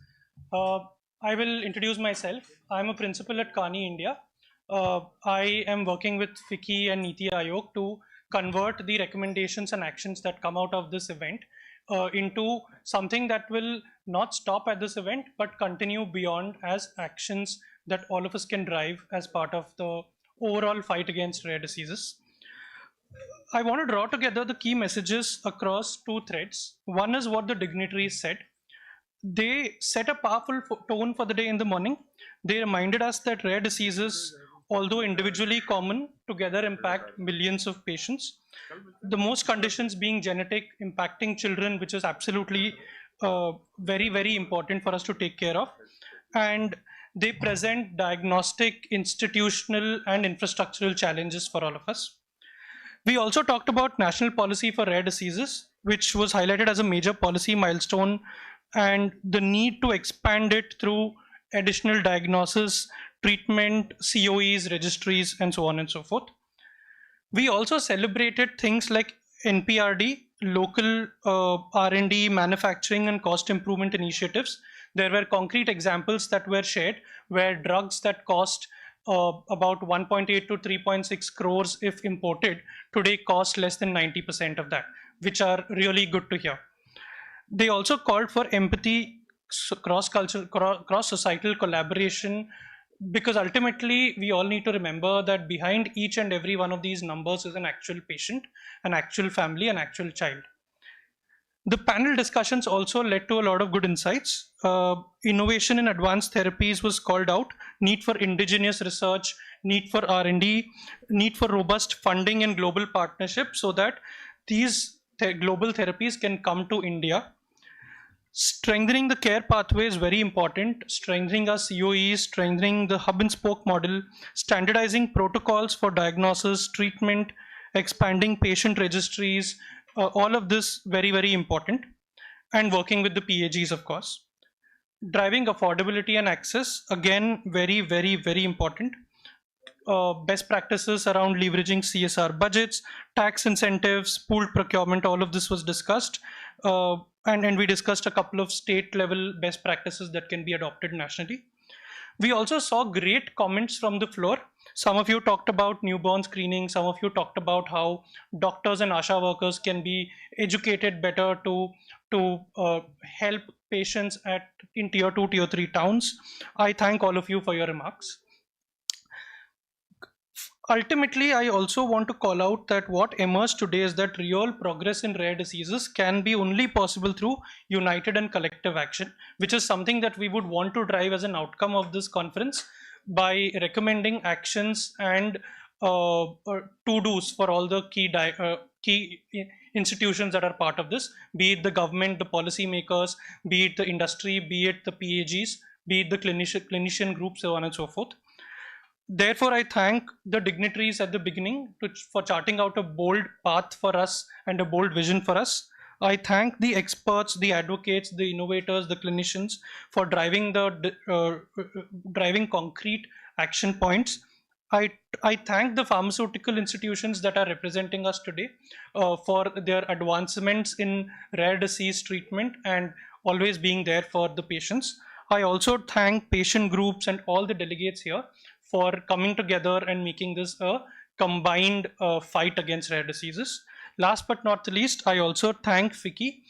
I will introduce myself. I am a principal at Kani India. I am working with FICCI and Niti Aayog to convert the recommendations and actions that come out of this event into something that will not stop at this event, but continue beyond as actions that all of us can drive as part of the overall fight against rare diseases. I want to draw together the key messages across two threads. One is what the dignitaries said. They set a powerful tone for the day in the morning. They reminded us that rare diseases, although individually common, together impact millions of patients. The most conditions being genetic, impacting children, which is absolutely very, very important for us to take care of. And they present diagnostic, institutional, and infrastructural challenges for all of us. We also talked about national policy for rare diseases, which was highlighted as a major policy milestone, and the need to expand it through additional diagnosis, treatment, COEs, registries, and so on and so forth. We also celebrated things like NPRD, local R&D, manufacturing, and cost improvement initiatives. There were concrete examples that were shared where drugs that cost about 1.8 to 3.6 crores if imported today cost less than 90% of that, which are really good to hear. They also called for empathy, cross-cultural, cross-societal collaboration, because ultimately we all need to remember that behind each and every one of these numbers is an actual patient, an actual family, an actual child. The panel discussions also led to a lot of good insights. Innovation in advanced therapies was called out, need for indigenous research, need for R&D, need for robust funding and global partnership so that these global therapies can come to India. Strengthening the care pathway is very important. Strengthening our COEs, strengthening the hub and spoke model, standardizing protocols for diagnosis, treatment, expanding patient registries, all of this very, very important. And working with the PAGs, of course. Driving affordability and access, again, very, very, very important. Best practices around leveraging CSR budgets, tax incentives, pooled procurement, all of this was discussed. And we discussed a couple of state level best practices that can be adopted nationally. We also saw great comments from the floor. Some of you talked about newborn screening. Some of you talked about how doctors and ASHA workers can be educated better to help patients in tier 2, tier 3 towns. I thank all of you for your remarks. Ultimately, I also want to call out that what emerged today is that real progress in rare diseases can be only possible through united and collective action, which is something that we would want to drive as an outcome of this conference by recommending actions and to-dos for all the key institutions that are part of this, be it the government, the policymakers, be it the industry, be it the PAGs, be it the clinician groups, so on and so forth. Therefore, I thank the dignitaries at the beginning for charting out a bold path for us and a bold vision for us. I thank the experts, the advocates, the innovators, the clinicians for driving driving concrete action points. I thank the pharmaceutical institutions that are representing us today for their advancements in rare disease treatment and always being there for the patients. I also thank patient groups and all the delegates here for coming together and making this a combined fight against rare diseases. Last but not the least, I also thank FICCI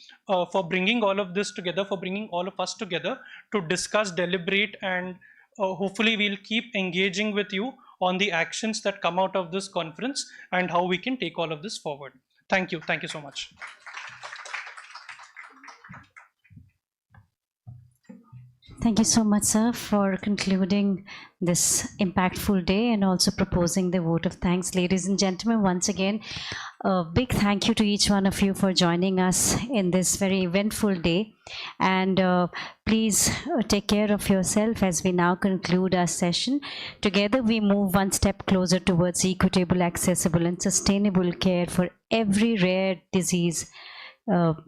for bringing all of this together, for bringing all of us together to discuss, deliberate, and hopefully we'll keep engaging with you on the actions that come out of this conference and how we can take all of this forward. Thank you. Thank you so much. Thank you so much, sir, for concluding this impactful day and also proposing the vote of thanks. Ladies and gentlemen, once again, a big thank you to each one of you for joining us in this very eventful day. And please take care of yourself as we now conclude our session. Together, we move one step closer towards equitable, accessible, and sustainable care for every rare disease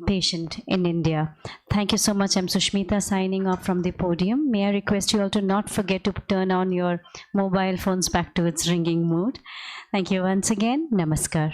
patient in India. Thank you so much. I'm Sushmita signing off from the podium. May I request you all to not forget to turn on your mobile phones back to its ringing mode. Thank you once again. Namaskar.